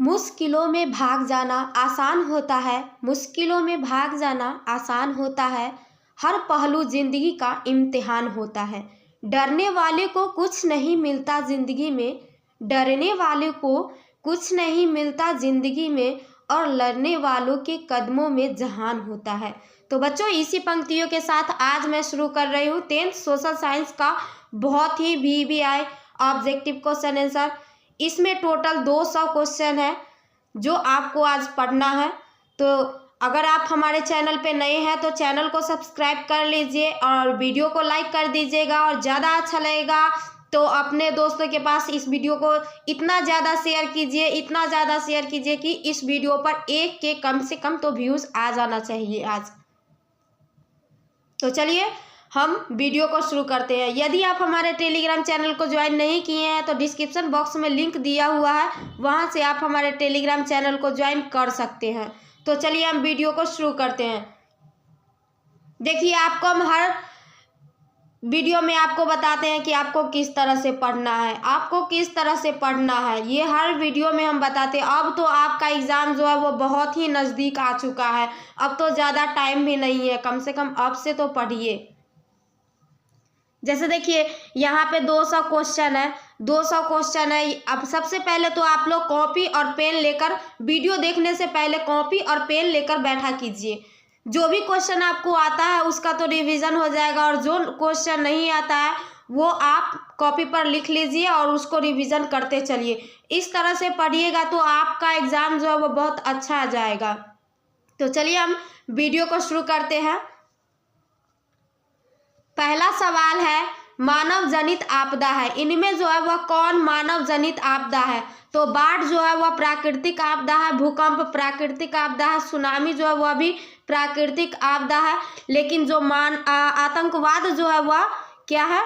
मुश्किलों में भाग जाना आसान होता है, मुश्किलों में भाग जाना आसान होता है। हर पहलू जिंदगी का इम्तिहान होता है। डरने वाले को कुछ नहीं मिलता जिंदगी में, डरने वाले को कुछ नहीं मिलता जिंदगी में, और लड़ने वालों के कदमों में जहान होता है। तो बच्चों, इसी पंक्तियों के साथ आज मैं शुरू कर रही हूँ 10th सोशल साइंस का बहुत ही VBI ऑब्जेक्टिव क्वेश्चन आंसर। इसमें टोटल 200 क्वेश्चन है जो आपको आज पढ़ना है। तो अगर आप हमारे चैनल पे नए हैं तो चैनल को सब्सक्राइब कर लीजिए और वीडियो को लाइक कर दीजिएगा, और ज़्यादा अच्छा लगेगा तो अपने दोस्तों के पास इस वीडियो को इतना ज़्यादा शेयर कीजिए, इतना ज़्यादा शेयर कीजिए कि इस वीडियो पर एक के कम से कम तो व्यूज़ आ जाना चाहिए आज। तो चलिए हम वीडियो को शुरू करते हैं। यदि आप हमारे टेलीग्राम चैनल को ज्वाइन नहीं किए हैं तो डिस्क्रिप्शन बॉक्स में लिंक दिया हुआ है, वहां से आप हमारे टेलीग्राम चैनल को ज्वाइन कर सकते हैं। तो चलिए हम वीडियो को शुरू करते हैं। देखिए, आपको हम हर वीडियो में आपको बताते हैं कि आपको किस तरह से पढ़ना है, आपको किस तरह से पढ़ना है, ये हर वीडियो में हम बताते हैं। अब तो आपका एग्ज़ाम जो है वो बहुत ही नज़दीक आ चुका है, अब तो ज़्यादा टाइम भी नहीं है, कम से कम अब से तो पढ़िए। जैसे देखिए यहाँ पे 200 क्वेश्चन है, 200 क्वेश्चन है। अब सबसे पहले तो आप लोग कॉपी और पेन लेकर, वीडियो देखने से पहले कॉपी और पेन लेकर बैठा कीजिए। जो भी क्वेश्चन आपको आता है उसका तो रिवीजन हो जाएगा, और जो क्वेश्चन नहीं आता है वो आप कॉपी पर लिख लीजिए और उसको रिवीजन करते चलिए। इस तरह से पढ़िएगा तो आपका एग्ज़ाम जो है वो बहुत अच्छा आ जाएगा। तो चलिए हम वीडियो को शुरू करते हैं। पहला सवाल है, मानव जनित आपदा है, इनमें जो है वह कौन मानव जनित आपदा है? तो बाढ़ जो है वह प्राकृतिक आपदा है, भूकंप प्राकृतिक आपदा है, सुनामी जो है वह भी प्राकृतिक आपदा है। लेकिन जो आतंकवाद जो है वह क्या है?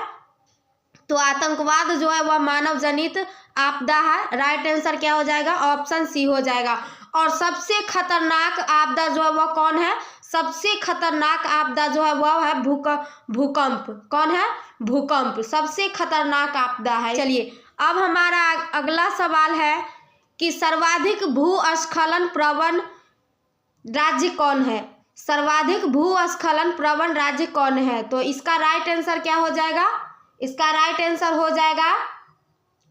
तो आतंकवाद जो है वह मानव जनित आपदा है। राइट आंसर क्या हो जाएगा? ऑप्शन सी हो जाएगा। और सबसे खतरनाक आपदा जो है वह कौन है? सबसे खतरनाक आपदा जो है वह है भूकंप। कौन है? भूकंप सबसे खतरनाक आपदा है। चलिए अब हमारा अगला सवाल है कि सर्वाधिक भूस्खलन प्रवण राज्य कौन है? सर्वाधिक भूस्खलन प्रवण राज्य कौन है? तो इसका राइट आंसर क्या हो जाएगा? इसका राइट आंसर हो जाएगा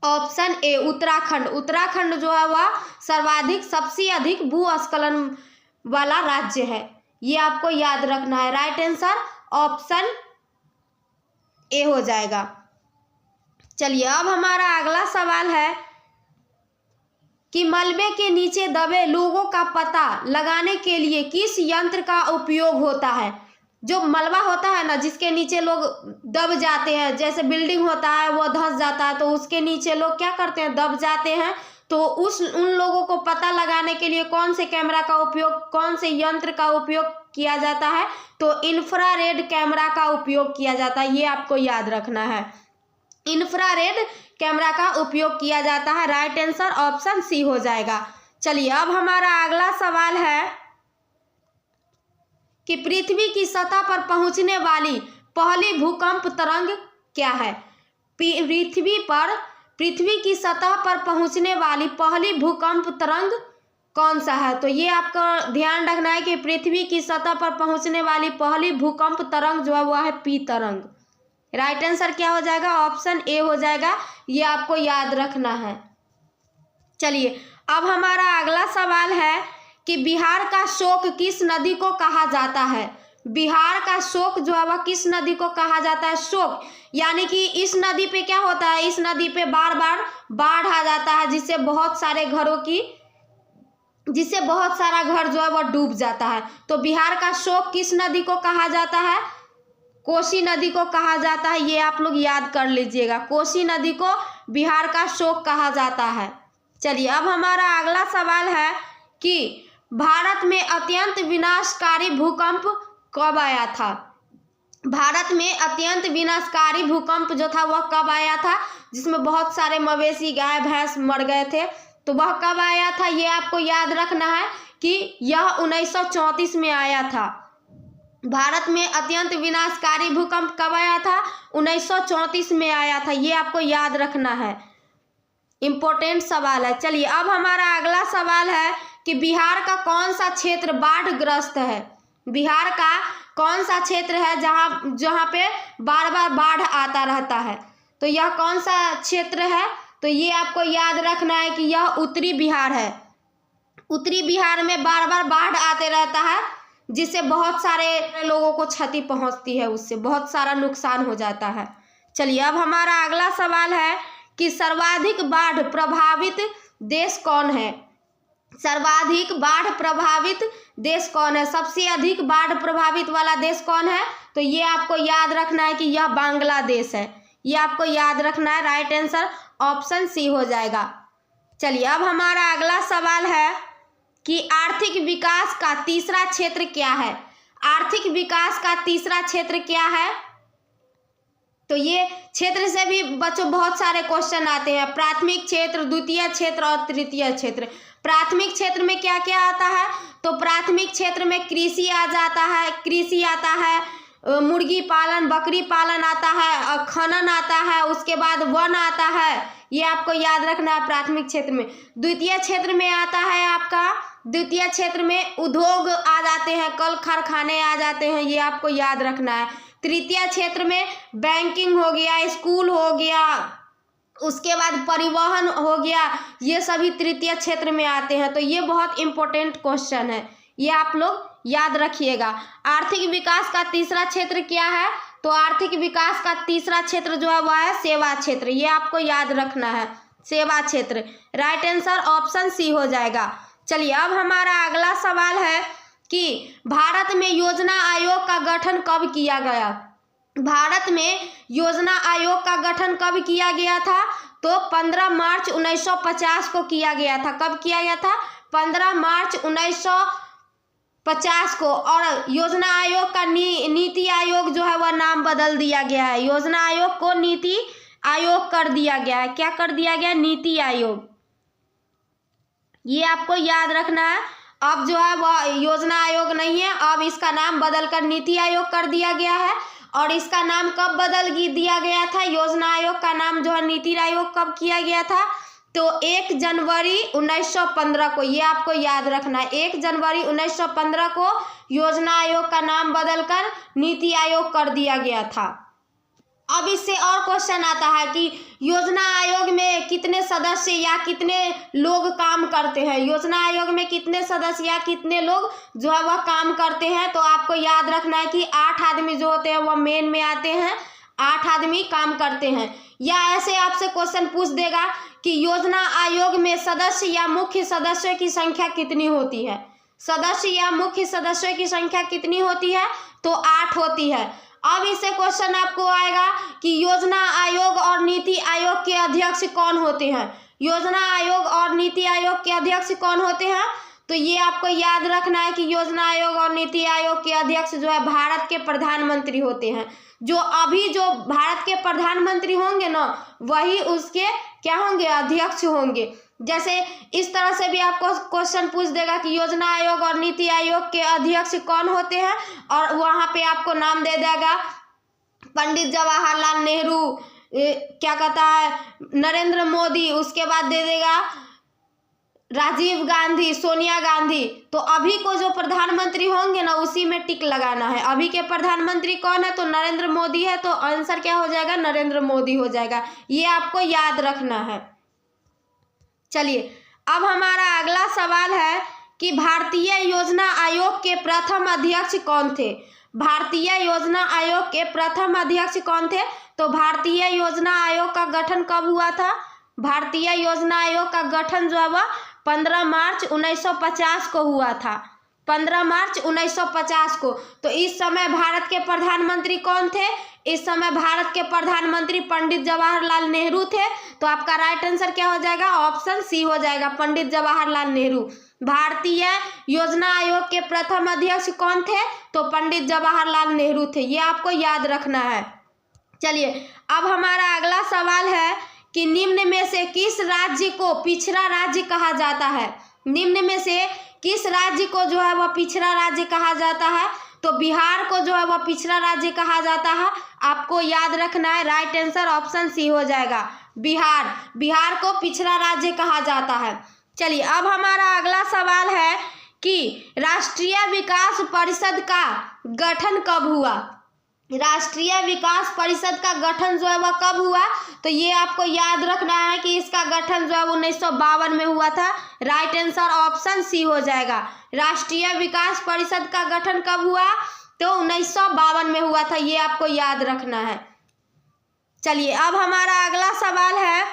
ऑप्शन ए, उत्तराखंड। उत्तराखंड जो है वह सर्वाधिक, सबसे अधिक भूस्खलन वाला राज्य है, ये आपको याद रखना है। राइट आंसर ऑप्शन ए हो जाएगा। चलिए अब हमारा अगला सवाल है कि मलबे के नीचे दबे लोगों का पता लगाने के लिए किस यंत्र का उपयोग होता है? जो मलबा होता है ना, जिसके नीचे लोग दब जाते हैं, जैसे बिल्डिंग होता है वो धंस जाता है तो उसके नीचे लोग क्या करते हैं? दब जाते हैं। तो उन लोगों को पता लगाने के लिए कौन से कैमरा का उपयोग, कौन से यंत्र का उपयोग किया जाता है? तो इंफ्रारेड कैमरा का उपयोग किया जाता है, ये आपको याद रखना है। इंफ्रारेड कैमरा का उपयोग किया जाता है। राइट आंसर ऑप्शन सी हो जाएगा। चलिए अब हमारा अगला सवाल है कि पृथ्वी की सतह पर पहुंचने वाली पहली भूकंप तरंग क्या है? पृथ्वी की सतह पर पहुंचने वाली पहली भूकंप तरंग कौन सा है? तो ये आपको ध्यान रखना है कि पृथ्वी की सतह पर पहुंचने वाली पहली भूकंप तरंग जो है वह है पी तरंग। राइट आंसर क्या हो जाएगा? ऑप्शन ए हो जाएगा, ये आपको याद रखना है। चलिए अब हमारा अगला सवाल है कि बिहार का शोक किस नदी को कहा जाता है? बिहार का शोक जो है वह किस नदी को कहा जाता है? शोक यानी कि इस नदी पे क्या होता है? इस नदी पे बार बार बाढ़ आ जाता है, जिससे बहुत सारा घर जो है वह डूब जाता है। तो बिहार का शोक किस नदी को कहा जाता है? कोसी नदी को कहा जाता है, ये आप लोग याद कर लीजिएगा। कोसी नदी को बिहार का शोक कहा जाता है। चलिए अब हमारा अगला सवाल है कि भारत में अत्यंत विनाशकारी भूकंप कब आया था? भारत में अत्यंत विनाशकारी भूकंप जो था वह कब आया था, जिसमें बहुत सारे मवेशी, गाय, भैंस मर गए थे? तो वह कब आया था? ये आपको याद रखना है कि यह 1934 में आया था। भारत में अत्यंत विनाशकारी भूकंप कब आया था? 1934 में आया था, ये आपको याद रखना है। इम्पोर्टेंट सवाल है। चलिए अब हमारा अगला सवाल है कि बिहार का कौन सा क्षेत्र बाढ़ग्रस्त है। बिहार का कौन सा क्षेत्र है जहाँ पे बार बार बाढ़ आता रहता है, तो यह कौन सा क्षेत्र है? तो ये आपको याद रखना है कि यह उत्तरी बिहार है। उत्तरी बिहार में बार बार बाढ़ आते रहता है, जिससे बहुत सारे लोगों को क्षति पहुंचती है, उससे बहुत सारा नुकसान हो जाता है। चलिए अब हमारा अगला सवाल है कि सर्वाधिक बाढ़ प्रभावित देश कौन है। सर्वाधिक बाढ़ प्रभावित देश कौन है? सबसे अधिक बाढ़ प्रभावित वाला देश कौन है? तो ये आपको याद रखना है कि यह बांग्लादेश है। ये आपको याद रखना है। राइट आंसर ऑप्शन सी हो जाएगा। चलिए अब हमारा अगला सवाल है कि आर्थिक विकास का तीसरा क्षेत्र क्या है। आर्थिक विकास का तीसरा क्षेत्र क्या है? तो ये क्षेत्र से भी बच्चों बहुत सारे क्वेश्चन आते हैं। प्राथमिक क्षेत्र, द्वितीय क्षेत्र और तृतीय क्षेत्र। प्राथमिक क्षेत्र में क्या क्या आता है? तो प्राथमिक क्षेत्र में कृषि आ जाता है, कृषि आता है, मुर्गी पालन, बकरी पालन आता है, खनन आता है, उसके बाद वन आता है। ये आपको याद रखना है प्राथमिक क्षेत्र में। द्वितीय क्षेत्र में आता है आपका, द्वितीय क्षेत्र में उद्योग आ जाते हैं, कल कारखाने आ जाते हैं, ये आपको याद रखना है। तृतीय क्षेत्र में बैंकिंग हो गया, स्कूल हो गया, उसके बाद परिवहन हो गया, ये सभी तृतीय क्षेत्र में आते हैं। तो ये बहुत इंपॉर्टेंट क्वेश्चन है, ये आप लोग याद रखिएगा। आर्थिक विकास का तीसरा क्षेत्र क्या है? तो आर्थिक विकास का तीसरा क्षेत्र जो है वह है सेवा क्षेत्र। ये आपको याद रखना है, सेवा क्षेत्र। राइट आंसर ऑप्शन सी हो जाएगा। चलिए अब हमारा अगला सवाल है कि भारत में योजना आयोग का गठन कब किया गया। भारत में योजना आयोग का गठन कब किया गया था? तो 15 मार्च 1950 को किया गया था। कब किया गया था? 15 मार्च 1950 को। और योजना आयोग का नीति आयोग जो है वह नाम बदल दिया गया है। योजना आयोग को नीति आयोग कर दिया गया है। क्या कर दिया गया? नीति आयोग। ये आपको याद रखना है। अब जो है वह योजना आयोग नहीं है, अब इसका नाम बदलकर नीति आयोग कर दिया गया है। और इसका नाम कब बदल दिया गया था? योजना आयोग का नाम जो है नीति आयोग कब किया गया था? तो 1 जनवरी 1915 को। ये आपको याद रखना है। 1 जनवरी 1915 को योजना आयोग का नाम बदलकर नीति आयोग कर दिया गया था। अब इससे और क्वेश्चन आता है कि योजना आयोग में कितने सदस्य या कितने लोग काम करते हैं। योजना आयोग में कितने सदस्य या कितने लोग जो है वह काम करते हैं? तो आपको याद रखना है कि 8 आदमी जो होते हैं वह मेन में आते हैं, 8 आदमी काम करते हैं। या ऐसे आपसे क्वेश्चन पूछ देगा कि योजना आयोग में सदस्य या मुख्य सदस्यों की संख्या कितनी होती है। सदस्य या मुख्य सदस्यों की संख्या कितनी होती है? तो 8 होती है। अब इससे क्वेश्चन आपको आएगा कि योजना आयोग और नीति आयोग के अध्यक्ष कौन होते हैं। योजना आयोग और नीति आयोग के अध्यक्ष कौन होते हैं? तो ये आपको याद रखना है कि योजना आयोग और नीति आयोग के अध्यक्ष जो है भारत के प्रधानमंत्री होते हैं। जो अभी जो भारत के प्रधानमंत्री होंगे ना, वही उसके क्या होंगे? अध्यक्ष होंगे। जैसे इस तरह से भी आपको क्वेश्चन पूछ देगा कि योजना आयोग और नीति आयोग के अध्यक्ष कौन होते हैं, और वहां पे आपको नाम दे देगा पंडित जवाहरलाल नेहरू, क्या कहता है, नरेंद्र मोदी, उसके बाद दे देगा राजीव गांधी, सोनिया गांधी। तो अभी को जो प्रधानमंत्री होंगे ना, उसी में टिक लगाना है। अभी के प्रधानमंत्री कौन है? तो नरेंद्र मोदी है। तो आंसर क्या हो जाएगा? नरेंद्र मोदी हो जाएगा। ये आपको याद रखना है। चलिए अब हमारा अगला सवाल है कि भारतीय योजना आयोग के प्रथम अध्यक्ष कौन थे। भारतीय योजना आयोग के प्रथम अध्यक्ष कौन थे? तो भारतीय योजना आयोग का गठन कब हुआ था? भारतीय योजना आयोग का गठन जो है वह 15 मार्च 1950 को हुआ था। 15 मार्च 1950 को। तो इस समय भारत के प्रधानमंत्री कौन थे? इस समय भारत के प्रधानमंत्री पंडित जवाहरलाल नेहरू थे। तो आपका राइट आंसर क्या हो जाएगा? ऑप्शन सी हो जाएगा, पंडित जवाहरलाल नेहरू। भारतीय योजना आयोग के प्रथम अध्यक्ष कौन थे? तो पंडित जवाहरलाल नेहरू थे। ये आपको याद रखना है। चलिए अब हमारा अगला सवाल है कि निम्न में से किस राज्य को पिछड़ा राज्य कहा जाता है। निम्न में से किस राज्य को जो है वह पिछड़ा राज्य कहा जाता है? तो बिहार को जो है वह पिछड़ा राज्य कहा जाता है। आपको याद रखना है। राइट आंसर ऑप्शन सी हो जाएगा, बिहार। बिहार को पिछड़ा राज्य कहा जाता है। चलिए अब हमारा अगला सवाल है कि राष्ट्रीय विकास परिषद का गठन कब हुआ। राष्ट्रीय विकास परिषद का गठन जो है वह कब हुआ, तो ये आपको याद रखना है कि इसका गठन जो है 1952 में हुआ था। राइट आंसर ऑप्शन सी हो जाएगा। राष्ट्रीय विकास परिषद का गठन कब हुआ, तो 1952 में हुआ था, ये आपको याद रखना है। चलिए अब हमारा अगला सवाल है,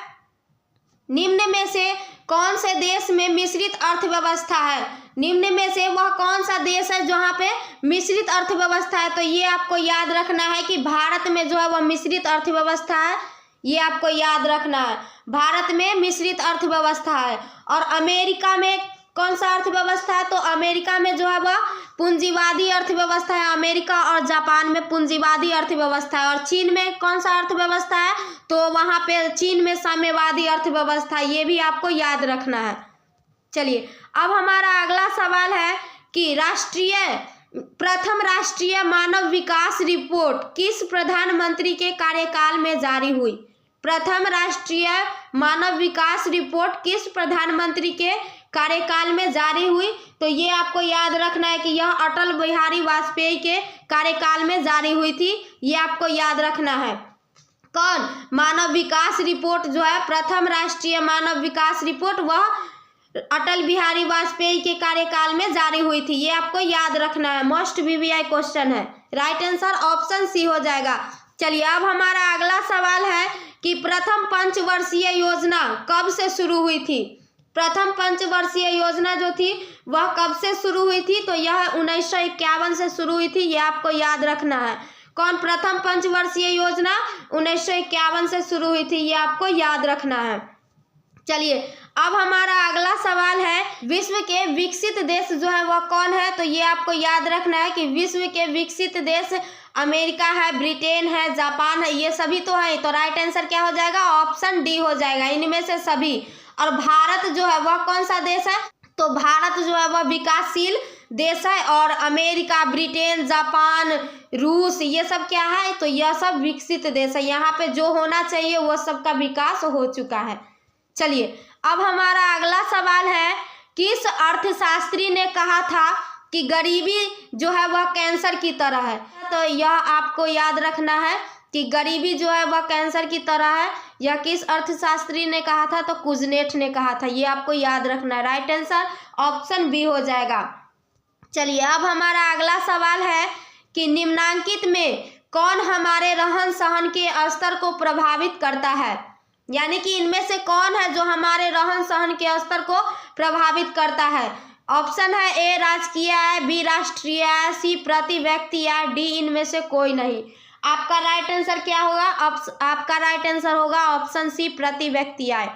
निम्न में से कौन से देश में मिश्रित अर्थव्यवस्था है। निम्न में से वह कौन सा देश है जहाँ पे मिश्रित अर्थव्यवस्था है, तो ये आपको याद रखना है कि भारत में जो है वह मिश्रित अर्थव्यवस्था है, ये आपको याद रखना है। भारत में मिश्रित अर्थव्यवस्था है। और अमेरिका में कौन सा अर्थव्यवस्था है, तो अमेरिका में जो है वह पूंजीवादी अर्थव्यवस्था है। अमेरिका और जापान में पूंजीवादी अर्थव्यवस्था है। और चीन में कौन सा अर्थव्यवस्था है, तो वहाँ पे चीन में साम्यवादी अर्थव्यवस्था, ये भी आपको याद रखना है। चलिए अब हमारा अगला सवाल है कि प्रथम राष्ट्रीय मानव विकास रिपोर्ट किस प्रधानमंत्री के कार्यकाल में जारी हुई। प्रथम राष्ट्रीय मानव विकास रिपोर्ट किस प्रधानमंत्री के कार्यकाल में जारी हुई, तो ये आपको याद रखना है कि यह अटल बिहारी वाजपेयी के कार्यकाल में जारी हुई थी, ये आपको याद रखना है। कौन मानव विकास रिपोर्ट जो है, प्रथम राष्ट्रीय मानव विकास रिपोर्ट, वह अटल बिहारी वाजपेयी के कार्यकाल में जारी हुई थी, ये आपको याद रखना है। मोस्ट वीवीआई क्वेश्चन है। राइट आंसर ऑप्शन सी हो जाएगा। चलिए अब हमारा अगला सवाल है कि प्रथम पंचवर्षीय योजना कब से शुरू हुई थी। प्रथम पंचवर्षीय योजना जो थी वह कब से शुरू हुई थी, तो यह 1951 से शुरू हुई थी, यह आपको याद रखना है। कौन प्रथम पंचवर्षीय योजना 1951 से शुरू हुई थी, ये आपको याद रखना है। चलिए अब हमारा अगला सवाल है, विश्व के विकसित देश जो है वह कौन है, तो ये आपको याद रखना है कि विश्व के विकसित देश अमेरिका है, ब्रिटेन है, जापान है, ये सभी तो है। तो राइट आंसर क्या हो जाएगा, ऑप्शन डी हो जाएगा, इनमें से सभी। और भारत जो है वह कौन सा देश है, तो भारत जो है वह विकासशील देश है। और अमेरिका, ब्रिटेन, जापान, रूस, ये सब क्या है, तो यह सब विकसित देश है। यहाँ पे जो होना चाहिए वह सबका विकास हो चुका है। चलिए अब हमारा अगला सवाल है, किस अर्थशास्त्री ने कहा था कि गरीबी जो है वह कैंसर की तरह है, तो यह आपको याद रखना है कि गरीबी जो है वह कैंसर की तरह है। यह किस अर्थशास्त्री ने कहा था, तो कुजनेट ने कहा था, ये आपको याद रखना है। राइट आंसर ऑप्शन बी हो जाएगा। चलिए अब हमारा अगला सवाल है कि निम्नांकित में कौन हमारे रहन सहन के स्तर को प्रभावित करता है। यानी कि इनमें से कौन है जो हमारे रहन सहन के स्तर को प्रभावित करता है। ऑप्शन है ए राजकीय आय, बी राष्ट्रीय आय, सी प्रति व्यक्ति आय, डी इनमें से कोई नहीं। आपका राइट आंसर क्या होगा, आपका राइट आंसर होगा ऑप्शन सी प्रति व्यक्ति आय।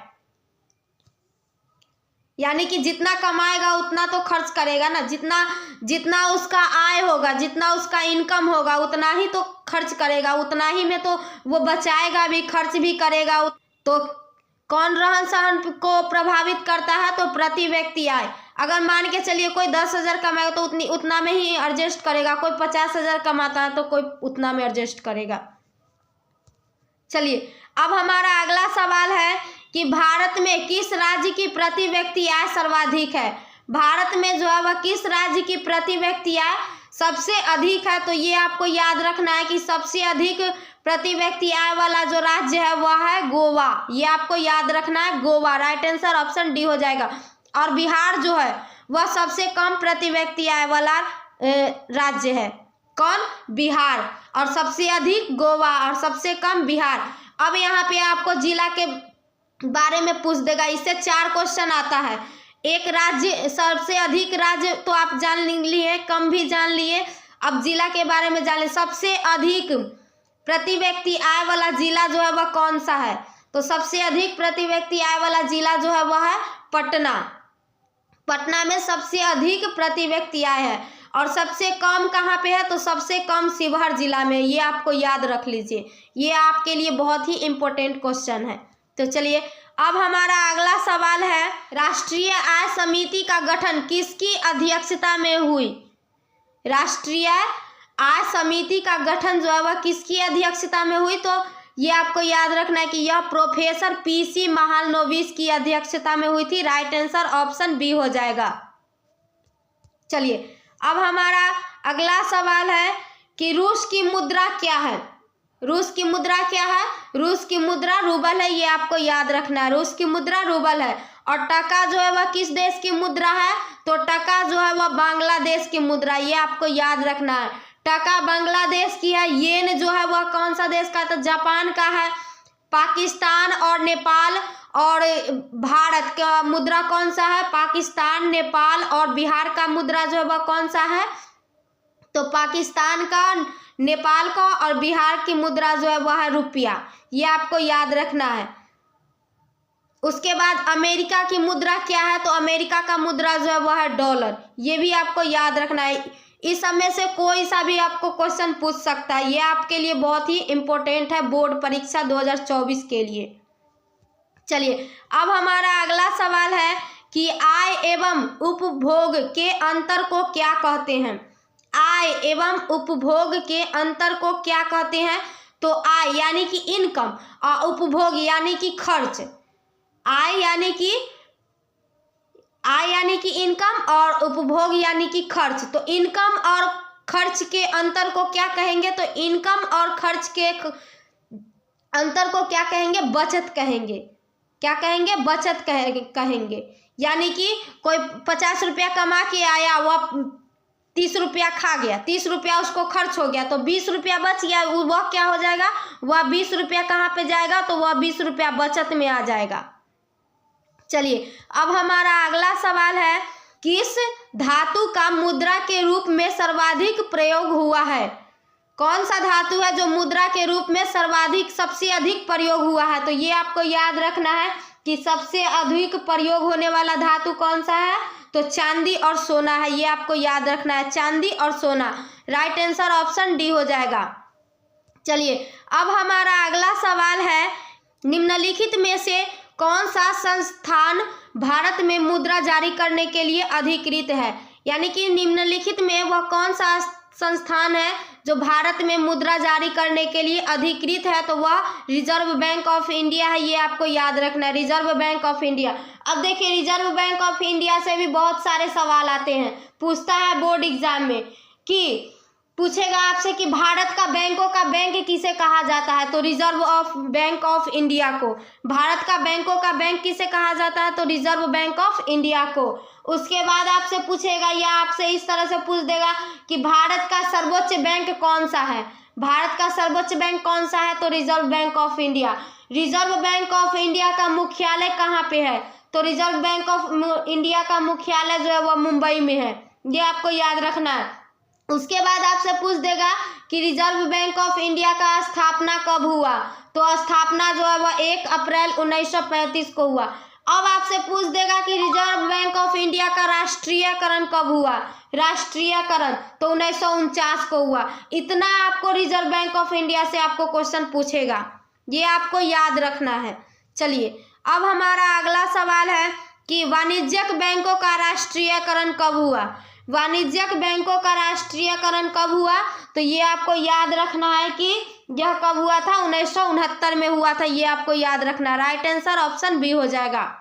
यानी कि जितना कमाएगा उतना तो खर्च करेगा ना, जितना उसका आय होगा, जितना उसका इनकम होगा उतना ही तो खर्च करेगा, उतना ही में तो वो बचाएगा भी, खर्च भी करेगा। तो कौन रहन सहन को प्रभावित करता है, तो प्रति व्यक्ति आय। अगर मान के चलिए कोई 10,000 कमाएगा तो उतना में ही एडजस्ट करेगा, कोई 50,000 कमाता है तो कोई उतना में एडजस्ट करेगा। चलिए अब हमारा अगला सवाल है कि भारत में किस राज्य की प्रति व्यक्ति आय सर्वाधिक है। भारत में जो है वह किस राज्य की प्रति व्यक्ति आय सबसे अधिक है, तो ये आपको याद रखना है कि सबसे अधिक प्रति व्यक्ति आय वाला जो राज्य है वह है गोवा, ये आपको याद रखना है, Goa. Right answer option D हो जाएगा। और बिहार जो है वह सबसे कम प्रति व्यक्ति आय वाला राज्य है। कौन, बिहार। और सबसे अधिक गोवा और सबसे कम बिहार। अब यहाँ पे आपको जिला के बारे में पूछ देगा, इससे 4 क्वेश्चन आता है। एक राज्य, सबसे अधिक राज्य तो आप जान लिए, कम भी जान लिए, अब जिला के बारे में जान लिए। सबसे अधिक प्रति व्यक्ति आय वाला जिला जो है वह कौन सा है, तो सबसे अधिक प्रति व्यक्ति आय वाला जिला जो है वह है पटना। पटना में सबसे अधिक प्रति व्यक्ति आय है। और सबसे कम कहाँ पे है, तो सबसे कम शिवहर जिला में, ये आपको याद रख लीजिए, ये आपके लिए बहुत ही इम्पोर्टेंट क्वेश्चन है। तो चलिए अब हमारा अगला सवाल है, राष्ट्रीय आय समिति का गठन किसकी अध्यक्षता में हुई। राष्ट्रीय आय समिति का गठन जो है वह किसकी अध्यक्षता में हुई, तो ये आपको याद रखना है कि यह प्रोफेसर पीसी महालनोबिस की अध्यक्षता में हुई थी। राइट आंसर ऑप्शन बी हो जाएगा। चलिए अब हमारा अगला सवाल है कि रूस की मुद्रा क्या है। रूस की मुद्रा क्या है? रूस की मुद्रा रूबल है, ये आपको याद रखना है। रूस की मुद्रा रूबल है। और टका जो है वह किस देश की मुद्रा है? तो टका जो है वह बांग्लादेश की मुद्रा, ये आपको याद रखना है। टका बांग्लादेश की है। येन जो है वह कौन सा देश का है? तो जापान का है। पाकिस्तान और नेपाल और भारत का मुद्रा कौन सा है? पाकिस्तान, नेपाल और बिहार का मुद्रा जो है वह कौन सा है? तो पाकिस्तान का, नेपाल का और बिहार की मुद्रा जो है वह है रुपया, ये आपको याद रखना है। उसके बाद अमेरिका की मुद्रा क्या है? तो अमेरिका का मुद्रा जो है वह है डॉलर, ये भी आपको याद रखना है। इस समय से कोई सा भी आपको क्वेश्चन पूछ सकता है, ये आपके लिए बहुत ही इंपॉर्टेंट है बोर्ड परीक्षा 2024 के लिए। चलिए अब हमारा अगला सवाल है कि आय एवं उपभोग के अंतर को क्या कहते हैं? आय एवं उपभोग के अंतर को क्या कहते हैं? तो आय यानी कि इनकम और उपभोग यानी कि खर्च। आय यानी कि इनकम और उपभोग यानी कि खर्च। तो इनकम और खर्च के अंतर को क्या कहेंगे? तो इनकम और खर्च के अंतर को क्या कहेंगे? बचत कहेंगे। क्या कहेंगे? बचत कहेंगे। यानी कि कोई 50 रुपया कमा के आया, वह 30 रुपया खा गया, 30 रुपया उसको खर्च हो गया, तो 20 रुपया बच गया, वह क्या हो जाएगा? वह 20 रुपया कहाँ पे जाएगा? तो वह 20 रुपया बचत में आ जाएगा। चलिए अब हमारा अगला सवाल है, किस धातु का मुद्रा के रूप में सर्वाधिक प्रयोग हुआ है? कौन सा धातु है जो मुद्रा के रूप में सबसे अधिक प्रयोग हुआ है? तो ये आपको याद रखना है कि सबसे अधिक प्रयोग होने वाला धातु कौन सा है? तो चांदी और सोना है, ये आपको याद रखना है, चांदी और सोना। राइट आंसर ऑप्शन डी हो जाएगा। चलिए अब हमारा अगला सवाल है, निम्नलिखित में से कौन सा संस्थान भारत में मुद्रा जारी करने के लिए अधिकृत है? यानी कि निम्नलिखित में वह कौन सा संस्थान है जो भारत में मुद्रा जारी करने के लिए अधिकृत है? तो वह रिजर्व बैंक ऑफ इंडिया है, ये आपको याद रखना है, रिजर्व बैंक ऑफ इंडिया। अब देखिए रिजर्व बैंक ऑफ इंडिया से भी बहुत सारे सवाल आते हैं, पूछता है बोर्ड एग्जाम में कि पूछेगा आपसे कि भारत का बैंकों का बैंक किसे कहा जाता है? तो रिजर्व बैंक ऑफ इंडिया को। भारत का बैंकों का बैंक किसे कहा जाता है? तो रिजर्व बैंक ऑफ इंडिया को। उसके बाद आपसे पूछेगा या आपसे इस तरह से पूछ देगा कि भारत का सर्वोच्च बैंक कौन सा है? भारत का सर्वोच्च बैंक कौन सा है? तो reserve bank of India. Reserve bank of India का मुख्यालय कहाँ पे है? तो रिजर्व बैंक ऑफ इंडिया का मुख्यालय जो है वह मुंबई में है, ये आपको याद रखना है। उसके बाद आपसे पूछ देगा कि रिजर्व बैंक ऑफ इंडिया का स्थापना कब हुआ? तो स्थापना जो है वह 1 अप्रैल 1935 को हुआ। अब आपसे पूछ देगा कि रिजर्व बैंक ऑफ इंडिया का राष्ट्रीयकरण कब हुआ? राष्ट्रीयकरण तो 1949 को हुआ। इतना आपको रिजर्व बैंक ऑफ इंडिया से आपको क्वेश्चन पूछेगा, ये आपको याद रखना है। चलिए अब हमारा अगला सवाल है कि वाणिज्यिक बैंकों का राष्ट्रीयकरण कब हुआ? वाणिज्यिक बैंकों का राष्ट्रीयकरण कब हुआ? तो ये आपको याद रखना है कि यह कब हुआ था? 1969 में हुआ था, ये आपको याद रखना। राइट आंसर ऑप्शन बी हो जाएगा।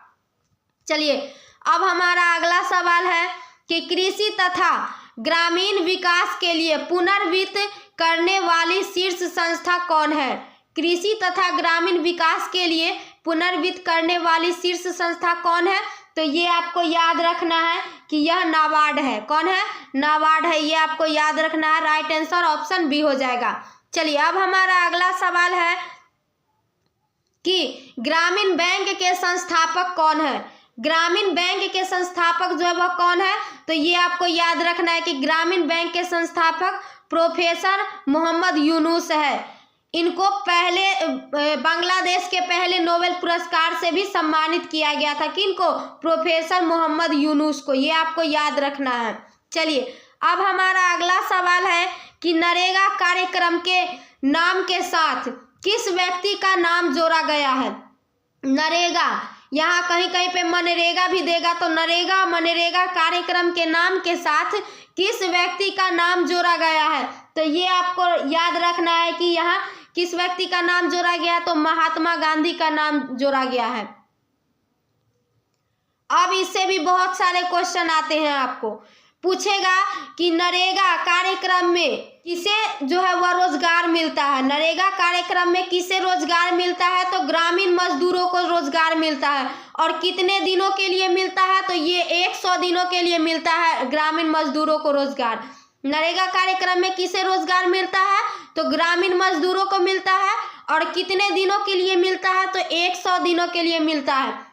चलिए अब हमारा अगला सवाल है कि कृषि तथा ग्रामीण विकास के लिए पुनर्वित्त करने वाली शीर्ष संस्था कौन है? कृषि तथा ग्रामीण विकास के लिए पुनर्वित्त करने वाली शीर्ष संस्था कौन है? तो ये आपको याद रखना है कि यह नाबार्ड है। कौन है? नाबार्ड है, ये आपको याद रखना है। राइट आंसर ऑप्शन बी हो जाएगा। चलिए अब हमारा अगला सवाल है कि ग्रामीण बैंक के संस्थापक कौन है? ग्रामीण बैंक के संस्थापक जो है वह कौन है? तो ये आपको याद रखना है कि ग्रामीण बैंक के संस्थापक प्रोफेसर मोहम्मद यूनुस है। इनको पहले बांग्लादेश के पहले नोबेल पुरस्कार से भी सम्मानित किया गया था। किनको? प्रोफेसर मोहम्मद यूनुस को, ये आपको याद रखना है। चलिए अब हमारा अगला सवाल है कि नरेगा कार्यक्रम के नाम के साथ किस व्यक्ति का नाम जोड़ा गया है? नरेगा, यहाँ कहीं कहीं पे मनरेगा भी देगा, तो नरेगा मनरेगा कार्यक्रम के नाम के साथ किस व्यक्ति का नाम जोड़ा गया है? तो ये आपको याद रखना है कि यहाँ किस व्यक्ति का नाम जोड़ा गया है? तो महात्मा गांधी का नाम जोड़ा गया है। अब इससे भी बहुत सारे क्वेश्चन आते हैं, आपको पूछेगा कि नरेगा कार्यक्रम में किसे जो है वह रोजगार मिलता है। नरेगा कार्यक्रम में किसे रोजगार मिलता है? तो ग्रामीण मजदूरों को रोजगार मिलता है। और कितने दिनों के लिए मिलता है? तो ये 100 दिनों के लिए मिलता है ग्रामीण मजदूरों को रोजगार। नरेगा कार्यक्रम में किसे रोजगार मिलता है? तो ग्रामीण मजदूरों को मिलता है। और कितने दिनों के लिए मिलता है? तो 100 दिनों के लिए मिलता है।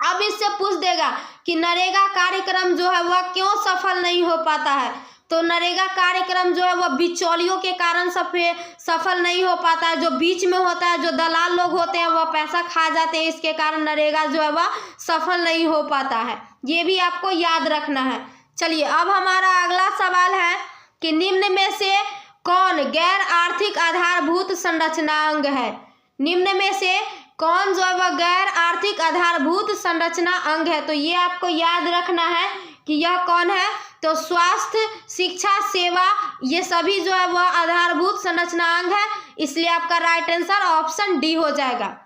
अब इससे पूछ देगा कि नरेगा कार्यक्रम जो है वह क्यों सफल नहीं हो पाता है? तो नरेगा कार्यक्रम जो है वह बिचौलियों के कारण सफल नहीं हो पाता है। जो बीच में होता है, जो दलाल लोग होते हैं, वह पैसा खा जाते हैं, इसके कारण नरेगा जो है वह सफल नहीं हो पाता है। ये भी आपको याद रखना है। चलिए, अब हमारा अगला सवाल है कि निम्न में से कौन गैर आर्थिक आधारभूत संरचना अंग है? निम्न में से कौन जो है वह गैर आर्थिक आधारभूत संरचना अंग है? तो ये आपको याद रखना है कि यह कौन है? तो स्वास्थ्य, शिक्षा, सेवा, ये सभी जो है वह आधारभूत संरचना अंग है। इसलिए आपका राइट आंसर ऑप्शन डी हो जाएगा।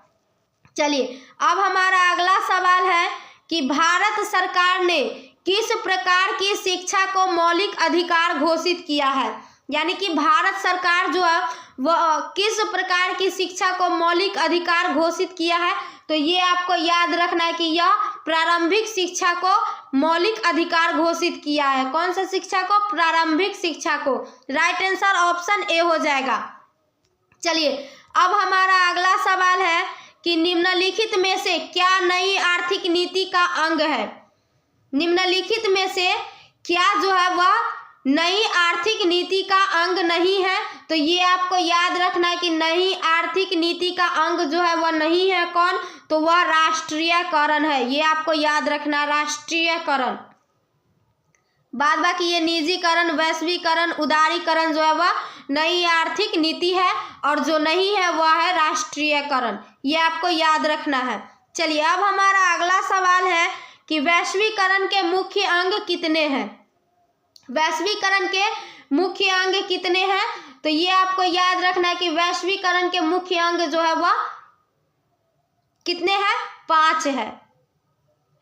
चलिए, अब हमारा अगला सवाल है कि भारत सरकार ने किस प्रकार की शिक्षा को मौलिक अधिकार घोषित किया है? यानी कि भारत सरकार जो है वह किस प्रकार की शिक्षा को मौलिक अधिकार घोषित किया है? तो ये आपको याद रखना है कि यह प्रारंभिक शिक्षा को मौलिक अधिकार घोषित किया है। कौन सा शिक्षा को? प्रारंभिक शिक्षा को। राइट आंसर ऑप्शन ए हो जाएगा। चलिए, अब हमारा अगला सवाल है कि निम्नलिखित में से क्या नई आर्थिक नीति का अंग है? निम्नलिखित में से क्या जो है वह नई आर्थिक नीति का अंग नहीं है? तो ये आपको याद रखना है कि नई आर्थिक नीति का अंग जो है वह नहीं है। कौन? तो वह राष्ट्रीयकरण है। ये आपको याद रखना है, राष्ट्रीयकरण। बाद बाकी ये निजीकरण, वैश्वीकरण, उदारीकरण जो है वह नई आर्थिक नीति है, और जो नहीं है वह है राष्ट्रीयकरण। ये आपको याद रखना है। चलिए, अब हमारा अगला सवाल है कि वैश्वीकरण के मुख्य अंग कितने हैं? वैश्वीकरण के मुख्य अंग कितने हैं? तो ये आपको याद रखना है कि वैश्वीकरण के मुख्य अंग जो है वह कितने हैं? 5 है।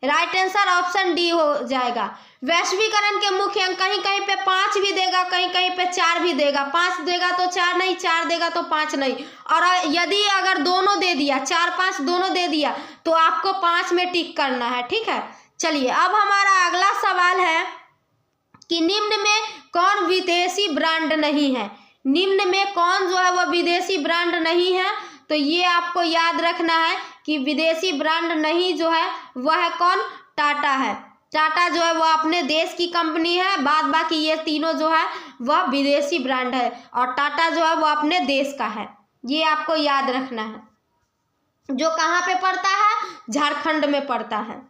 राइट आंसर ऑप्शन डी हो जाएगा। वैश्वीकरण के मुख्य अंग कहीं कहीं पे 5 भी देगा, कहीं कहीं पे 4 भी देगा। 5 देगा तो 4 नहीं, 4 देगा तो 5 नहीं। और यदि अगर दोनों दे दिया, 4 5 दोनों दे दिया, तो आपको 5 में टिक करना है। ठीक है। चलिए, अब हमारा अगला सवाल है कि निम्न में कौन विदेशी ब्रांड नहीं है? निम्न में कौन जो है वह विदेशी ब्रांड नहीं है? तो ये आपको याद रखना है कि विदेशी ब्रांड नहीं जो है वह है कौन? टाटा है। टाटा जो है वह अपने देश की कंपनी है। बाद बाकी ये तीनों जो है वह विदेशी ब्रांड है, और टाटा जो है वह अपने देश का है। ये आपको याद रखना है। जो कहाँ पे पड़ता है? झारखंड में पड़ता है।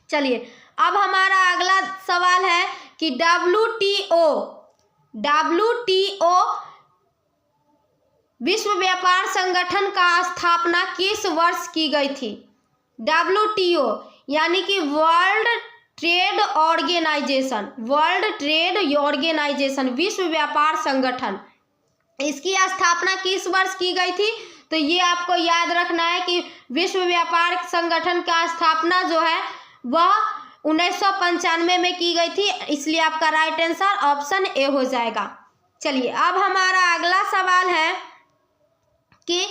चलिए, अब हमारा अगला सवाल है कि WTO विश्व व्यापार संगठन का स्थापना किस वर्ष की गई थी? WTO यानी कि वर्ल्ड ट्रेड ऑर्गेनाइजेशन, विश्व व्यापार संगठन, इसकी स्थापना किस वर्ष की गई थी? तो ये आपको याद रखना है कि विश्व व्यापार संगठन का स्थापना जो है वह 1995 में की गई थी। इसलिए आपका राइट आंसर ऑप्शन ए हो जाएगा। चलिए, अब हमारा अगला सवाल है कि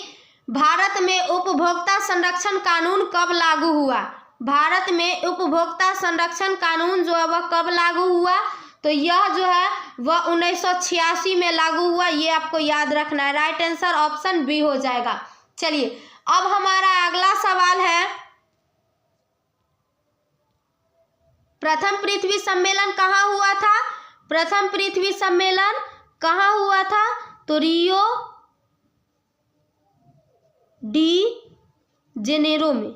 भारत में उपभोक्ता संरक्षण कानून कब लागू हुआ? भारत में उपभोक्ता संरक्षण कानून जो है वह कब लागू हुआ? तो यह जो है वह 1986 में लागू हुआ। ये आपको याद रखना है। राइट आंसर ऑप्शन बी हो जाएगा। चलिए, अब हमारा अगला सवाल है प्रथम पृथ्वी सम्मेलन कहाँ हुआ था? प्रथम पृथ्वी सम्मेलन कहाँ हुआ था? तो रियो डी जेनेरो में।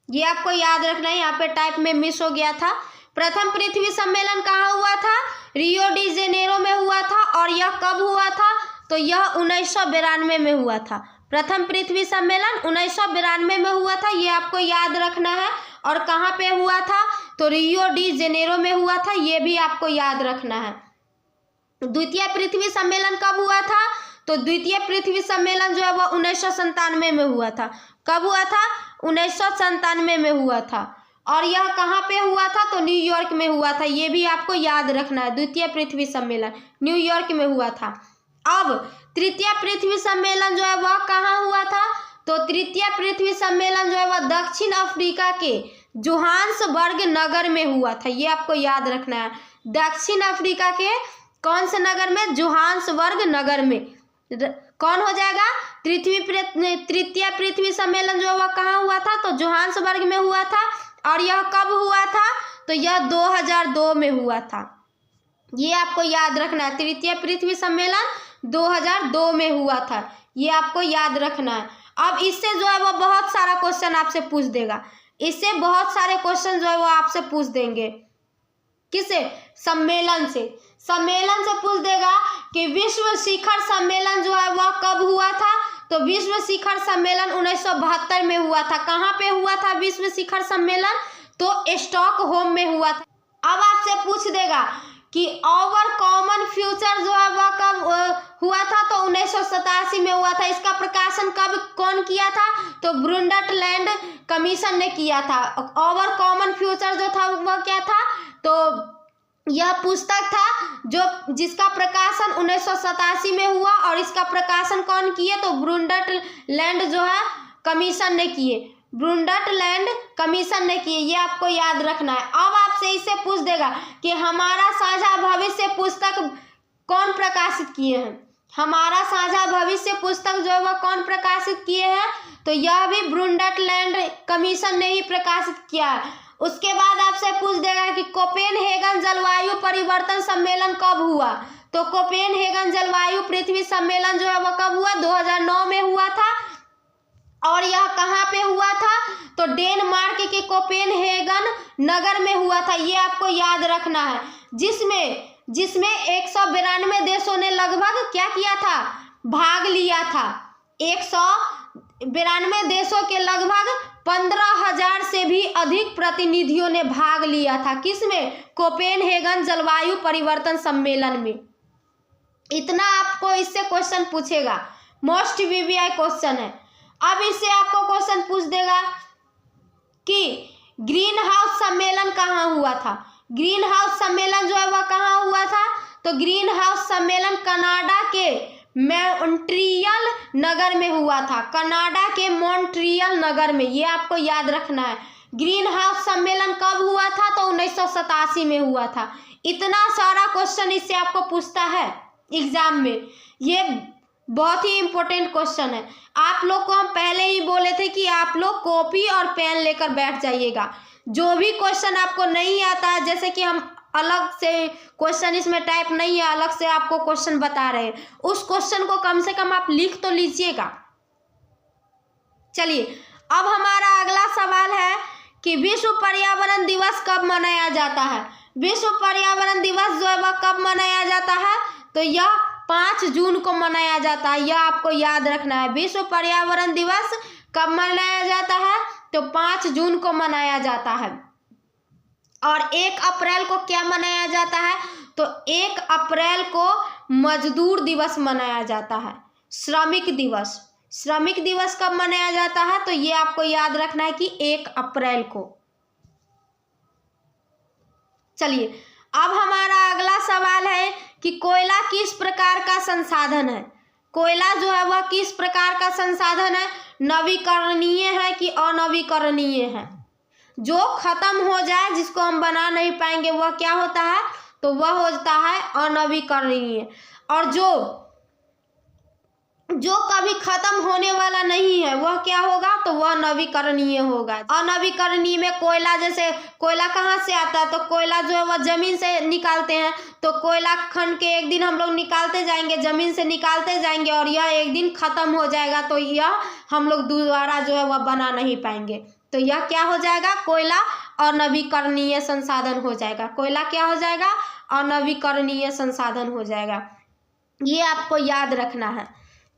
ये आपको याद रखना है, यहाँ पे टाइप में मिस हो गया था। प्रथम पृथ्वी सम्मेलन कहाँ हुआ था? रियो डी जेनेरो में हुआ था। और यह कब हुआ था? तो यह 1992 में हुआ था। प्रथम पृथ्वी सम्मेलन 1992 में हुआ था। ये आपको याद रखना है। और कहाँ पे हुआ था, तो रियो डी जेनेरो में हुआ था, ये भी आपको याद रखना है। द्वितीय पृथ्वी सम्मेलन कब हुआ था, तो द्वितीय पृथ्वी सम्मेलन जो है वह 1997 में हुआ था। कब हुआ था, 1997 में हुआ था। और यह कहाँ पे हुआ था, तो न्यूयॉर्क में हुआ था, ये भी आपको याद रखना है। द्वितीय पृथ्वी सम्मेलन न्यूयॉर्क में हुआ था। अब तृतीय पृथ्वी सम्मेलन जो है वह कहाँ हुआ था, तो तृतीय पृथ्वी सम्मेलन जो है वह दक्षिण अफ्रीका के जोहान्सबर्ग नगर में हुआ था, ये आपको याद रखना है। दक्षिण अफ्रीका के कौन से नगर में, जोहान्सबर्ग नगर में। कौन हो जाएगा, तृतीय पृथ्वी सम्मेलन जो वह कहाँ हुआ था, तो जोहान्सबर्ग में हुआ था। और यह कब हुआ था, तो यह 2002 में हुआ था, ये आपको याद रखना है। तृतीय पृथ्वी सम्मेलन 2002 में हुआ था, ये आपको याद रखना है। अब इससे जो है वो बहुत सारा क्वेश्चन आपसे पूछ देगा, इससे बहुत सारे क्वेश्चन जो है वो आपसे पूछ देंगे। किससे, सम्मेलन से पूछ देगा कि विश्व शिखर सम्मेलन जो है वह कब हुआ था, तो विश्व शिखर सम्मेलन 1972 में हुआ था। कहाँ पे हुआ था विश्व शिखर सम्मेलन, तो स्टॉकहोम में हुआ था। अब आपसे पूछ देगा कि आवर कॉमन फ्यूचर जो है वह कब हुआ था, तो 1987 में हुआ था। इसका प्रकाशन कब कौन किया था, तो ब्रुंडटलैंड कमीशन ने किया था। आवर कॉमन फ्यूचर जो था वह क्या था, तो यह पुस्तक था जिसका प्रकाशन 1987 में हुआ, और इसका प्रकाशन कौन किए, तो ब्रुंडटलैंड जो है कमीशन ने किए, ब्रुंडटलैंड कमीशन ने किए, ये आपको याद रखना है। अब आपसे इससे पूछ देगा कि हमारा साझा भविष्य पुस्तक कौन प्रकाशित किए हैं, हमारा साझा भविष्य पुस्तक जो है वह कौन प्रकाशित किए हैं, तो यह भी ब्रुंडटलैंड कमीशन ने ही प्रकाशित किया है। उसके बाद आपसे पूछ देगा कि कोपेनहेगन जलवायु परिवर्तन सम्मेलन कब हुआ, तो कोपेनहेगन जलवायु पृथ्वी सम्मेलन जो है वह कब हुआ, 2009 में हुआ था। और यह कहाँ पे हुआ था, तो डेनमार्क के कोपेनहेगन नगर में हुआ था, ये आपको याद रखना है। जिसमें 192 देशों ने लगभग क्या किया था, भाग लिया था। 192 देशों के लगभग 15,000 से भी अधिक प्रतिनिधियों ने भाग लिया था, किसमें, कोपेनहेगन जलवायु परिवर्तन सम्मेलन में। इतना आपको इससे क्वेश्चन पूछेगा, मोस्ट वीवीआई क्वेश्चन है। अब इससे आपको क्वेश्चन पूछ देगा कि ग्रीन हाउस सम्मेलन कहाँ हुआ था। ग्रीन हाउस सम्मेलन जो है वह कहाँ हुआ था, तो ग्रीन हाउस सम्मेलन कनाडा के मॉन्ट्रियल नगर में हुआ था, कनाडा के मॉन्ट्रियल नगर में, ये आपको याद रखना है। ग्रीन हाउस सम्मेलन कब हुआ था, तो 1987 में हुआ था। इतना सारा क्वेश्चन इससे आपको पूछता है एग्जाम में, ये बहुत ही इंपॉर्टेंट क्वेश्चन है। आप लोग को हम पहले ही बोले थे कि आप लोग कॉपी और पेन लेकर बैठ जाइएगा। जो भी क्वेश्चन आपको नहीं आता है, जैसे कि हम अलग से क्वेश्चन इसमें टाइप नहीं है, अलग से आपको क्वेश्चन बता रहे हैं, उस क्वेश्चन को कम से कम आप लिख तो लीजिएगा। चलिए, अब हमारा अगला सवाल है कि विश्व पर्यावरण दिवस कब मनाया जाता है। विश्व पर्यावरण दिवस जो है वह कब मनाया जाता है, तो यह 5 जून को मनाया जाता है, यह आपको याद रखना है। विश्व पर्यावरण दिवस कब मनाया जाता है, तो 5 जून को मनाया जाता है। और 1 अप्रैल को क्या मनाया जाता है, तो 1 अप्रैल को मजदूर दिवस मनाया जाता है, श्रमिक दिवस। श्रमिक दिवस कब मनाया जाता है, तो ये आपको याद रखना है कि 1 अप्रैल को। चलिए, अब हमारा अगला सवाल है कि कोयला किस प्रकार का संसाधन है। कोयला जो है वह किस प्रकार का संसाधन है, नवीकरणीय है कि अनवीकरणीय है। जो खत्म हो जाए, जिसको हम बना नहीं पाएंगे, वह क्या होता है, तो वह होता है अनवीकरणीय। और जो कभी खत्म होने वाला नहीं है, वह क्या होगा, तो वह नवीकरणीय होगा। अनवीकरणीय में कोयला, जैसे कोयला कहाँ से आता है, तो कोयला जो है वह जमीन से निकालते हैं। तो कोयला खन के एक दिन हम लोग निकालते जाएंगे, जमीन से निकालते जाएंगे, और यह एक दिन खत्म हो जाएगा, तो यह हम लोग दोबारा जो है वह बना नहीं पाएंगे। तो यह क्या हो जाएगा, कोयला अनवीकरणीय संसाधन हो जाएगा। कोयला क्या हो जाएगा, अनवीकरणीय संसाधन हो जाएगा, ये आपको याद रखना है।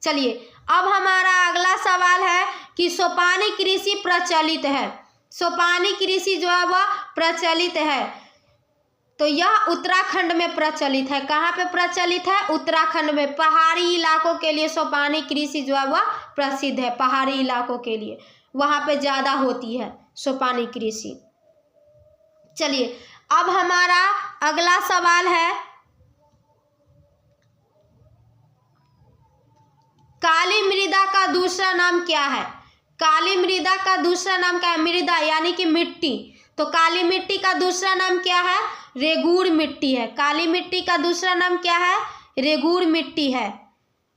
चलिए, अब हमारा अगला सवाल है कि सोपानी कृषि प्रचलित है। सोपानी कृषि जो है वह प्रचलित है, तो यह उत्तराखंड में प्रचलित है। कहाँ पे प्रचलित है? उत्तराखंड में। पहाड़ी इलाकों के लिए सोपानी कृषि जो है वह प्रसिद्ध है, पहाड़ी इलाकों के लिए वहाँ पे ज़्यादा होती है सोपानी कृषि। चलिए अब हमारा अगला सवाल है, काली मृदा का दूसरा नाम क्या है? काली मृदा का दूसरा नाम क्या है? मृदा यानी कि मिट्टी, तो काली मिट्टी का दूसरा नाम क्या है? रेगूर मिट्टी है। काली मिट्टी का दूसरा नाम क्या है? रेगूर मिट्टी है।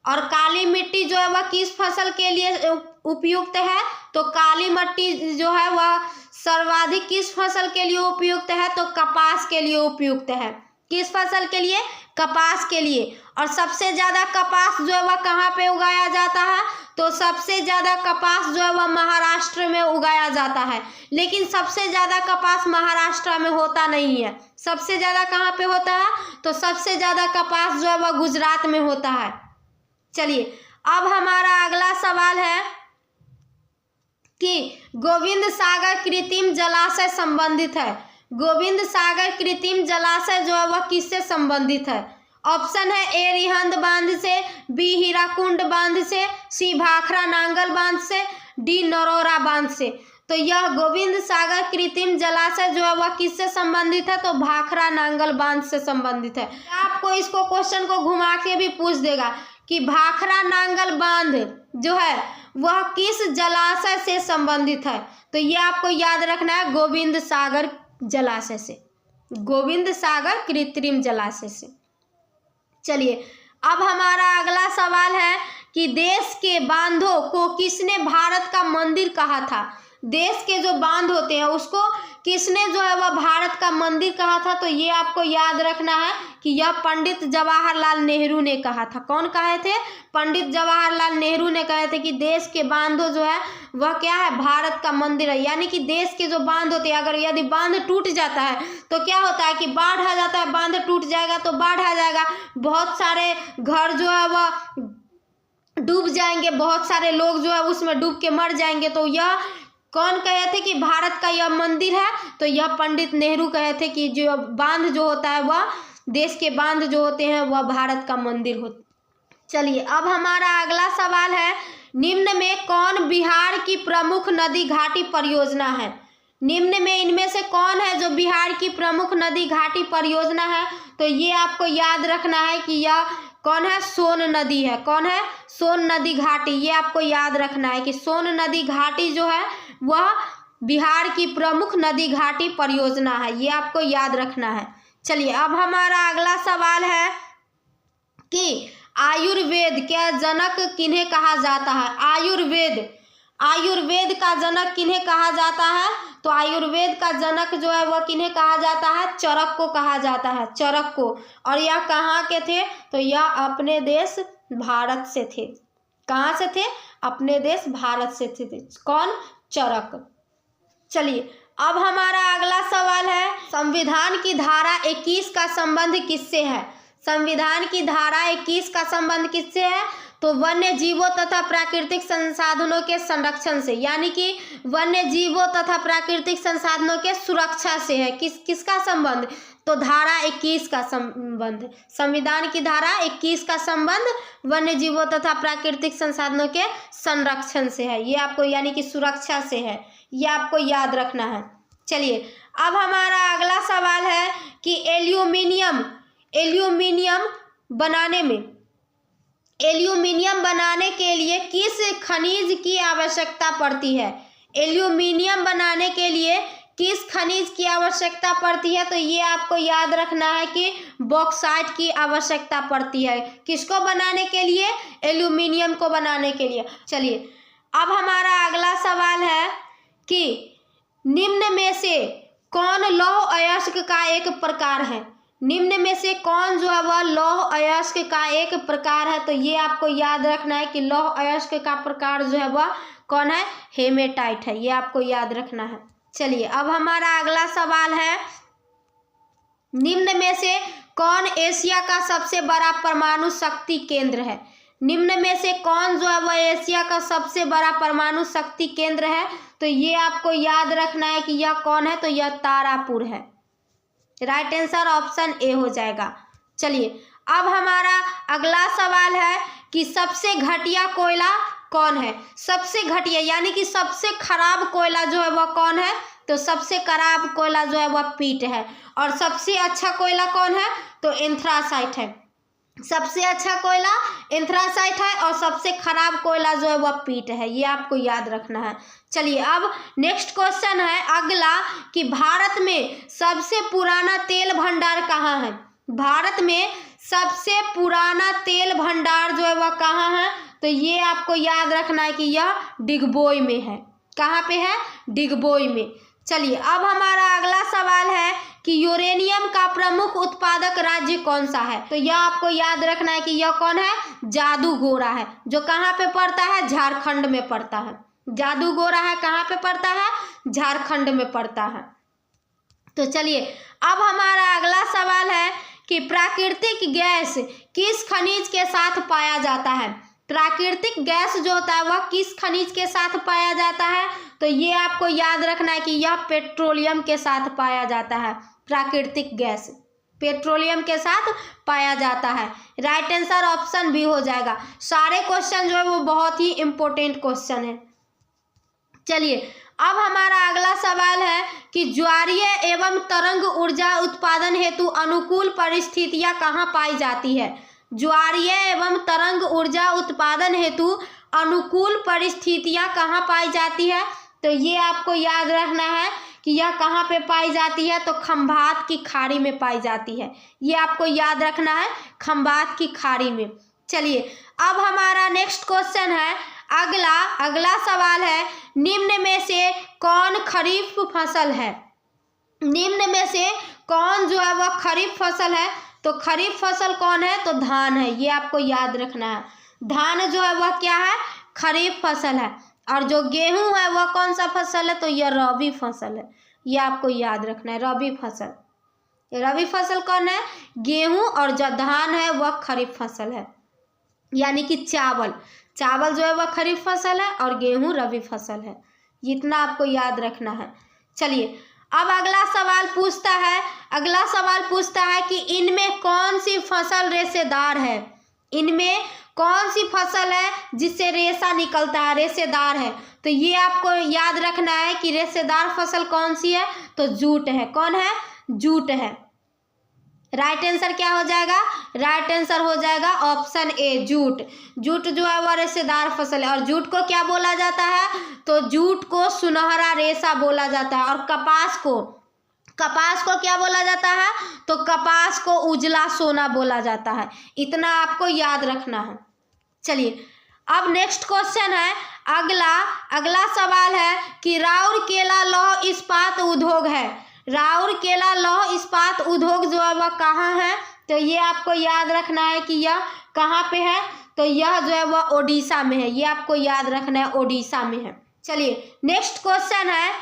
और काली मिट्टी जो है वह किस फसल के लिए उपयुक्त है? तो काली मिट्टी जो है वह सर्वाधिक किस फसल के लिए उपयुक्त है? तो कपास के लिए उपयुक्त है। किस फसल के लिए? कपास के लिए। और सबसे ज़्यादा कपास जो है वह कहाँ पे उगाया जाता है? तो सबसे ज़्यादा कपास जो है वह महाराष्ट्र में उगाया जाता है। लेकिन सबसे ज़्यादा कपास महाराष्ट्र में होता नहीं है। सबसे ज़्यादा कहाँ पे होता है? तो सबसे ज़्यादा कपास जो है वह गुजरात में होता है। चलिए अब हमारा अगला सवाल है कि गोविंद सागर कृत्रिम जलाशय संबंधित है। गोविंद सागर कृत्रिम जलाशय जो है वह किससे संबंधित है? ऑप्शन है ए रिहंद बांध से, बी हीराकुंड बांध से, सी भाखड़ा नांगल बांध से, डी नरोरा बांध से। तो यह गोविंद सागर कृत्रिम जलाशय जो है वह किससे संबंधित है? तो भाखड़ा नांगल बांध से संबंधित है। आपको इसको क्वेश्चन को घुमा के भी पूछ देगा कि भाखड़ा नांगल बांध जो है वह किस जलाशय से संबंधित है? तो ये आपको याद रखना है, गोविंद सागर जलाशय से, गोविंद सागर कृत्रिम जलाशय से। चलिए अब हमारा अगला सवाल है कि देश के बांधों को किसने भारत का मंदिर कहा था? देश के जो बांध होते हैं उसको किसने जो है वह भारत का मंदिर कहा था? तो ये आपको याद रखना है कि यह पंडित जवाहरलाल नेहरू ने कहा था। कौन कहे थे? पंडित जवाहरलाल नेहरू ने कहे थे कि देश के बांधों जो है वह क्या है? भारत का मंदिर है। यानी कि देश के जो बांध होते हैं, अगर यदि बांध टूट जाता है तो क्या होता है कि बाढ़ आ जाता है। बांध टूट जाएगा तो बाढ़ आ जाएगा, बहुत सारे घर जो है वह डूब जाएंगे, बहुत सारे लोग जो है उसमें डूब के मर जाएंगे। तो यह कौन कहे थे कि भारत का यह मंदिर है? तो यह पंडित नेहरू कहे थे कि जो बांध जो होता है वह, देश के बांध जो होते हैं वह भारत का मंदिर हो। चलिए अब हमारा अगला सवाल है, निम्न में कौन बिहार की प्रमुख नदी घाटी परियोजना है? निम्न में इनमें से कौन है जो बिहार की प्रमुख नदी घाटी परियोजना है? तो ये आपको याद रखना है कि यह कौन है? सोन नदी है। कौन है? सोन नदी घाटी। ये आपको याद रखना है कि सोन नदी घाटी जो है वह बिहार की प्रमुख नदी घाटी परियोजना है। ये आपको याद रखना है। चलिए अब हमारा अगला सवाल है कि आयुर्वेद के जनक किन्हें कहा जाता है? आयुर्वेद का जनक किन्हें कहा जाता है? तो आयुर्वेद का जनक जो है वह किन्हें कहा जाता है? चरक को कहा जाता है, चरक को। और यह कहाँ के थे? तो यह अपने देश भारत से थे। कहाँ से थे? अपने देश भारत से थे। कौन? चरक। चलिए अब हमारा अगला सवाल है, संविधान की धारा 21 का संबंध किससे है? संविधान की धारा 21 का संबंध किससे है? तो वन्य जीवों तथा प्राकृतिक संसाधनों के संरक्षण से, यानी कि वन्य जीवों तथा प्राकृतिक संसाधनों के सुरक्षा से है। किसका संबंध? तो धारा 21 का संबंध, संविधान की धारा 21 का संबंध वन्य जीवों तथा प्राकृतिक संसाधनों के संरक्षण से है। ये आपको यानी कि सुरक्षा से है, ये आपको याद रखना है। चलिए अब हमारा अगला सवाल है कि एल्यूमीनियम बनाने के लिए किस खनिज की आवश्यकता पड़ती है? एल्यूमीनियम बनाने के लिए किस खनिज की आवश्यकता पड़ती है? तो ये आपको याद रखना है कि बॉक्साइट की आवश्यकता पड़ती है। किसको बनाने के लिए? एल्यूमीनियम को बनाने के लिए। चलिए अब हमारा अगला सवाल है कि निम्न में से कौन लौह अयस्क का एक प्रकार है? निम्न में से कौन जो है वह लौह अयस्क का एक प्रकार है? तो ये आपको याद रखना है कि लौह अयस्क का प्रकार जो है वह कौन है? हेमेटाइट है। ये आपको याद रखना है। चलिए अब हमारा अगला सवाल है, निम्न में से कौन एशिया का सबसे बड़ा परमाणु शक्ति केंद्र है? निम्न में से कौन जो है वह एशिया का सबसे बड़ा परमाणु शक्ति केंद्र है? तो ये आपको याद रखना है कि यह कौन है, तो यह तारापुर है। राइट आंसर ऑप्शन ए हो जाएगा। चलिए अब हमारा अगला सवाल है कि सबसे घटिया कोयला कौन है। सबसे घटिया यानी कि सबसे खराब कोयला जो है वह कौन है, तो सबसे खराब कोयला जो है वह पीट है। और सबसे अच्छा कोयला कौन है, तो एंथ्रासाइट है। सबसे अच्छा कोयला एंथ्रासाइट है और सबसे खराब कोयला जो है वह पीट है। ये आपको याद रखना है। चलिए अब नेक्स्ट क्वेश्चन है अगला कि भारत में सबसे पुराना तेल भंडार कहाँ है। भारत में सबसे पुराना तेल भंडार जो है वह कहाँ है, तो ये आपको याद रखना है कि यह डिगबोई में है। कहाँ पे है, डिगबोई में। चलिए अब हमारा अगला सवाल है कि यूरेनियम का प्रमुख उत्पादक राज्य कौन सा है, तो यह आपको याद रखना है कि यह कौन है, जादूगोरा है, जो कहाँ पे पड़ता है, झारखंड में पड़ता है। जादूगोरा है कहाँ पे पड़ता है, झारखंड में पड़ता है। तो चलिए अब हमारा अगला सवाल है कि प्राकृतिक गैस किस खनिज के साथ पाया जाता है। प्राकृतिक गैस जो होता है वह किस खनिज के साथ पाया जाता है, तो ये आपको याद रखना है कि यह पेट्रोलियम के साथ पाया जाता है। प्राकृतिक गैस पेट्रोलियम के साथ पाया जाता है। राइट आंसर ऑप्शन बी हो जाएगा। सारे क्वेश्चन जो है वो बहुत ही इंपॉर्टेंट क्वेश्चन है। चलिए अब हमारा अगला सवाल है कि ज्वारीय एवं तरंग ऊर्जा उत्पादन हेतु अनुकूल परिस्थितियां कहाँ पाई जाती है। ज्वारीय एवं तरंग ऊर्जा उत्पादन हेतु अनुकूल परिस्थितियां कहाँ पाई जाती है, तो ये आपको याद रखना है कि यह कहाँ पे पाई जाती है, तो खंभात की खाड़ी में पाई जाती है। ये आपको याद रखना है, खंभात की खाड़ी में। चलिए अब हमारा नेक्स्ट क्वेश्चन है अगला सवाल है निम्न में से कौन खरीफ फसल है। निम्न में से कौन जो है वह खरीफ फसल है, तो खरीफ फसल कौन है, तो धान है। ये आपको याद रखना है। धान जो है वह क्या है, खरीफ फसल है। और जो गेहूं है वह कौन सा फसल है, तो यह रबी फसल है। ये आपको याद रखना है, रबी फसल। रबी फसल कौन है, गेहूं, और जो धान है वह खरीफ फसल है। यानी कि चावल जो है वह खरीफ फसल है और गेहूं रबी फसल है। इतना आपको याद रखना है। चलिए अब अगला सवाल पूछता है कि इनमें कौन सी फसल रेशेदार है। इनमें कौन सी फसल है जिससे रेशा निकलता है, रेशेदार है, तो ये आपको याद रखना है कि रेशेदार फसल कौन सी है, तो जूट है। कौन है, जूट है। राइट आंसर क्या हो जाएगा, राइट आंसर हो जाएगा ऑप्शन ए जूट। जूट जो है वह रेशेदार फसल है। और जूट को क्या बोला जाता है, तो जूट को सुनहरा रेशा बोला जाता है। और कपास को क्या बोला जाता है, तो कपास को उजला सोना बोला जाता है। इतना आपको याद रखना है। चलिए अब नेक्स्ट क्वेश्चन है अगला सवाल है कि राउरकेला लौह इस्पात उद्योग है। राउरकेला लौह इस्पात उद्योग जो है वह कहाँ है, तो ये आपको याद रखना है कि यह कहाँ पे है, तो यह जो है वह ओडिशा में है। ये आपको याद रखना है, ओडिशा में है। चलिए नेक्स्ट क्वेश्चन है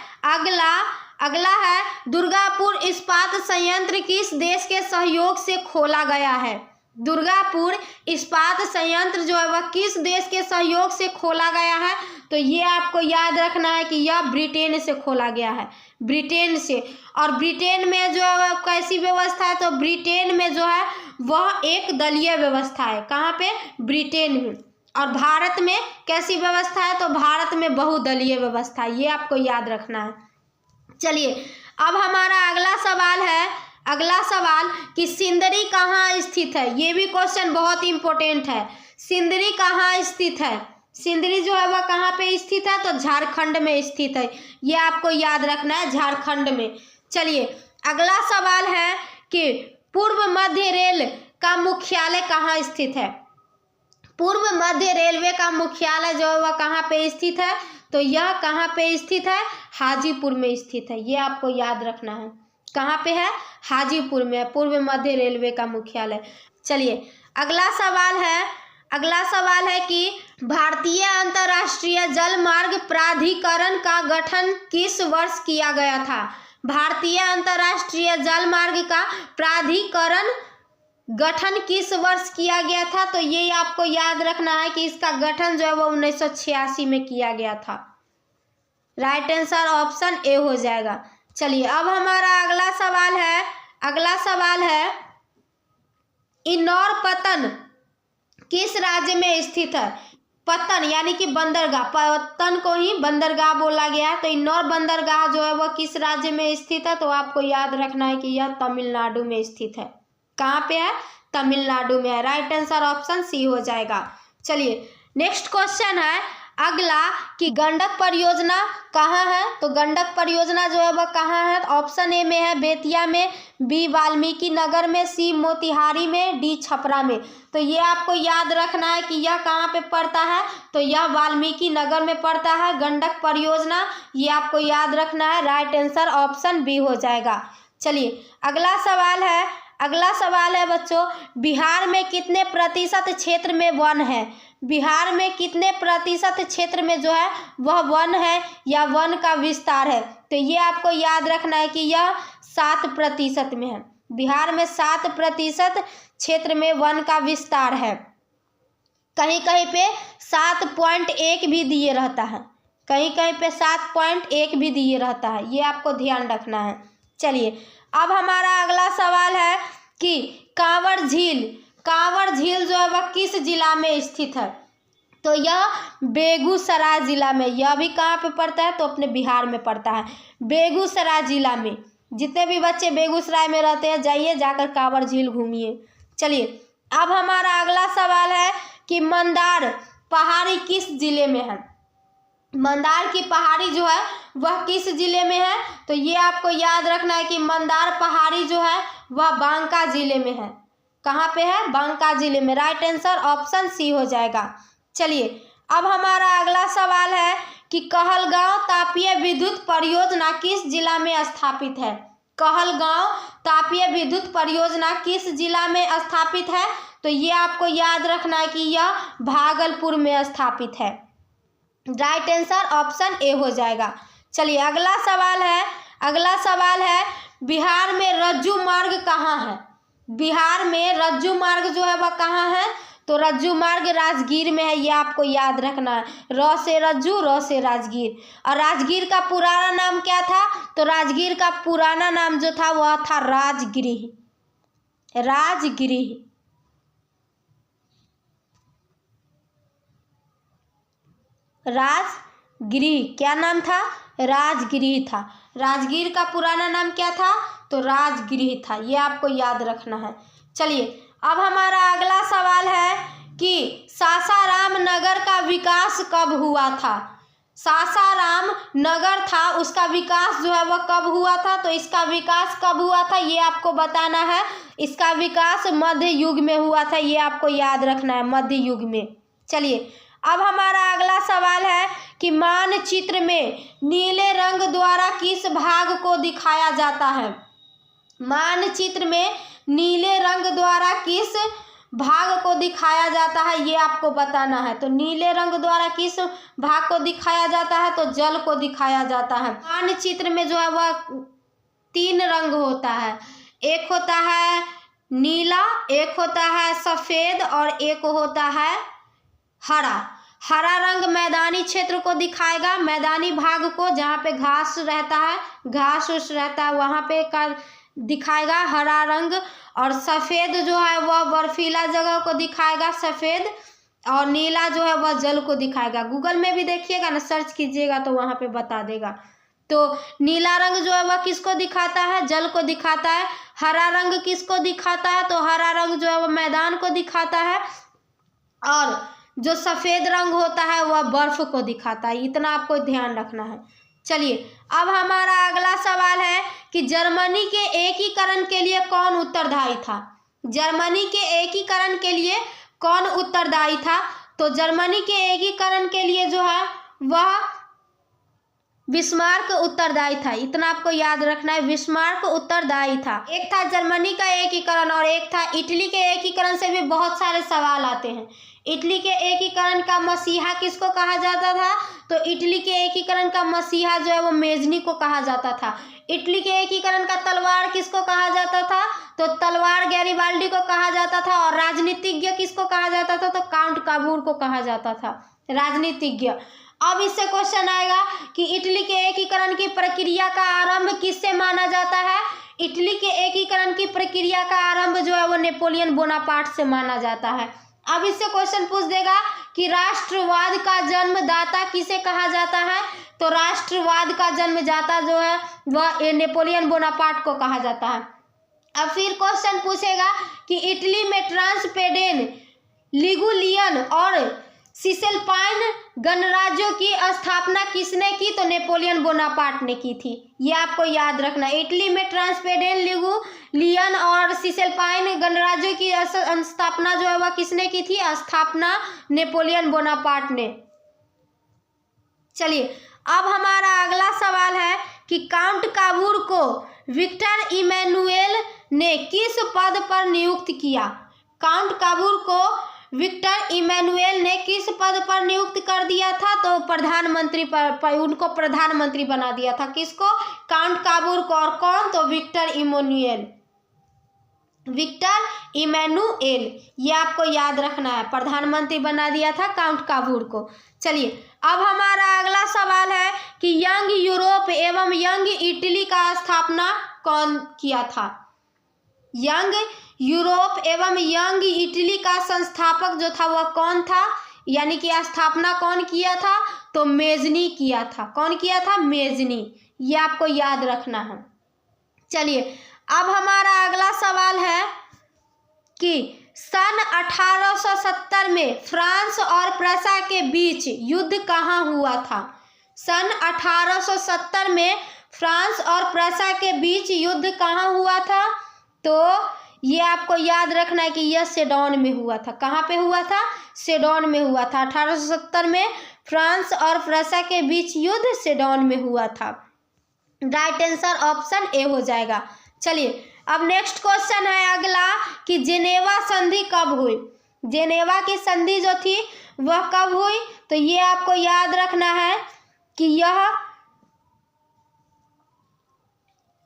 अगला है दुर्गापुर इस्पात संयंत्र किस देश के सहयोग से खोला गया है। दुर्गापुर इस्पात संयंत्र जो है वह किस देश के सहयोग से खोला गया है, तो ये आपको याद रखना है कि यह ब्रिटेन से खोला गया है। ब्रिटेन से। और ब्रिटेन में जो है वह कैसी व्यवस्था है, तो ब्रिटेन में जो है वह एक दलीय व्यवस्था है। कहाँ पे, ब्रिटेन में। और भारत में कैसी व्यवस्था है, तो भारत में बहुदलीय व्यवस्था है। ये आपको याद रखना है। चलिए अब हमारा अगला सवाल कि सिंदरी कहाँ स्थित है। ये भी क्वेश्चन बहुत इंपॉर्टेंट है। सिंदरी कहाँ स्थित है, सिंदरी जो है वह कहाँ पे स्थित है, तो झारखंड में स्थित है। ये आपको याद रखना है, झारखंड में। चलिए अगला सवाल है कि पूर्व मध्य रेल का मुख्यालय कहाँ स्थित है। पूर्व मध्य रेलवे का मुख्यालय जो है वह कहाँ पे स्थित है, तो यह कहाँ पे स्थित है, हाजीपुर में स्थित है। ये आपको याद रखना है। कहाँ पे है, हाजीपुर में पूर्व मध्य रेलवे का मुख्यालय। चलिए अगला सवाल है कि भारतीय अंतर्राष्ट्रीय जल मार्ग प्राधिकरण का गठन किस वर्ष किया गया था। भारतीय अंतर्राष्ट्रीय जल मार्ग का प्राधिकरण गठन किस वर्ष किया गया था, तो ये आपको याद रखना है कि इसका गठन जो है वो 1986 में किया गया था। राइट आंसर ऑप्शन ए हो जाएगा। चलिए अब हमारा अगला सवाल है इंदौर पत्तन किस राज्य में स्थित है? पत्तन यानी कि बंदरगाह, पत्तन को ही बंदरगाह बोला गया है। तो इंदौर बंदरगाह जो है वह किस राज्य में स्थित है? तो आपको याद रखना है कि यह तमिलनाडु में स्थित है। कहाँ पे है? तमिलनाडु में है। राइट आंसर ऑप्शन सी हो जाएगा। चलिए नेक्स्ट क्वेश्चन है अगला कि गंडक परियोजना कहाँ है? तो गंडक परियोजना जो है वह कहाँ है? ऑप्शन ए में है बेतिया में, बी वाल्मीकि नगर में, सी मोतिहारी में, डी छपरा में। तो ये आपको याद रखना है कि यह कहाँ पे पड़ता है? तो यह वाल्मीकि नगर में पड़ता है गंडक परियोजना, ये आपको याद रखना है। राइट आंसर ऑप्शन बी हो जाएगा। चलिए अगला सवाल है बच्चों, बिहार में कितने प्रतिशत क्षेत्र में वन है? बिहार में कितने प्रतिशत क्षेत्र में जो है वह वन है या वन का विस्तार है? तो ये आपको याद रखना है कि यह 7% में है। बिहार में 7% क्षेत्र में वन का विस्तार है। कहीं कहीं पे 7.1 भी दिए रहता है, कहीं कहीं पे 7.1 भी दिए रहता है, ये आपको ध्यान रखना है। चलिए अब हमारा अगला सवाल है कि कांवर झील जो है वह किस जिला में स्थित है? तो यह बेगूसराय जिला में। यह भी कहाँ पे पड़ता है? तो अपने बिहार में पड़ता है, बेगूसराय जिला में। जितने भी बच्चे बेगूसराय में रहते हैं जाइए जाकर कांवर झील घूमिए। चलिए अब हमारा अगला सवाल है कि मंदार पहाड़ी किस जिले में है? मंदार की पहाड़ी जो है वह किस जिले में है? तो ये आपको याद रखना है कि मंदार पहाड़ी जो है वह बांका जिले में है। कहाँ पे है? बांका जिले में। राइट आंसर ऑप्शन सी हो जाएगा। चलिए अब हमारा अगला सवाल है कि कहलगांव तापीय विद्युत परियोजना किस जिला में स्थापित है? कहलगांव तापीय विद्युत परियोजना किस जिला में स्थापित है? तो ये आपको याद रखना है कि यह भागलपुर में स्थापित है। राइट आंसर ऑप्शन ए हो जाएगा। चलिए अगला सवाल है बिहार में रज्जू मार्ग कहाँ है? बिहार में रज्जू मार्ग जो है वह कहाँ है? तो रज्जू मार्ग राजगीर में है, ये आपको याद रखना है। र से रज्जू, र से राजगीर। और राजगीर का पुराना नाम क्या था? तो राजगीर का पुराना नाम जो था वह था राजगिरी। राजगिरी क्या नाम था? राजगिरी था। राजगीर का पुराना नाम क्या था? तो राजगिरी था, ये आपको याद रखना है। चलिए अब हमारा अगला सवाल है कि सासाराम नगर का विकास कब हुआ था? सासाराम नगर था उसका विकास जो है वह कब हुआ था? तो इसका विकास कब हुआ था ये आपको बताना है। इसका विकास मध्य युग में हुआ था, ये आपको याद रखना है, मध्य युग में। चलिए अब हमारा अगला सवाल है कि मानचित्र में नीले रंग द्वारा किस भाग को दिखाया जाता है? मानचित्र में नीले रंग द्वारा किस भाग को दिखाया जाता है ये आपको बताना है। तो नीले रंग द्वारा किस भाग को दिखाया जाता है? तो जल को दिखाया जाता है। मानचित्र में जो है वह 3 रंग होता है, एक होता है नीला, एक होता है सफेद और एक होता है हरा रंग मैदानी क्षेत्र को दिखाएगा, मैदानी भाग को जहाँ पे घास रहता है, घास उस रहता है वहाँ पे दिखाएगा हरा रंग। और सफ़ेद जो है वह बर्फीला जगह को दिखाएगा सफ़ेद, और नीला जो है वह जल को दिखाएगा। गूगल में भी देखिएगा ना, सर्च कीजिएगा तो वहाँ पे बता देगा। तो नीला रंग जो है वह किसको दिखाता है? जल को दिखाता है। हरा रंग किसको दिखाता है? तो हरा रंग जो है वह मैदान को दिखाता है। और जो सफ़ेद रंग होता है वह बर्फ को दिखाता है। इतना आपको ध्यान रखना है। चलिए अब हमारा अगला सवाल है कि जर्मनी के एकीकरण के लिए कौन उत्तरदायी था? जर्मनी के एकीकरण के लिए कौन उत्तरदायी था? तो जर्मनी के एकीकरण के लिए जो है वह बिस्मार्क उत्तरदायी था। इतना आपको याद रखना है, बिस्मार्क उत्तरदायी था। एक था जर्मनी का एकीकरण और एक था इटली के एकीकरण। से भी बहुत सारे सवाल आते हैं। इटली के एकीकरण का मसीहा किसको कहा जाता था? तो इटली के एकीकरण का मसीहा जो है वो मेजनी को कहा जाता था। इटली के एकीकरण का तलवार किसको कहा जाता था? तो तलवार गैरिबाल्डी को कहा जाता था। और राजनीतिज्ञ किसको कहा जाता था? तो काउंट काबूर को कहा जाता था। राजनीतिज्ञ। अब इससे क्वेश्चन आएगा कि इटली के एकीकरण की प्रक्रिया का आरंभ किससे माना जाता है? इटली के एकीकरण की प्रक्रिया का आरंभ जो है वो नेपोलियन बोनापार्ट से माना जाता है। अब इससे क्वेश्चन पूछ देगा कि राष्ट्रवाद का जन्मदाता किसे कहा जाता है? तो राष्ट्रवाद का जन्मदाता जो है वह नेपोलियन बोनापार्ट को कहा जाता है। अब फिर क्वेश्चन पूछेगा कि इटली में ट्रांसपेडेन, लिगुलियन और सिसिलपाइन गणराज्यों की स्थापना किसने की? तो नेपोलियन बोनापार्ट ने की थी। ये आपको याद रखना। इटली में ट्रांसपेडेन, लिगुलियन और सिसिलपाइन गणराज्यों की स्थापना जो है वह किसने की थी? स्थापना नेपोलियन बोनापार्ट ने। चलिए अब हमारा अगला सवाल है कि काउंट काबूर को विक्टर इमैनुएल ने किस पद पर नियुक्त किया? काउंट काबूर को विक्टर इमैनुएल ने किस पद पर नियुक्त कर दिया था? तो प्रधानमंत्री पर उनको प्रधानमंत्री बना दिया था। किसको? काउंट काबूर को। और कौन? तो विक्टर इमैनुएल, विक्टर इमैनुएल, ये आपको याद रखना है। प्रधानमंत्री बना दिया था काउंट काबूर को। चलिए अब हमारा अगला सवाल है कि यंग यूरोप एवं यंग इटली का स्थापना कौन किया था? यंग यूरोप एवं यंग इटली का संस्थापक जो था वह कौन था? यानी कि स्थापना कौन किया था? तो मेजनी किया था। कौन किया था? मेजनी। ये आपको याद रखना है। चलिए अब हमारा अगला सवाल है कि सन 1870 में फ्रांस और प्रसा के बीच युद्ध कहाँ हुआ था? सन 1870 में फ्रांस और प्रसा के बीच युद्ध कहाँ हुआ था? तो ये आपको याद रखना है कि यह सेडोन में हुआ था। कहाँ पे हुआ था? सेडोन में हुआ था। 1870 में फ्रांस और प्रसा के बीच युद्ध सेडोन में हुआ था। राइट आंसर ऑप्शन ए हो जाएगा। चलिए अब नेक्स्ट क्वेश्चन है अगला कि जेनेवा संधि कब हुई? जेनेवा की संधि जो थी वह कब हुई? तो ये आपको याद रखना है कि यह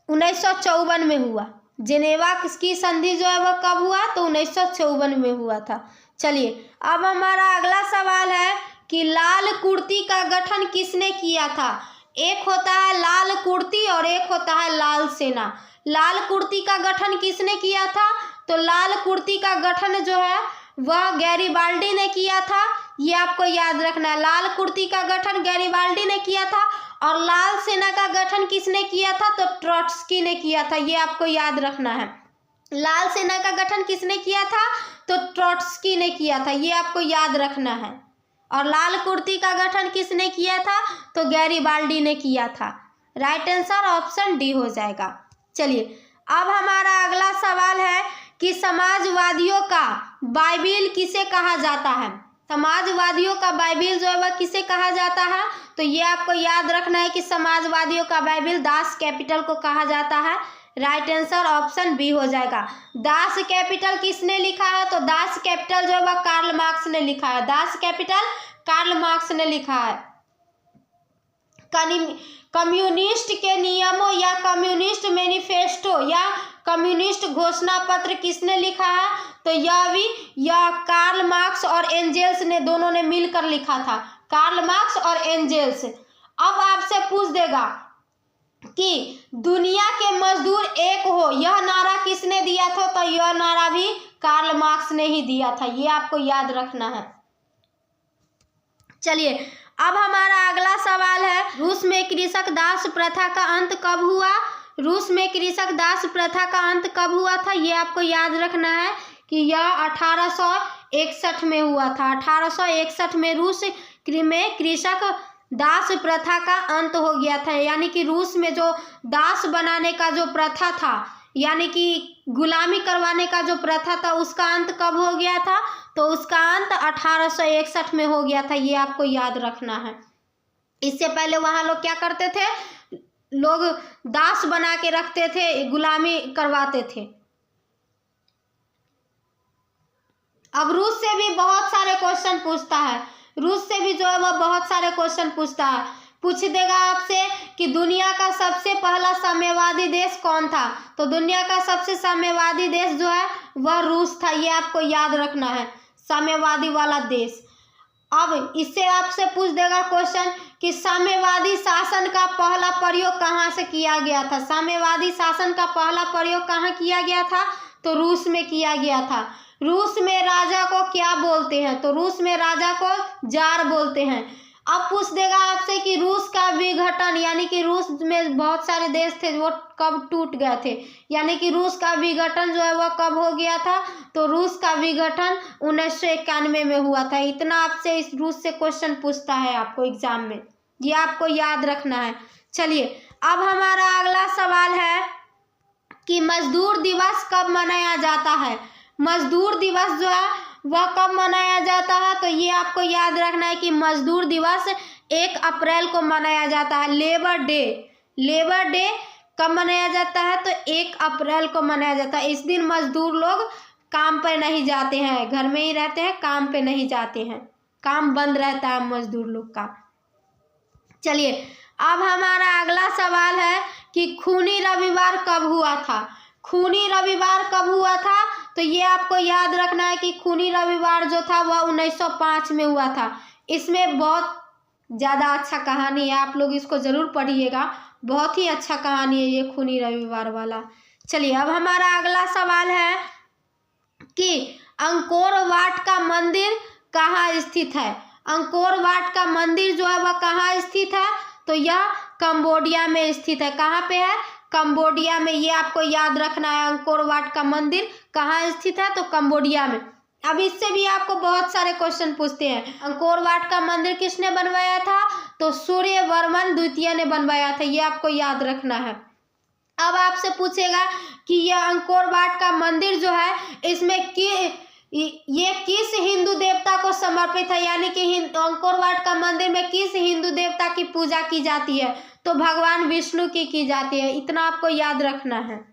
1954 में हुआ। जेनेवा की संधि जो है वह कब हुआ? तो 1954 में हुआ था। चलिए अब हमारा अगला सवाल है कि लाल कुर्ती का गठन किसने किया था? एक होता है लाल कुर्ती और एक होता है लाल सेना। लाल कुर्ती का गठन किसने किया था? तो लाल कुर्ती का गठन जो है वह गैरिबाल्डी ने किया था। ये आपको याद रखना है। लाल कुर्ती का गठन गैरिबाल्डी ने किया था। और लाल सेना का गठन किसने किया था? तो ट्रॉट्स्की ने किया था। ये आपको याद रखना है। लाल सेना का गठन किसने किया था? तो ट्रॉट्स्की ने किया था। ये आपको याद रखना है। और लाल कुर्ती का गठन किसने किया था? तो गैरिबाल्डी ने किया था। राइट आंसर ऑप्शन डी हो जाएगा। चलिए अब हमारा अगला सवाल है कि समाजवादियों का बाइबिल किसे कहा जाता है? समाजवादियों का बाइबिल जो है वह किसे कहा जाता है? तो ये आपको याद रखना है कि समाजवादियों का बाइबिल दास कैपिटल को कहा जाता है। राइट आंसर ऑप्शन बी हो जाएगा। दास कैपिटल किसने लिखा है? तो दास कैपिटल जो है वह कार्ल मार्क्स ने लिखा है। दास कैपिटल कार्ल मार्क्स ने लिखा है। कम्युनिस्ट के नियमों या कम्युनिस्ट मैनिफेस्टो या कम्युनिस्ट घोषणा पत्र किसने लिखा है? तो यह कार्ल मार्क्स और एंजेल्स ने दोनों ने मिलकर लिखा था। कार्ल मार्क्स और एंजेल्स। अब आपसे पूछ देगा कि दुनिया के मजदूर एक हो यह नारा किसने दिया था? तो यह नारा भी कार्ल मार्क्स ने ही दिया था। ये आपको याद रखना है। चलिए अब हमारा अगला सवाल है रूस में कृषक दास प्रथा का अंत कब हुआ? रूस में कृषक दास प्रथा का अंत कब हुआ था? ये आपको याद रखना है कि यह 1861 में हुआ था। 1861 में रूस में कृषक दास प्रथा का अंत हो गया था। यानी कि रूस में जो दास बनाने का जो प्रथा था, यानी कि गुलामी करवाने का जो प्रथा था, उसका अंत कब हो गया था? तो उसका अंत 1861 में हो गया था। ये आपको याद रखना है। इससे पहले वहाँ लोग क्या करते थे? लोग दास बना के रखते थे, गुलामी करवाते थे। अब रूस से भी बहुत सारे क्वेश्चन पूछता है। रूस से भी जो है वह बहुत सारे क्वेश्चन पूछता है। पूछ देगा आपसे कि दुनिया का सबसे पहला साम्यवादी देश कौन था? तो दुनिया का सबसे साम्यवादी देश जो है वह रूस था। ये आपको याद रखना है, साम्यवादी वाला देश। अब इससे आपसे पूछ देगा क्वेश्चन कि साम्यवादी शासन का पहला प्रयोग कहाँ से किया गया था। साम्यवादी शासन का पहला प्रयोग कहाँ किया गया था, तो रूस में किया गया था। रूस में राजा को क्या बोलते हैं, तो रूस में राजा को जार बोलते हैं। अब पूछ देगा आपसे कि रूस का विघटन, यानी कि रूस में बहुत सारे देश थे वो कब टूट गए थे, यानी कि रूस का विघटन जो है वह कब हो गया था, तो रूस का विघटन 1991 में हुआ था। इतना आपसे इस रूस से क्वेश्चन पूछता है आपको एग्जाम में, ये आपको याद रखना है। चलिए अब हमारा अगला सवाल है कि मजदूर दिवस कब मनाया जाता है। मजदूर दिवस जो है वह कब मनाया जाता है, तो ये आपको याद रखना है कि मजदूर दिवस 1 अप्रैल को मनाया जाता है। लेबर डे, लेबर डे कब मनाया जाता है, तो 1 अप्रैल को मनाया जाता है। इस दिन मजदूर लोग काम पर नहीं जाते हैं, घर में ही रहते हैं, काम पे नहीं जाते हैं, काम बंद रहता है मजदूर लोग का। चलिए अब हमारा अगला सवाल है कि खूनी रविवार कब हुआ था। खूनी रविवार कब हुआ था, तो ये आपको याद रखना है कि खूनी रविवार जो था वह 1905 में हुआ था। इसमें बहुत ज़्यादा अच्छा कहानी है, आप लोग इसको ज़रूर पढ़िएगा, बहुत ही अच्छा कहानी है ये खूनी रविवार वाला। चलिए अब हमारा अगला सवाल है कि अंकोर वाट का मंदिर कहाँ स्थित है। अंकोर वाट का मंदिर जो है वह कहाँ स्थित है, तो यह कंबोडिया में स्थित है। कहाँ पे है, कंबोडिया में। ये आपको याद रखना है, अंकोर वाट का मंदिर कहाँ स्थित है, तो कंबोडिया में। अब इससे भी आपको बहुत सारे क्वेश्चन पूछते हैं। अंकोर वाट का मंदिर किसने बनवाया था, तो सूर्यवर्मन द्वितीय ने बनवाया था, ये आपको याद रखना है। अब आपसे पूछेगा कि यह अंकोर वाट का मंदिर जो है इसमें ये किस हिंदू देवता को समर्पित है, यानी कि अंकोर वाट का मंदिर में किस हिंदू देवता की पूजा की जाती है, तो भगवान विष्णु की जाती है। इतना आपको याद रखना है।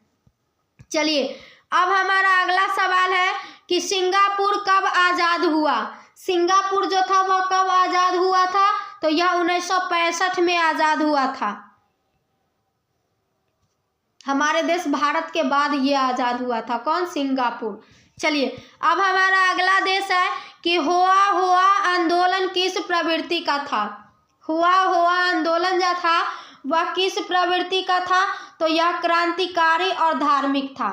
चलिए अब हमारा अगला सवाल है कि सिंगापुर कब आज़ाद हुआ। सिंगापुर जो था वह कब आज़ाद हुआ था, तो यह 1965 में आज़ाद हुआ था। हमारे देश भारत के बाद ये आज़ाद हुआ था। कौन, सिंगापुर। चलिए अब हमारा अगला देश है कि हुआ हुआ आंदोलन किस प्रवृत्ति का था। हुआ हुआ आंदोलन जो था वह किस प्रवृत्ति का था, तो यह क्रांतिकारी और धार्मिक था।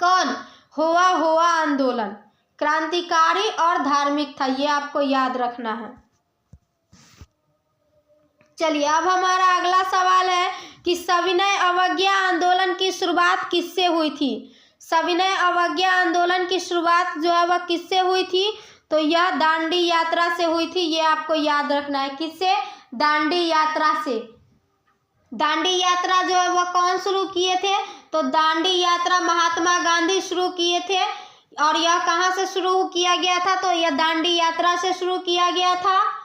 कौन, हुआ हुआ आंदोलन क्रांतिकारी और धार्मिक था, ये आपको याद रखना है। चलिए अब हमारा अगला सवाल है कि सविनय अवज्ञा आंदोलन की शुरुआत किससे हुई थी। सविनय अवज्ञा आंदोलन की शुरुआत जो है वह किससे हुई थी, तो यह दांडी यात्रा से हुई थी, ये आपको याद रखना है। किससे, दांडी यात्रा से। दांडी यात्रा जो है वह कौन शुरू किए थे, तो दांडी यात्रा महात्मा गांधी शुरू किए थे। और यह कहाँ से शुरू किया गया था, तो यह दांडी यात्रा से शुरू किया गया था।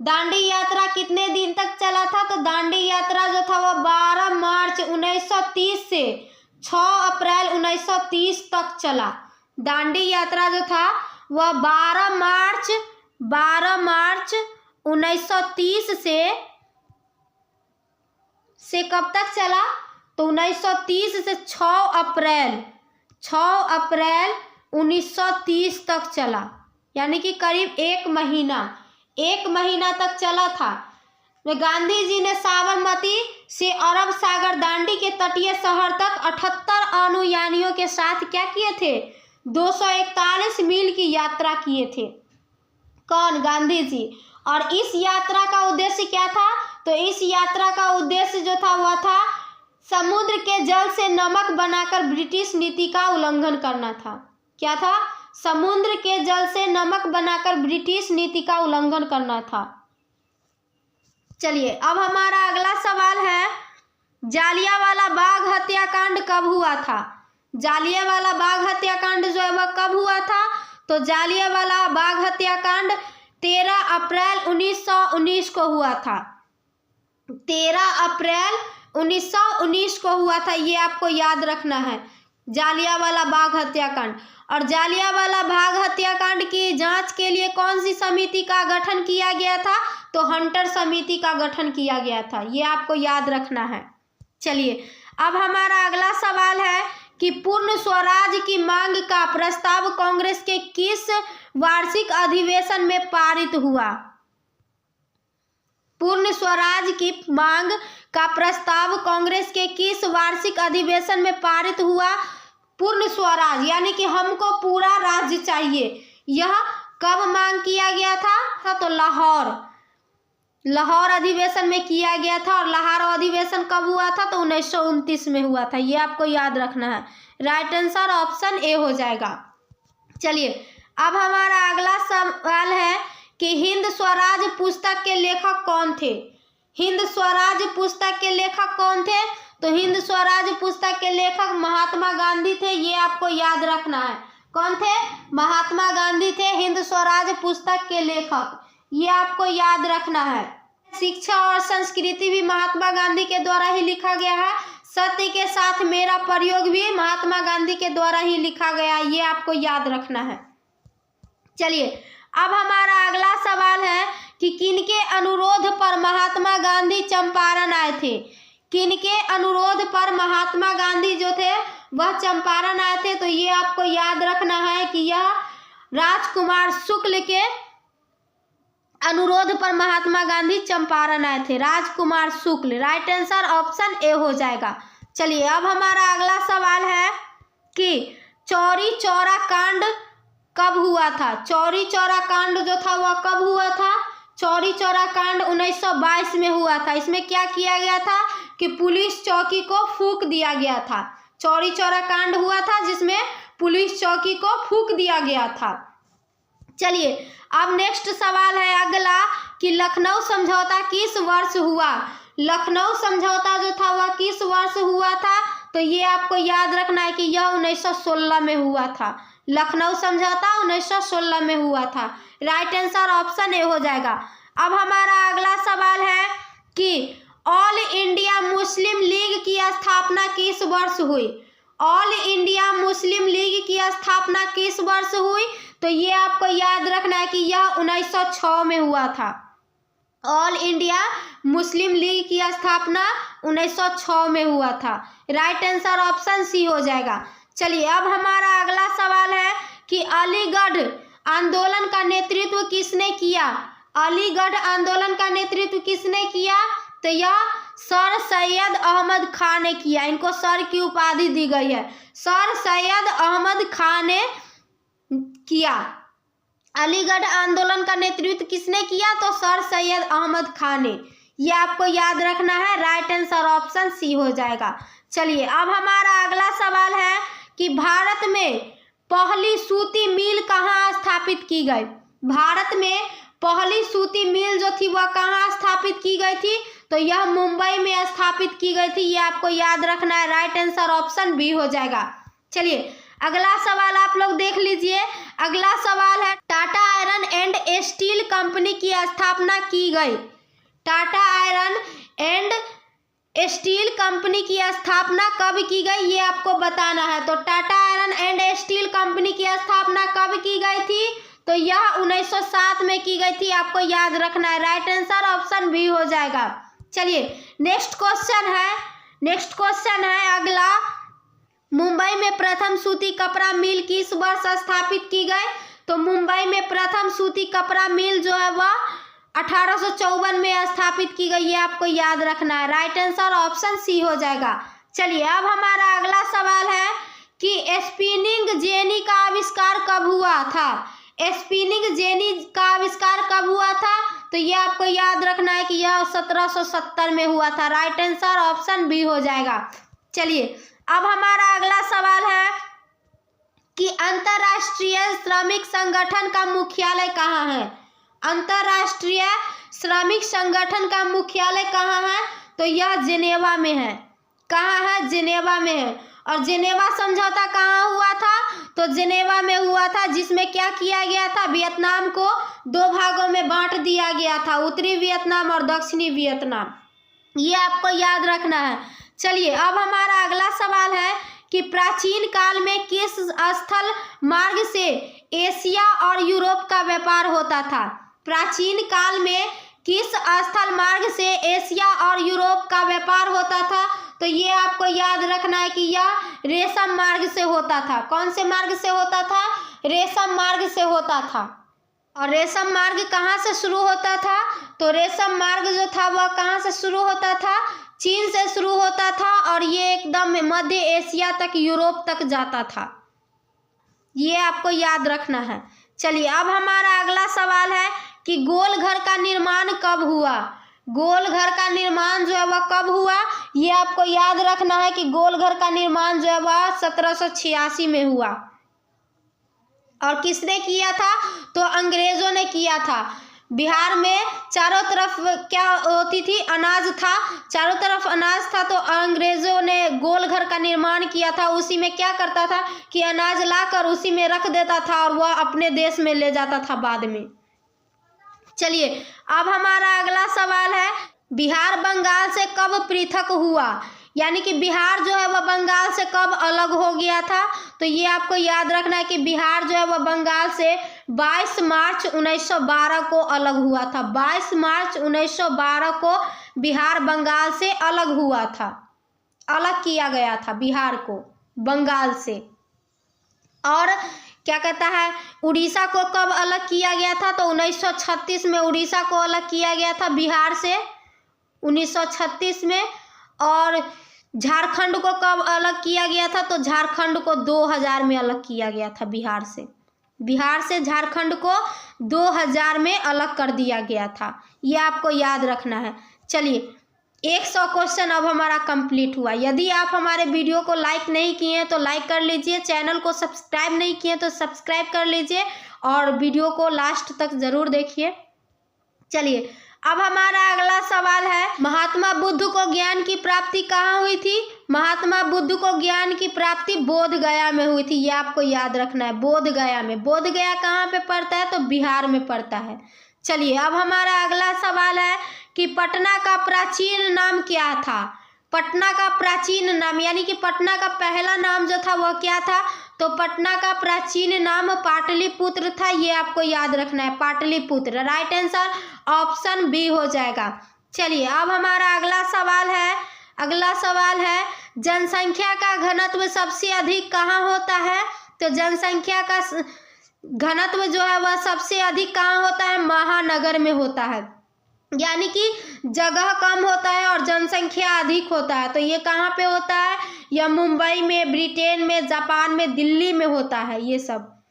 दांडी यात्रा कितने दिन तक चला था, तो दांडी यात्रा जो था वह 12 मार्च 1930 से 6 अप्रैल 1930 तक चला। दांडी यात्रा जो था वह 12 मार्च 1930 से कब तक चला, तो 1930 से 6 अप्रैल 1930 तक चला, यानी कि करीब 1 महीना तक चला था। गांधी जी ने साबरमती से अरब सागर दांडी के तटीय शहर तक 78 अनुयायियों के साथ क्या किए थे, 241 मील की यात्रा किए थे। कौन, गांधी जी। और इस यात्रा का उद्देश्य क्या था, तो इस यात्रा का उद्देश्य जो था वह था समुद्र के जल से नमक बनाकर ब्रिटिश नीति का उल्लंघन करना था। क्या था, समुद्र के जल से नमक बनाकर ब्रिटिश नीति का उल्लंघन करना था। चलिए अब हमारा अगला सवाल है, जालियांवाला बाग हत्याकांड कब हुआ था। जालियांवाला बाग हत्याकांड जो है वह कब हुआ था, तो जालियांवाला बाग हत्याकांड 13 अप्रैल 1919 को हुआ था। 13 अप्रैल 1919 को हुआ था, ये आपको याद रखना है, जालियांवाला बाग हत्याकांड। और जालियांवाला बाग हत्याकांड की जांच के लिए कौन सी समिति का गठन किया गया था, तो हंटर समिति का गठन किया गया था, ये आपको याद रखना है। चलिए अब हमारा अगला सवाल है कि पूर्ण स्वराज की मांग का प्रस्ताव कांग्रेस के किस वार्षिक अधिवेशन में पारित हुआ? पूर्ण स्वराज की मांग का प्रस्ताव कांग्रेस के किस वार्षिक अधिवेशन में पारित हुआ? पूर्ण स्वराज यानी कि हमको पूरा राज्य चाहिए, यह कब मांग किया गया था? तो लाहौर अधिवेशन में किया गया था। और लाहौर अधिवेशन कब हुआ था? तो 1929 में हुआ था। ये आपको याद रखना है। राइट आंसर ऑप्शन ए हो जाएगा। चलिए अब हमारा अगला सवाल है कि हिंद स्वराज पुस्तक के लेखक कौन थे? हिंद स्वराज पुस्तक के लेखक कौन थे? तो हिंद स्वराज पुस्तक के लेखक महात्मा गांधी थे। ये आपको याद रखना है। कौन थे? महात्मा गांधी थे हिंद स्वराज पुस्तक के लेखक। ये आपको याद रखना है। शिक्षा और संस्कृति भी महात्मा गांधी के द्वारा ही लिखा गया है। सत्य के साथ मेरा प्रयोग भी महात्मा गांधी के द्वारा ही लिखा गया है। ये आपको याद रखना है। चलिए अब हमारा अगला सवाल है कि किनके अनुरोध पर महात्मा गांधी चंपारण आए थे? किनके अनुरोध पर महात्मा गांधी जो थे वह चंपारण आए थे? तो ये आपको याद रखना है कि यह राजकुमार शुक्ल के अनुरोध पर महात्मा गांधी चंपारण आए थे। राजकुमार शुक्ल। राइट आंसर ऑप्शन ए हो जाएगा। चलिए अब हमारा अगला सवाल है कि चौरी चौरा कांड कब हुआ था? चौरी चौरा कांड जो था वह कब हुआ था? चौरी चौरा कांड 1922 में हुआ था। इसमें क्या किया गया था कि पुलिस चौकी को फूंक दिया गया था। चौरी चौरा कांड हुआ था जिसमें पुलिस चौकी को फूंक दिया गया था। चलिए अब नेक्स्ट सवाल है अगला कि लखनऊ समझौता किस वर्ष हुआ? लखनऊ समझौता जो था वह किस वर्ष हुआ था? तो ये आपको याद रखना है कि यह 1916 में हुआ था। लखनऊ समझौता 1916 में हुआ था। राइट आंसर ऑप्शन ए हो जाएगा। अब हमारा अगला सवाल है कि ऑल इंडिया मुस्लिम लीग की स्थापना किस वर्ष हुई? ऑल इंडिया मुस्लिम लीग की स्थापना किस वर्ष हुई? तो ये आपको याद रखना है कि यह 1906 में हुआ था। ऑल इंडिया मुस्लिम लीग की स्थापना 1906 में हुआ था। राइट आंसर ऑप्शन सी हो जाएगा। चलिए अब हमारा अगला सवाल है कि अलीगढ़ आंदोलन का नेतृत्व किसने किया? अलीगढ़ आंदोलन का नेतृत्व किसने किया? तो यह सर सैयद अहमद खान ने किया। इनको सर की उपाधि दी गई है। सर सैयद अहमद खान ने किया। अलीगढ़ आंदोलन का नेतृत्व किसने किया? तो सर सैयद अहमद खान ने। ये आपको याद रखना है। राइट आंसर ऑप्शन सी हो जाएगा। चलिए अब हमारा अगला सवाल है कि भारत में पहली सूती मिल कहाँ स्थापित की गई? भारत में पहली सूती मिल जो थी वह कहाँ स्थापित की गई थी? तो यह मुंबई में स्थापित की गई थी। ये आपको याद रखना है। राइट आंसर ऑप्शन बी हो जाएगा। चलिए अगला सवाल आप लोग देख लीजिए। अगला सवाल है Tata iron and steel company की स्थापना की गई। Tata iron and steel company की स्थापना कब की गई ये आपको बताना है। तो Tata iron and steel company की स्थापना कब की गई थी? तो यह 1907 में की गई थी। आपको याद रखना है। राइट आंसर ऑप्शन बी हो जाएगा। चलिए नेक्स्ट क्वेश्चन है अगला, मुंबई में प्रथम सूती कपड़ा मिल किस वर्ष स्थापित की गई? तो मुंबई में प्रथम सूती कपड़ा मिल जो है वह 1854 में स्थापित की गई। ये आपको याद रखना है। राइट आंसर ऑप्शन सी हो जाएगा। चलिए अब हमारा अगला सवाल है कि स्पिनिंग जेनी का आविष्कार कब हुआ था? स्पिनिंग जेनी का आविष्कार कब हुआ था? तो ये आपको याद रखना है कि यह 1770 में हुआ था। राइट आंसर ऑप्शन बी हो जाएगा। चलिए अब हमारा अगला सवाल है कि अंतर्राष्ट्रीय श्रमिक संगठन का मुख्यालय कहाँ है? अंतर्राष्ट्रीय श्रमिक संगठन का मुख्यालय कहाँ है? तो यह जिनेवा में है। कहाँ है? जिनेवा में है। और जिनेवा समझौता कहाँ हुआ था? तो जिनेवा में हुआ था, जिसमें क्या किया गया था? वियतनाम को दो भागों में बांट दिया गया था, उत्तरी वियतनाम और दक्षिणी वियतनाम। ये आपको याद रखना है। चलिए अब हमारा अगला सवाल है कि प्राचीन काल में किस स्थल मार्ग से एशिया और यूरोप का व्यापार होता था? प्राचीन काल में किस स्थल मार्ग से एशिया और यूरोप का व्यापार होता था? तो ये आपको याद रखना है कि यह रेशम मार्ग से होता था। कौन से मार्ग से होता था? रेशम मार्ग से होता था। और रेशम मार्ग कहाँ से शुरू होता था? तो रेशम मार्ग जो था वह कहाँ से शुरू होता था? चीन से शुरू होता था और ये एकदम मध्य एशिया तक, यूरोप तक जाता था। ये आपको याद रखना है। चलिए अब हमारा अगला सवाल है कि गोल घर का निर्माण कब हुआ? गोल घर का निर्माण जो है वह कब हुआ? ये आपको याद रखना है कि गोल घर का निर्माण जो है वह 1786 में हुआ। और किसने किया था? तो अंग्रेजों ने किया था। बिहार में चारों तरफ क्या होती थी? अनाज था, चारों तरफ अनाज था, तो अंग्रेजों ने गोल घर का निर्माण किया था। उसी में क्या करता था कि अनाज लाकर उसी में रख देता था और वह अपने देश में ले जाता था बाद में। चलिए अब हमारा अगला सवाल है, बिहार बंगाल से कब पृथक हुआ? यानी कि बिहार जो है वह बंगाल से कब अलग हो गया था? तो ये आपको याद रखना है कि बिहार जो है वह बंगाल से 22 मार्च 1912 को अलग हुआ था। 22 मार्च 1912 को बिहार बंगाल से अलग हुआ था, अलग किया गया था बिहार को बंगाल से। और क्या कहता है, उड़ीसा को कब अलग किया गया था? तो 1936 में उड़ीसा को अलग किया गया था बिहार से, 1936 में। और झारखंड को कब अलग किया गया था? तो झारखंड को 2000 में अलग किया गया था बिहार से। बिहार से झारखंड को 2000 में अलग कर दिया गया था। ये आपको याद रखना है। चलिए 100 क्वेश्चन अब हमारा कंप्लीट हुआ। यदि आप हमारे वीडियो को लाइक नहीं किए हैं तो लाइक कर लीजिए, चैनल को सब्सक्राइब नहीं किए तो सब्सक्राइब कर लीजिए और वीडियो को लास्ट तक ज़रूर देखिए। चलिए अब हमारा अगला सवाल है, महात्मा बुद्ध को ज्ञान की प्राप्ति कहाँ हुई थी? महात्मा बुद्ध को ज्ञान की प्राप्ति बोध गया में हुई थी। ये आपको याद रखना है, बोध गया में। बोध गया कहाँ पे पड़ता है? तो बिहार में पड़ता है। चलिए अब हमारा अगला सवाल है कि पटना का प्राचीन नाम क्या था? पटना का प्राचीन नाम यानी कि पटना का पहला नाम जो था वह क्या था? तो पटना का प्राचीन नाम पाटलिपुत्र था। ये आपको याद रखना है, Pataliputra. Right answer option B हो जाएगा। चलिए अब हमारा अगला सवाल है जनसंख्या का घनत्व सबसे अधिक कहाँ होता है? तो जनसंख्या का घनत्व जो है वह सबसे अधिक कहाँ होता है? महानगर में होता है। यानी कि जगह कम होता है और जनसंख्या अधिक होता है। तो ये कहाँ पे होता है? यह मुंबई में, ब्रिटेन में, जापान में, दिल्ली में होता है ये सब।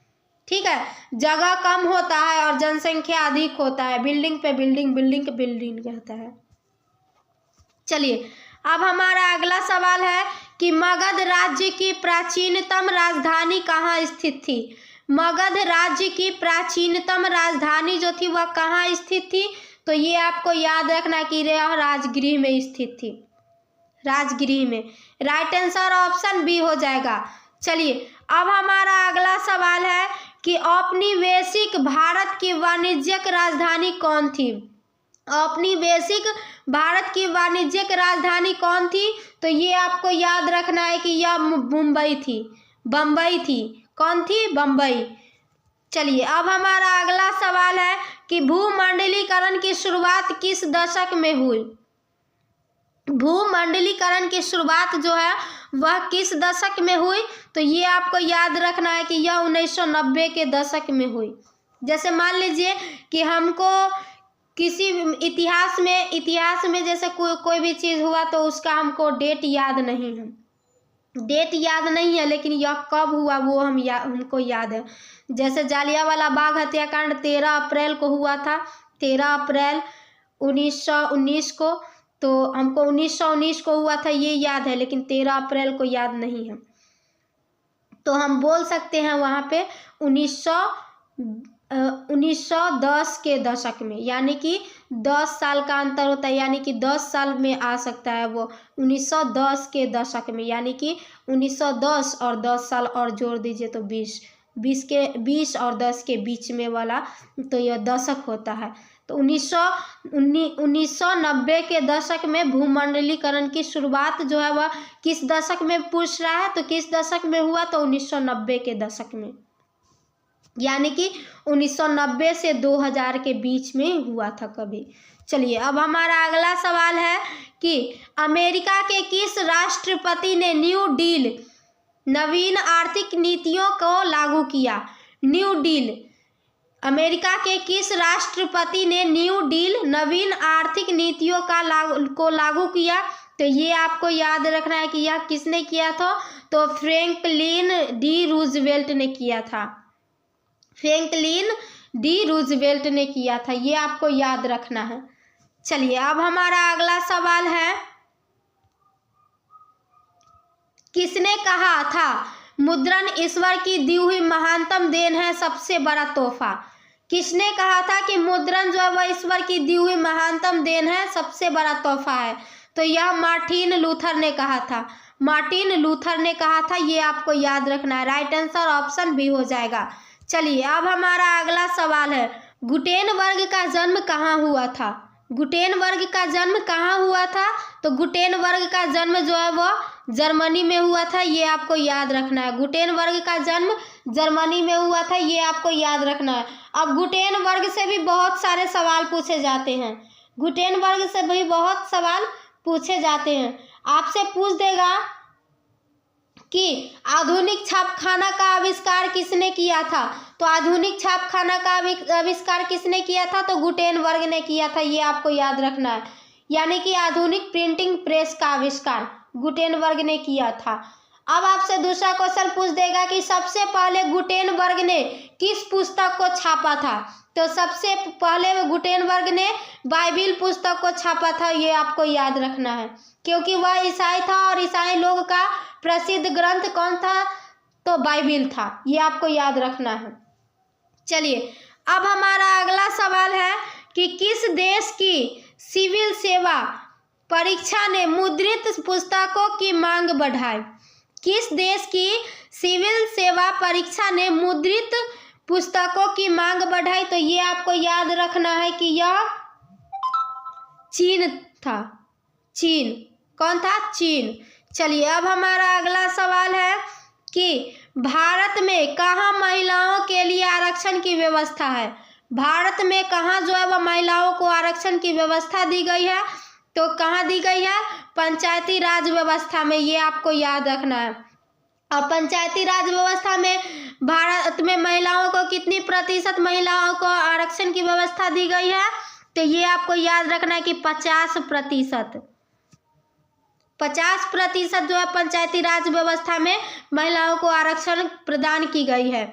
ठीक है, जगह कम होता है और जनसंख्या अधिक होता है। बिल्डिंग पे बिल्डिंग, बिल्डिंग पे बिल्डिंग रहता है। चलिए अब हमारा अगला सवाल है कि मगध राज्य की प्राचीनतम राजधानी कहाँ स्थित थी? मगध राज्य की प्राचीनतम राजधानी जो थी वह कहाँ स्थित थी? तो ये आपको याद रखना कि यह राजगृह में स्थित थी, राजगृह में। राइट आंसर ऑप्शन बी हो जाएगा। चलिए अब हमारा अगला सवाल है कि औपनिवेशिक भारत की वाणिज्यिक राजधानी कौन थी? औपनिवेशिक भारत की वाणिज्यिक राजधानी कौन थी? तो ये आपको याद रखना है कि यह मुंबई थी, बम्बई थी। कौन थी? बम्बई। चलिए अब हमारा अगला सवाल है कि भूमंडलीकरण की शुरुआत किस दशक में हुई? भूमंडलीकरण की शुरुआत जो है वह किस दशक में हुई? तो ये आपको याद रखना है कि यह 1990 के दशक में हुई। जैसे मान लीजिए कि हमको किसी इतिहास में जैसे कोई भी चीज़ हुआ तो उसका हमको डेट याद नहीं है, लेकिन यह कब हुआ वो हमको याद है। जैसे जालियांवाला बाग हत्याकांड 13 अप्रैल को हुआ था, 13 अप्रैल 1919 को। तो हमको 1919 को हुआ था ये याद है, लेकिन 13 अप्रैल को याद नहीं है। तो हम बोल सकते हैं वहाँ पे 1910 के दशक में, यानी कि 10 साल का अंतर होता है, यानी कि 10 साल में आ सकता है वो 1910 के दशक में। यानी कि 1910 और 10 साल और जोड़ दीजिए तो 20 और 10 के बीच में वाला तो यह दशक होता है। तो 1990 के दशक में भूमंडलीकरण की शुरुआत जो है वह किस दशक में पूछ रहा है? तो किस दशक में हुआ? तो 1990 के दशक में। यानी कि 1990 से 2000 के बीच में हुआ था कभी। चलिए अब हमारा अगला सवाल है कि अमेरिका के किस राष्ट्रपति ने न्यू डील नवीन आर्थिक नीतियों को लागू किया? न्यू डील, अमेरिका के किस राष्ट्रपति ने न्यू डील नवीन आर्थिक नीतियों को लागू किया? तो ये आपको याद रखना है कि यह किसने किया था। तो फ्रैंकलिन डी रूजवेल्ट ने किया था। फ्रैंकलिन डी रूजवेल्ट ने किया था, ये आपको याद रखना है। चलिए अब हमारा अगला सवाल है, किसने कहा था मुद्रण ईश्वर की दी हुई महानतम देन है, सबसे बड़ा तोहफा? किसने कहा था कि मुद्रण जो है वह ईश्वर की दी हुई महानतम देन है, सबसे बड़ा तोहफा है? तो यह मार्टिन लूथर ने कहा था। मार्टिन लूथर ने कहा था, ये आपको याद रखना है। राइट आंसर ऑप्शन बी हो जाएगा। चलिए अब हमारा अगला सवाल है, गुटेनबर्ग का जन्म कहाँ हुआ था? गुटेनबर्ग का जन्म कहाँ हुआ था? तो गुटेनबर्ग का जन्म जो है वो जर्मनी में हुआ था, ये आपको याद रखना है। गुटेनबर्ग का जन्म जर्मनी में हुआ था, ये आपको याद रखना है। अब गुटेनबर्ग से भी बहुत सारे सवाल पूछे जाते हैं। गुटेनबर्ग से भी बहुत सवाल पूछे जाते हैं। आपसे पूछ देगा कि आधुनिक छापखाना का आविष्कार किसने किया था? तो आधुनिक छापखाना का आविष्कार किसने किया था? तो गुटेनबर्ग ने किया था, ये आपको याद रखना है। यानी कि आधुनिक प्रिंटिंग प्रेस का आविष्कार गुटेनबर्ग ने किया था। अब आपसे दूसरा क्वेश्चन पूछ देगा कि सबसे पहले गुटेनबर्ग ने किस पुस्तक को छापा था? तो सबसे पहले गुटेनबर्ग ने बाइबिल पुस्तक को छापा था, ये आपको याद रखना है, क्योंकि वह ईसाई था और ईसाई लोग का प्रसिद्ध ग्रंथ कौन था? तो बाइबिल था, ये आपको याद रखना है। चलिए अब हमारा अगला सवाल है कि किस देश की सिविल सेवा परीक्षा ने मुद्रित पुस्तकों की मांग बढ़ाई? किस देश की सिविल सेवा परीक्षा ने मुद्रित पुस्तकों की मांग बढ़ाई? तो ये आपको याद रखना है कि यह चीन था। चीन, कौन था? चीन। चलिए अब हमारा अगला सवाल है कि भारत में कहाँ महिलाओं के लिए आरक्षण की व्यवस्था है? भारत में कहाँ जो है वह महिलाओं को आरक्षण की व्यवस्था दी गई है? तो कहाँ दी गई है? पंचायती राज व्यवस्था में, ये आपको याद रखना है। और पंचायती राज व्यवस्था में भारत में महिलाओं को कितनी प्रतिशत महिलाओं को आरक्षण की व्यवस्था दी गई है? तो ये आपको याद रखना है कि 50%। 50% जो है पंचायती राज व्यवस्था में महिलाओं को आरक्षण प्रदान की गई है।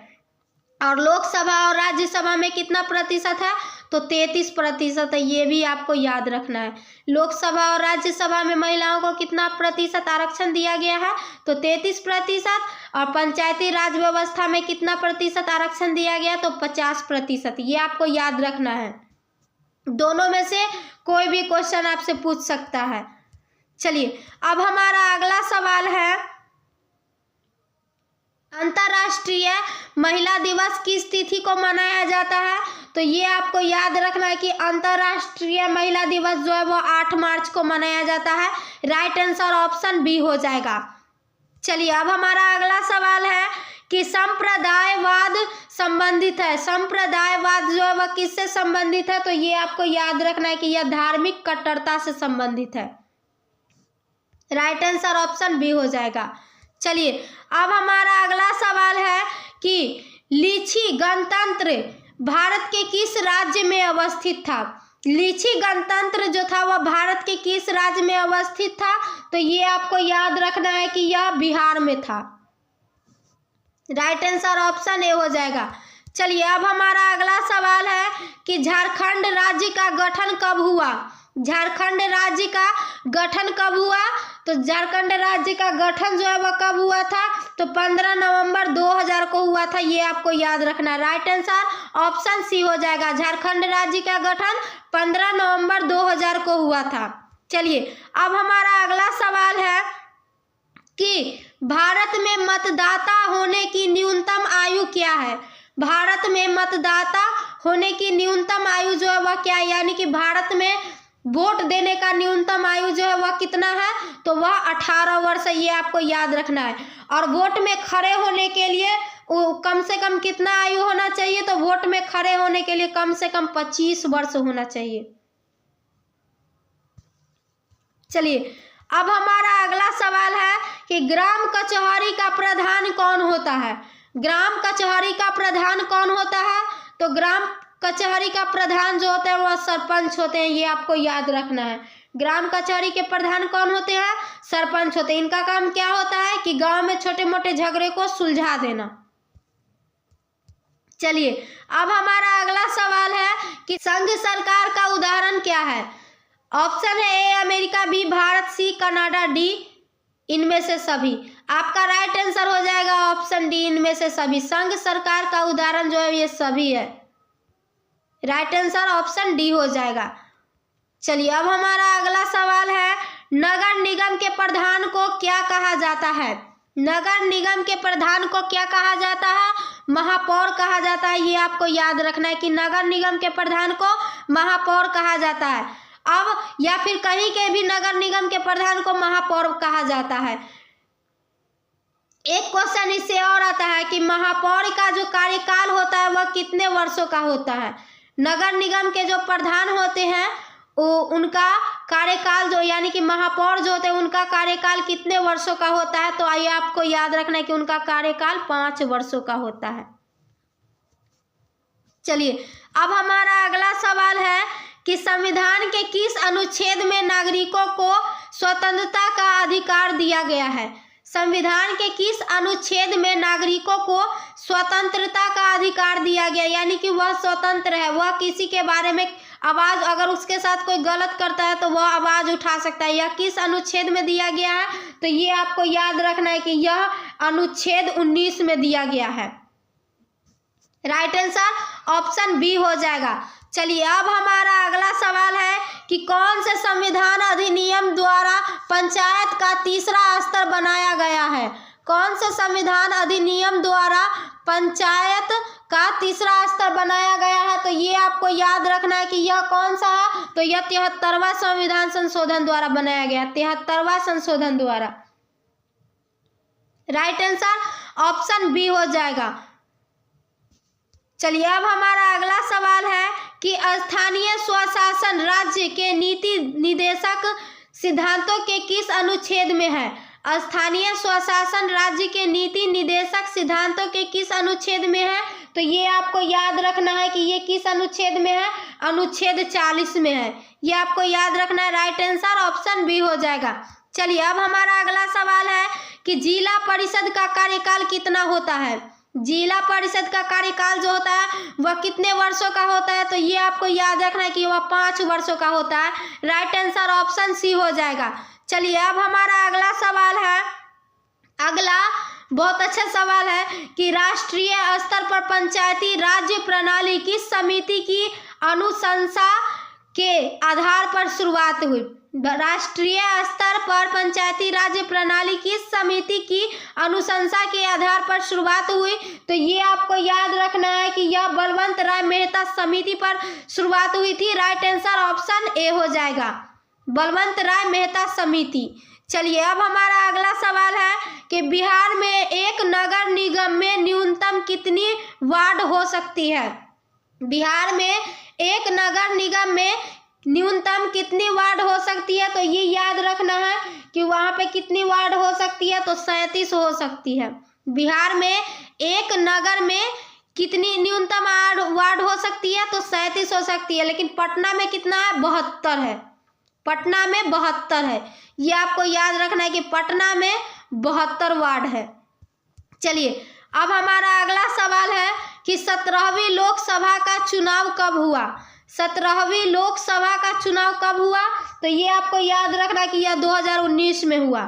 और लोकसभा और राज्यसभा में कितना प्रतिशत है? तो 33% है, ये भी आपको याद रखना है। लोकसभा और राज्यसभा में महिलाओं को कितना प्रतिशत आरक्षण दिया गया है? तो 33%। और पंचायती राज व्यवस्था में कितना प्रतिशत आरक्षण दिया गया? तो 50%, ये आपको याद रखना है। दोनों में से कोई भी क्वेश्चन आपसे पूछ सकता है। चलिए अब हमारा अगला सवाल है, अंतर्राष्ट्रीय महिला दिवस किस तिथि को मनाया जाता है? तो ये आपको याद रखना है कि अंतर्राष्ट्रीय महिला दिवस जो है वो 8 मार्च को मनाया जाता है। राइट आंसर ऑप्शन बी हो जाएगा। चलिए अब हमारा अगला सवाल है कि संप्रदायवाद संबंधित है। संप्रदायवाद जो है वह किससे संबंधित है? तो ये आपको याद रखना है कि यह धार्मिक कट्टरता से संबंधित है। राइट आंसर ऑप्शन बी हो जाएगा। चलिए अब हमारा अगला सवाल है कि लीची गणतंत्र भारत के किस राज्य में अवस्थित था? लीची गणतंत्र जो था वह भारत के किस राज्य में अवस्थित था? तो ये आपको याद रखना है कि यह बिहार में था। राइट आंसर ऑप्शन ए हो जाएगा। चलिए अब हमारा अगला सवाल है कि झारखंड राज्य का गठन कब हुआ? झारखंड राज्य का गठन कब हुआ? तो झारखंड राज्य का गठन जो है वह कब हुआ था? तो 15 नवंबर 2000 को हुआ था, ये आपको याद रखना है। राइट आंसर ऑप्शन सी हो जाएगा। झारखंड राज्य का गठन 15 नवंबर 2000 को हुआ था। चलिए अब हमारा अगला सवाल है कि भारत में मतदाता होने की न्यूनतम आयु क्या है? भारत में मतदाता होने की न्यूनतम आयु जो है वह क्या है? यानी कि भारत में वोट देने का न्यूनतम आयु जो है वह कितना है? तो वह 18 वर्ष है, ये आपको याद रखना है। और वोट में खड़े होने के लिए वो कम से कम कितना आयु होना चाहिए, तो वोट में खड़े होने के लिए कम से कम 25 वर्ष होना चाहिए। चलिए अब हमारा अगला सवाल है कि ग्राम कचहरी का प्रधान कौन होता है। ग्राम कचहरी का प्रधान कौन होता है, तो ग्राम कचहरी का प्रधान जो होता है वह सरपंच होते हैं, ये आपको याद रखना है। ग्राम कचहरी के प्रधान कौन होते हैं, सरपंच होते हैं। इनका काम क्या होता है कि गांव में छोटे मोटे झगड़े को सुलझा देना। चलिए अब हमारा अगला सवाल है कि संघ सरकार का उदाहरण क्या है। ऑप्शन है A America, B Bharat, C Canada, D इनमें से सभी। आपका राइट आंसर हो जाएगा ऑप्शन डी, इनमें से सभी। संघ सरकार का उदाहरण जो है ये सभी है। राइट आंसर ऑप्शन डी हो जाएगा। चलिए अब हमारा अगला सवाल है नगर निगम के प्रधान को क्या कहा जाता है। नगर निगम के प्रधान को क्या कहा जाता है, महापौर कहा जाता है। ये आपको याद रखना है कि नगर निगम के प्रधान को महापौर कहा जाता है। अब या फिर कहीं के भी नगर निगम के प्रधान को महापौर कहा जाता है। एक क्वेश्चन इससे और आता है कि महापौर का जो कार्यकाल होता है वह कितने वर्षों का होता है। नगर निगम के जो प्रधान होते हैं उनका कार्यकाल जो यानी कि महापौर जो होते हैं उनका कार्यकाल कितने वर्षों का होता है, तो आइए आपको याद रखना है कि उनका कार्यकाल 5 वर्षों का होता है। चलिए अब हमारा अगला सवाल है कि संविधान के किस अनुच्छेद में नागरिकों को स्वतंत्रता का अधिकार दिया गया है। संविधान के किस अनुच्छेद में नागरिकों को स्वतंत्रता का अधिकार दिया गया, यानी कि वह स्वतंत्र है, वह किसी के बारे में आवाज, अगर उसके साथ कोई गलत करता है तो वह आवाज उठा सकता है। यह किस अनुच्छेद में दिया गया है, तो ये आपको याद रखना है कि यह अनुच्छेद 19 में दिया गया है। राइट आंसर ऑप्शन बी हो जाएगा। चलिए अब हमारा अगला सवाल है कि कौन से संविधान अधिनियम द्वारा पंचायत का तीसरा स्तर बनाया गया है। कौन से संविधान अधिनियम द्वारा पंचायत का तीसरा स्तर बनाया गया है, तो ये आपको याद रखना है कि यह कौन सा है, तो यह 73वां संविधान संशोधन द्वारा बनाया गया। 73वां संशोधन द्वारा। राइट आंसर ऑप्शन बी हो जाएगा। चलिए अब हमारा अगला सवाल है कि स्थानीय स्वशासन राज्य के नीति निर्देशक सिद्धांतों के किस अनुच्छेद में है। स्थानीय स्वशासन राज्य के नीति निर्देशक सिद्धांतों के किस अनुच्छेद में है, तो ये आपको याद रखना है कि ये किस अनुच्छेद में है, अनुच्छेद 40 में है। ये आपको याद रखना है। राइट आंसर ऑप्शन बी हो जाएगा। चलिए अब हमारा अगला सवाल है कि जिला परिषद का कार्यकाल कितना होता है। जिला परिषद का कार्यकाल जो होता है वह कितने वर्षों का होता है, तो ये आपको याद रखना है कि वह 5 वर्षों का होता है। राइट आंसर ऑप्शन सी हो जाएगा। चलिए अब हमारा अगला सवाल है, अगला बहुत अच्छा सवाल है कि राष्ट्रीय स्तर पर पंचायती राज्य प्रणाली किस समिति की अनुशंसा के आधार पर शुरुआत हुई। राष्ट्रीय स्तर पर पंचायती राज्य प्रणाली किस समिति की अनुशंसा के आधार पर शुरुआत हुई, तो ये आपको याद रखना है कि यह बलवंत राय मेहता समिति पर शुरुआत हुई थी। राइट आंसर ऑप्शन ए हो जाएगा, बलवंत राय मेहता समिति। चलिए अब हमारा अगला सवाल है कि बिहार में एक नगर निगम में न्यूनतम कितनी वार्ड हो सकती है। बिहार में एक नगर निगम में न्यूनतम कितनी वार्ड हो सकती है, तो ये याद रखना है कि वहाँ पे कितनी वार्ड हो सकती है, तो 37 हो सकती है। बिहार में एक नगर में कितनी न्यूनतम वार्ड हो सकती है, तो 37 हो सकती है। लेकिन पटना में कितना है, 72 है। पटना में 72 है। ये आपको याद रखना है कि पटना में 72 वार्ड है। चलिए अब हमारा अगला सवाल है कि 17वीं लोकसभा का चुनाव कब हुआ। 17वीं लोकसभा का चुनाव कब हुआ, तो ये आपको याद रखना है कि यह 2019 में हुआ।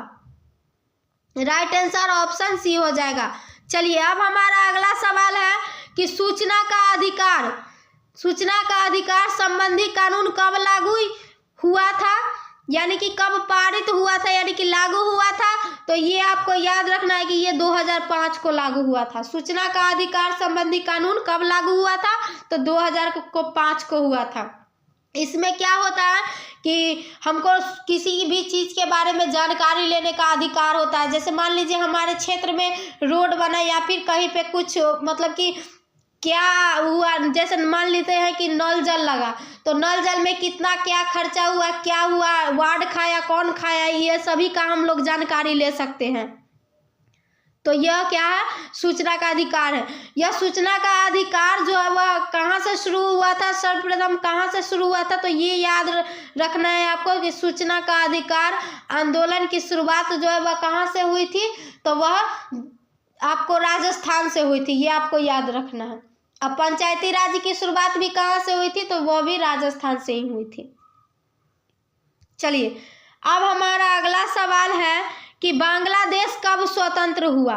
राइट आंसर ऑप्शन सी हो जाएगा। चलिए अब हमारा अगला सवाल है कि सूचना का अधिकार संबंधी कानून कब लागू हुआ था, यानी कि कब पारित हुआ था, यानी कि लागू हुआ था, तो ये आपको याद रखना है कि ये 2005 को लागू हुआ था। सूचना का अधिकार संबंधी कानून कब लागू हुआ था, तो 2005 को हुआ था। इसमें क्या होता है कि हमको किसी भी चीज़ के बारे में जानकारी लेने का अधिकार होता है। जैसे मान लीजिए हमारे क्षेत्र में रोड बना या फिर कहीं पे कुछ मतलब कि क्या हुआ, जैसे मान लेते हैं कि नल जल लगा, तो नल जल में कितना क्या खर्चा हुआ, क्या हुआ, वार्ड खाया, कौन खाया, ये सभी का हम लोग जानकारी ले सकते हैं। तो यह क्या है, सूचना का अधिकार है। यह सूचना का अधिकार जो है वह कहाँ से शुरू हुआ था, सर्वप्रथम कहाँ से शुरू हुआ था, तो ये याद रखना है आपको कि सूचना का अधिकार आंदोलन की शुरुआत जो है वह कहाँ से हुई थी, तो वह आपको राजस्थान से हुई थी, ये आपको याद रखना है। अब पंचायती राज की शुरुआत भी कहाँ से हुई थी, तो वह भी राजस्थान से ही हुई थी। चलिए अब हमारा अगला सवाल है कि बांग्लादेश कब स्वतंत्र हुआ।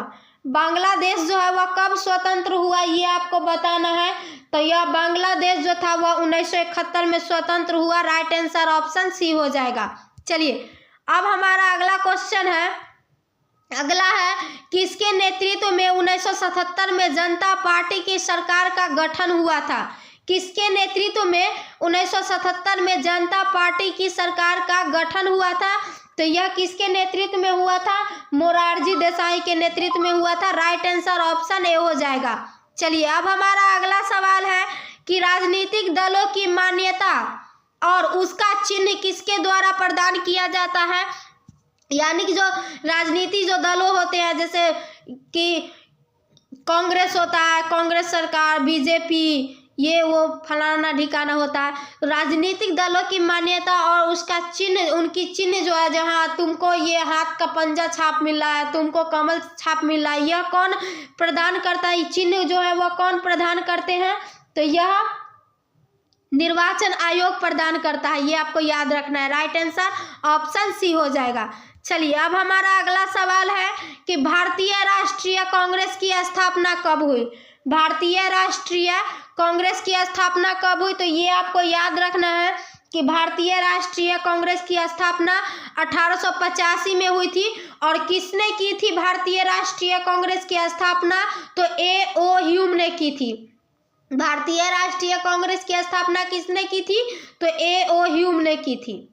बांग्लादेश जो है वह कब स्वतंत्र हुआ, ये आपको बताना है। तो यह बांग्लादेश जो था वह 1971 में स्वतंत्र हुआ। राइट आंसर ऑप्शन सी हो जाएगा। चलिए अब हमारा अगला क्वेश्चन है, अगला है किसके नेतृत्व में 1977 में जनता पार्टी की सरकार का गठन हुआ था। किसके नेतृत्व में 1977 में जनता पार्टी की सरकार का गठन हुआ था, तो यह किसके नेतृत्व में हुआ था, मोरारजी देसाई के नेतृत्व में हुआ था। राइट आंसर ऑप्शन ए हो जाएगा। चलिए अब हमारा अगला सवाल है कि राजनीतिक दलों की मान्यता और उसका चिन्ह किसके द्वारा प्रदान किया जाता है। यानी कि जो राजनीति जो दलों होते हैं, जैसे कि कांग्रेस होता है, कांग्रेस सरकार, बीजेपी, ये वो फलाना ढिकाना होता है। राजनीतिक दलों की मान्यता और उसका चिन्ह, उनकी चिन्ह जो है, जहाँ तुमको ये हाथ का पंजा छाप मिल रहा है, तुमको कमल छाप मिल रहा है, यह कौन प्रदान करता है, चिन्ह जो है वह कौन प्रदान करते हैं, तो यह निर्वाचन आयोग प्रदान करता है। ये आपको याद रखना है। राइट आंसर ऑप्शन सी हो जाएगा। चलिए अब हमारा अगला सवाल है कि भारतीय राष्ट्रीय कांग्रेस की स्थापना कब हुई। भारतीय राष्ट्रीय कांग्रेस की स्थापना कब हुई, तो ये आपको याद रखना है कि भारतीय राष्ट्रीय कांग्रेस की स्थापना 1885 में हुई थी। और किसने की थी भारतीय राष्ट्रीय कांग्रेस की स्थापना, तो A.O. ह्यूम ने की थी। भारतीय राष्ट्रीय कांग्रेस की स्थापना किसने की थी, तो A.O. ह्यूम ने की थी।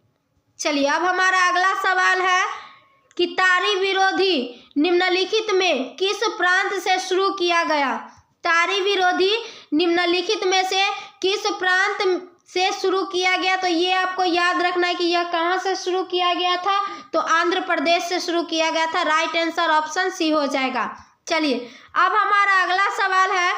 चलिए अब हमारा अगला सवाल है कि तारी विरोधी निम्नलिखित में किस प्रांत से शुरू किया गया। तारी विरोधी निम्नलिखित में से किस प्रांत से शुरू किया गया, तो ये आपको याद रखना है कि यह कहाँ से शुरू किया गया था, तो आंध्र प्रदेश से शुरू किया गया था। राइट आंसर ऑप्शन सी हो जाएगा। चलिए अब हमारा अगला सवाल है,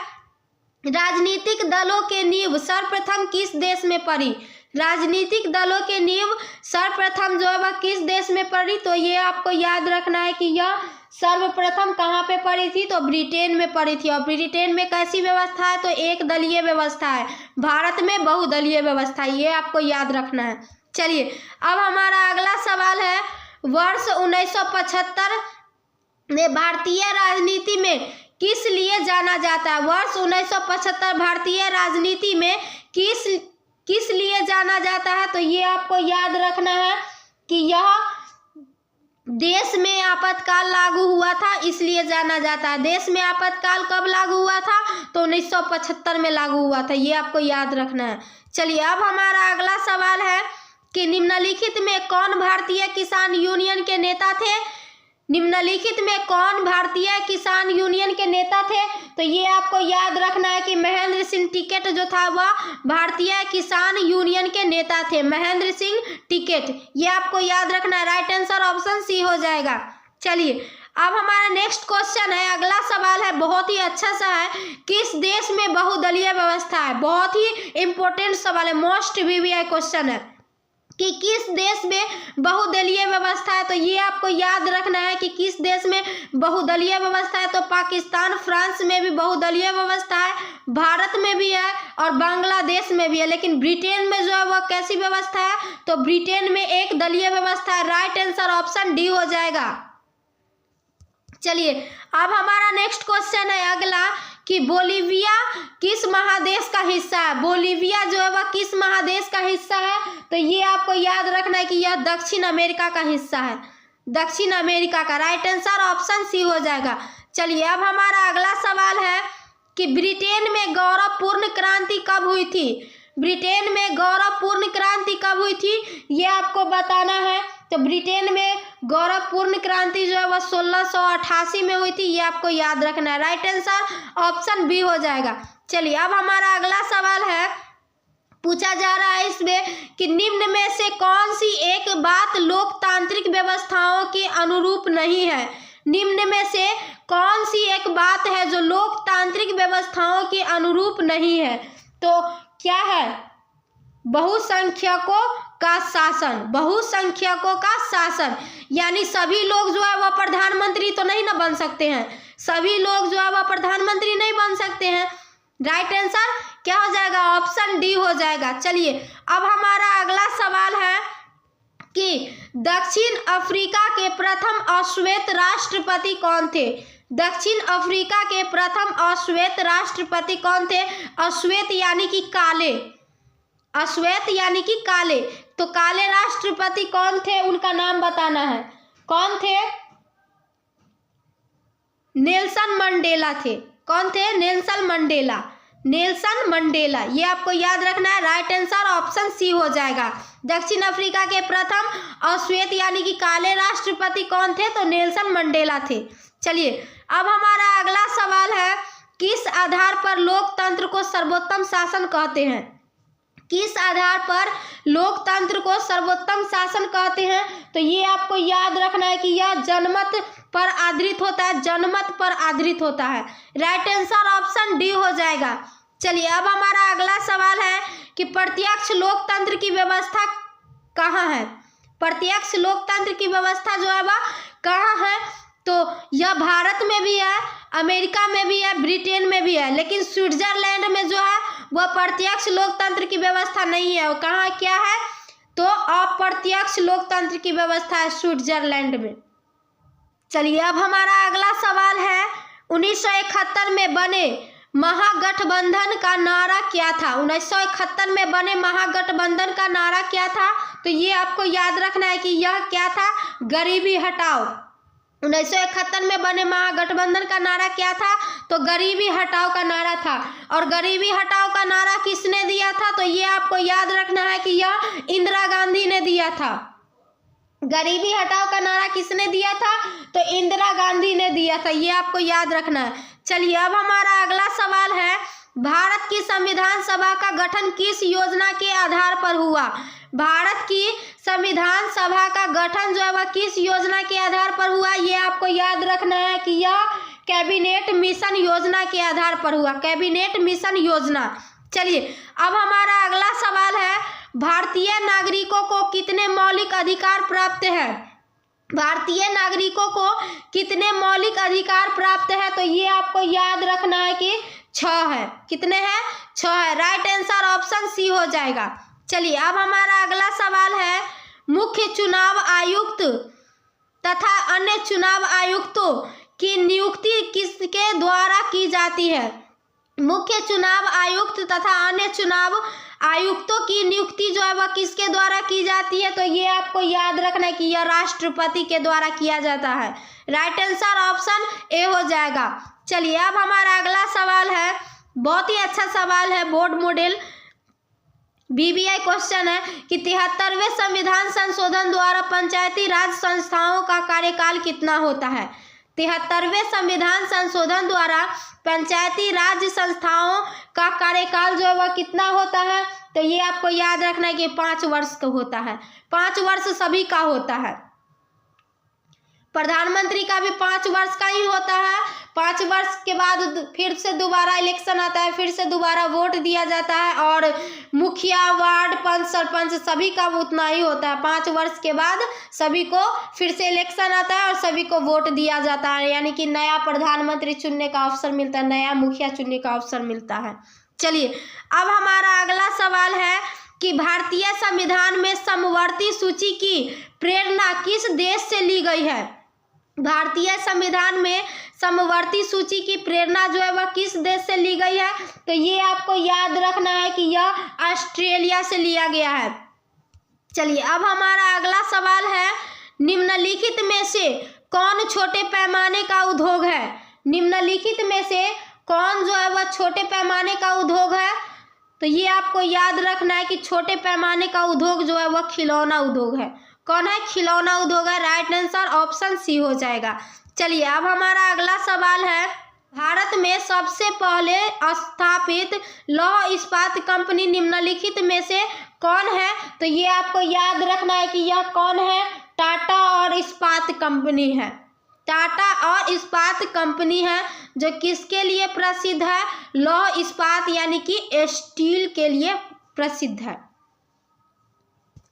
राजनीतिक दलों के नींव सर्वप्रथम किस देश में पड़ी। राजनीतिक दलों के नींव सर्वप्रथम जो है वह किस देश में पड़ी, तो ये आपको याद रखना है कि यह सर्वप्रथम कहाँ पे पड़ी थी, तो ब्रिटेन में पड़ी थी। और ब्रिटेन में कैसी व्यवस्था है, तो एक दलीय व्यवस्था है। भारत में बहुदलीय व्यवस्था है, ये आपको याद रखना है। चलिए अब हमारा अगला सवाल है, वर्ष 1975 में भारतीय राजनीति में किस लिए जाना जाता है। वर्ष 1975 भारतीय राजनीति में किस लिए जाना जाता है, तो ये आपको याद रखना है कि यह देश में आपातकाल लागू हुआ था, इसलिए जाना जाता है। देश में आपातकाल कब लागू हुआ था, तो 1975 में लागू हुआ था, ये आपको याद रखना है। चलिए अब हमारा अगला सवाल है कि निम्नलिखित में कौन भारतीय किसान यूनियन के नेता थे। निम्नलिखित में कौन भारतीय किसान यूनियन के नेता थे, तो ये आपको याद रखना है कि महेंद्र सिंह टिकैत जो था वह भारतीय किसान यूनियन के नेता थे। महेंद्र सिंह टिकैत, ये आपको याद रखना है। राइट आंसर ऑप्शन सी हो जाएगा। चलिए अब हमारा नेक्स्ट क्वेश्चन है, अगला सवाल है, बहुत ही अच्छा सा है, किस देश में बहुदलीय व्यवस्था है। बहुत ही इंपॉर्टेंट सवाल है, मोस्ट वीवीआई क्वेश्चन है कि किस देश में बहुदलीय व्यवस्था है, तो ये आपको याद रखना है कि किस देश में बहुदलीय व्यवस्था है। तो पाकिस्तान, फ्रांस में भी बहुदलीय व्यवस्था है, भारत में भी है और बांग्लादेश में भी है। लेकिन ब्रिटेन में जो है वह कैसी व्यवस्था है, तो ब्रिटेन में एक दलीय व्यवस्था है। राइट आंसर ऑप्शन डी हो जाएगा। चलिए अब हमारा नेक्स्ट क्वेश्चन है अगला कि बोलीविया किस महादेश का हिस्सा है। बोलीविया जो है वह किस महादेश का हिस्सा है, तो ये आपको याद रखना है कि यह दक्षिण अमेरिका का हिस्सा है, दक्षिण अमेरिका का। राइट आंसर ऑप्शन सी हो जाएगा। चलिए अब हमारा अगला सवाल है कि ब्रिटेन में गौरवपूर्ण क्रांति कब हुई थी। ब्रिटेन में गौरवपूर्ण क्रांति कब हुई थी, ये आपको बताना है। तो ब्रिटेन में गौरवपूर्ण क्रांति जो है वह 1688 में हुई थी, ये आपको याद रखना है। राइट आंसर ऑप्शन बी हो जाएगा। चलिए अब हमारा अगला सवाल है, पूछा जा रहा है इसमें कि निम्न में से कौन सी एक बात लोकतांत्रिक व्यवस्थाओं के अनुरूप नहीं है। निम्न में से कौन सी एक बात है जो लोकतांत्रिक व्यवस्थाओं के अनुरूप नहीं है। तो क्या है, बहुसंख्यकों का शासन। बहुसंख्यकों का शासन यानी सभी लोग जो है वह प्रधानमंत्री तो नहीं ना बन सकते हैं, सभी लोग जो है वह प्रधानमंत्री नहीं बन सकते हैं। राइट आंसर क्या हो जाएगा, ऑप्शन डी हो जाएगा। चलिए अब हमारा अगला सवाल है कि दक्षिण अफ्रीका के प्रथम अश्वेत राष्ट्रपति कौन थे। दक्षिण अफ्रीका के प्रथम अश्वेत राष्ट्रपति कौन थे। अश्वेत यानी कि काले, अश्वेत यानी कि काले। तो काले राष्ट्रपति कौन थे, उनका नाम बताना है। कौन थे, नेल्सन मंडेला थे। कौन थे, नेल्सन मंडेला। नेल्सन मंडेला, ये आपको याद रखना है। राइट आंसर ऑप्शन सी हो जाएगा। दक्षिण अफ्रीका के प्रथम अश्वेत यानी कि काले राष्ट्रपति कौन थे, तो नेल्सन मंडेला थे। चलिए अब हमारा अगला सवाल है, किस आधार पर लोकतंत्र को सर्वोत्तम शासन कहते हैं। किस आधार पर लोकतंत्र को सर्वोत्तम शासन कहते हैं। तो ये आपको याद रखना है कि यह जनमत पर आधारित होता है, जनमत पर आधारित होता है। राइट आंसर ऑप्शन डी हो जाएगा। चलिए अब हमारा अगला सवाल है कि प्रत्यक्ष लोकतंत्र की व्यवस्था कहाँ है। प्रत्यक्ष लोकतंत्र की व्यवस्था जो है वह कहाँ है। तो यह भारत में भी है, अमेरिका में भी है, ब्रिटेन में भी है, लेकिन स्विट्जरलैंड में जो है वह प्रत्यक्ष लोकतंत्र की व्यवस्था नहीं है। वो कहाँ क्या है, तो अप्रत्यक्ष लोकतंत्र की व्यवस्था है स्विट्जरलैंड में। चलिए अब हमारा अगला सवाल है, 1971 में बने महागठबंधन का नारा क्या था। 1971 में बने महागठबंधन का नारा क्या था। तो ये आपको याद रखना है कि यह क्या था, गरीबी हटाओ। 1971 में बने महागठबंधन का नारा क्या था, तो गरीबी हटाओ का नारा था। और गरीबी हटाओ का नारा किसने दिया था, तो ये आपको याद रखना है कि यह इंदिरा गांधी ने दिया था। गरीबी हटाओ का नारा किसने दिया था, तो इंदिरा गांधी ने दिया था, ये आपको याद रखना है। चलिए अब हमारा अगला सवाल है, भारत की संविधान सभा का गठन किस योजना के आधार पर हुआ। भारत की संविधान सभा का गठन जो है वह किस योजना के आधार पर हुआ, ये आपको याद रखना है कि यह कैबिनेट मिशन योजना के आधार पर हुआ, कैबिनेट मिशन योजना। चलिए अब हमारा अगला सवाल है, भारतीय नागरिकों को कितने मौलिक अधिकार प्राप्त है। भारतीय नागरिकों को कितने मौलिक अधिकार प्राप्त है, तो ये आपको याद रखना है कि 6 है। कितने हैं, 6 है। राइट आंसर ऑप्शन सी हो जाएगा। चलिए अब हमारा अगला सवाल है, मुख्य चुनाव आयुक्त तथा अन्य चुनाव आयुक्तों की नियुक्ति किसके द्वारा की जाती है। मुख्य चुनाव आयुक्त तथा अन्य चुनाव आयुक्तों की नियुक्ति जो है वह किसके द्वारा की जाती है, तो ये आपको याद रखना है कि यह राष्ट्रपति के द्वारा किया जाता है। राइट आंसर ऑप्शन ए हो जाएगा। चलिए अब हमारा अगला सवाल है, बहुत ही अच्छा सवाल है, बोर्ड मॉडल बीबीआई क्वेश्चन है कि 73वें संविधान संशोधन द्वारा पंचायती राज संस्थाओं का कार्यकाल कितना होता है। 73वें संविधान संशोधन द्वारा पंचायती राज संस्थाओं का कार्यकाल जो है वह कितना होता है, तो ये आपको याद रखना है कि 5 वर्ष का होता है। 5 वर्ष सभी का होता है। प्रधानमंत्री का भी 5 वर्ष का ही होता है। 5 वर्ष के बाद फिर से दोबारा इलेक्शन आता है, फिर से दोबारा वोट दिया जाता है, और मुखिया, वार्ड, पंच, सरपंच सभी का उतना ही होता है। 5 वर्ष के बाद सभी को फिर से इलेक्शन आता है और सभी को वोट दिया जाता है, यानी कि नया प्रधानमंत्री चुनने का अवसर मिलता है, नया मुखिया चुनने का अवसर मिलता है। चलिए अब हमारा अगला सवाल है कि भारतीय संविधान में समवर्ती सूची की प्रेरणा किस देश से ली गई है। भारतीय संविधान में समवर्ती सूची की प्रेरणा जो है वह किस देश से ली गई है, तो ये आपको याद रखना है कि यह ऑस्ट्रेलिया से लिया गया है। चलिए अब हमारा अगला सवाल है, निम्नलिखित में से कौन छोटे पैमाने का उद्योग है। निम्नलिखित में से कौन जो है वह छोटे पैमाने का उद्योग है, तो ये आपको याद रखना है कि छोटे पैमाने का उद्योग जो है वह खिलौना उद्योग है। कौन है? खिलौना उद्योग है। राइट आंसर ऑप्शन सी हो जाएगा। चलिए अब हमारा अगला सवाल है, भारत में सबसे पहले स्थापित लौह इस्पात कंपनी निम्नलिखित में से कौन है? तो ये आपको याद रखना है कि यह कौन है? टाटा और इस्पात कंपनी है। टाटा और इस्पात कंपनी है, जो किसके लिए प्रसिद्ध है? लौह इस्पात यानी कि स्टील के लिए प्रसिद्ध है।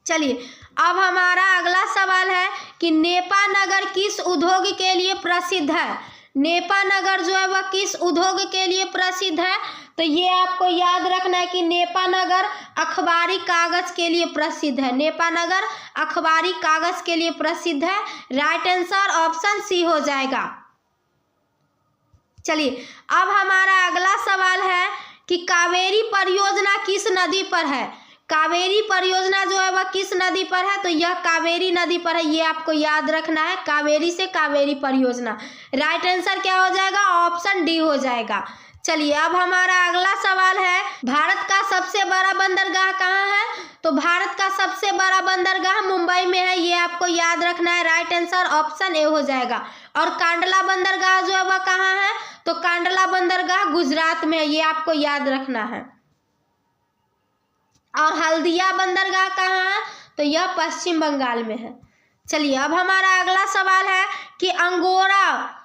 चलिए अब हमारा अगला सवाल है कि नेपा नगर किस उद्योग के लिए प्रसिद्ध है? नेपा नगर जो है वह किस उद्योग के लिए प्रसिद्ध है? तो ये आपको याद रखना है कि नेपा नगर अखबारी कागज के लिए प्रसिद्ध है। नेपा नगर अखबारी कागज के लिए प्रसिद्ध है। राइट आंसर ऑप्शन सी हो जाएगा। चलिए अब हमारा अगला सवाल है कि कावेरी परियोजना किस नदी पर है? कावेरी परियोजना जो है वह किस नदी पर है? तो यह कावेरी नदी पर है। ये आपको याद रखना है, कावेरी से कावेरी परियोजना। राइट आंसर क्या हो जाएगा? ऑप्शन डी हो जाएगा। चलिए अब हमारा अगला सवाल है, भारत का सबसे बड़ा बंदरगाह कहाँ है? तो भारत का सबसे बड़ा बंदरगाह मुंबई में है। ये आपको याद रखना है। राइट आंसर ऑप्शन ए हो जाएगा। और कांडला बंदरगाह जो है वह कहाँ है? तो कांडला बंदरगाह गुजरात में है। ये आपको याद रखना है। और हल्दिया बंदरगाह कहाँ है? तो यह पश्चिम बंगाल में है। चलिए अब हमारा अगला सवाल है कि अंगोरा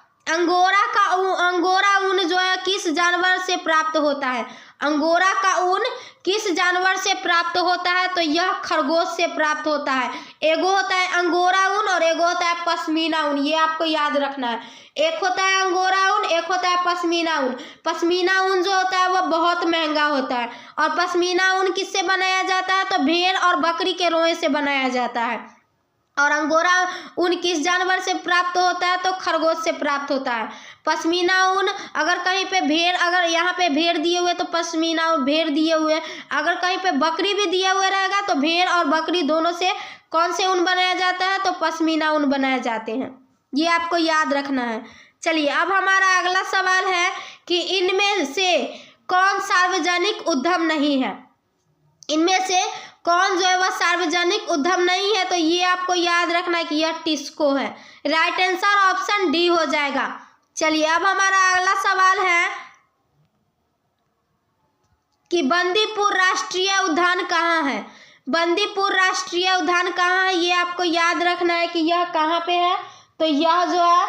ऊन जो है किस जानवर से प्राप्त होता है? अंगोरा का ऊन किस जानवर से प्राप्त होता है? तो यह खरगोश से प्राप्त होता है। एगो होता है अंगोरा ऊन और एगो होता है पश्मीना ऊन। ये आपको याद रखना है। एक होता है अंगोरा ऊन, एक होता है पश्मीना ऊन। पश्मीना ऊन जो होता है वह बहुत महंगा होता है। और पश्मीना ऊन किससे बनाया जाता है? तो भेड़ और बकरी के रोए से बनाया जाता है। और अंगोरा ऊन किस जानवर से प्राप्त होता है? तो खरगोश से प्राप्त होता है। पश्मीना ऊन अगर कहीं पे भेड़, अगर यहाँ पे भेड़ दिए हुए तो पश्मीना ऊन भेड़ दिए हुए, अगर कहीं पे बकरी भी दिया हुआ रहेगा तो भेड़ और बकरी दोनों से कौन से ऊन बनाया जाता है? तो पश्मीना ऊन बनाए जाते हैं। ये आपको याद रखना है। चलिए अब हमारा अगला सवाल है कि इनमें से कौन सार्वजनिक उद्यम नहीं है? इनमें से कौन जो है वह सार्वजनिक उद्यम नहीं है? तो ये आपको याद रखना है कि यह टिस्को है। राइट आंसर ऑप्शन डी हो जाएगा। चलिए अब हमारा अगला सवाल है कि बंदीपुर राष्ट्रीय उद्यान कहाँ है? बंदीपुर राष्ट्रीय उद्यान कहाँ है? ये आपको याद रखना है कि यह कहाँ पे है? तो यह जो है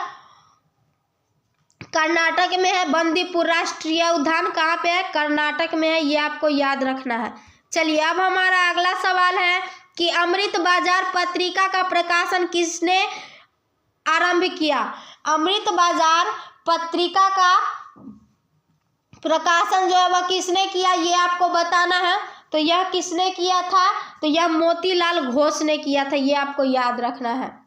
कर्नाटक में है। बंदीपुर राष्ट्रीय उद्यान कहाँ पे है? कर्नाटक में है। ये आपको याद रखना है। चलिए अब हमारा अगला सवाल है कि अमृत बाजार पत्रिका का प्रकाशन किसने आरंभ किया? अमृत बाजार पत्रिका का प्रकाशन जो है वह किसने किया? ये आपको बताना है। तो यह किसने किया था? तो यह मोतीलाल घोष ने किया था। ये आपको याद रखना है।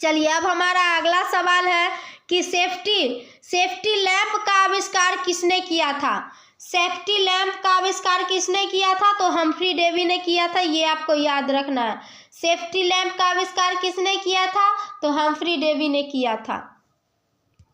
चलिए अब हमारा अगला सवाल है कि सेफ्टी लैंप का आविष्कार किसने किया था? सेफ्टी लैंप का आविष्कार किसने किया था? तो हम्फ्री डेवी ने किया था। ये आपको याद रखना है। सेफ्टी लैंप का आविष्कार किसने किया था? तो हम्फ्री डेवी ने किया था।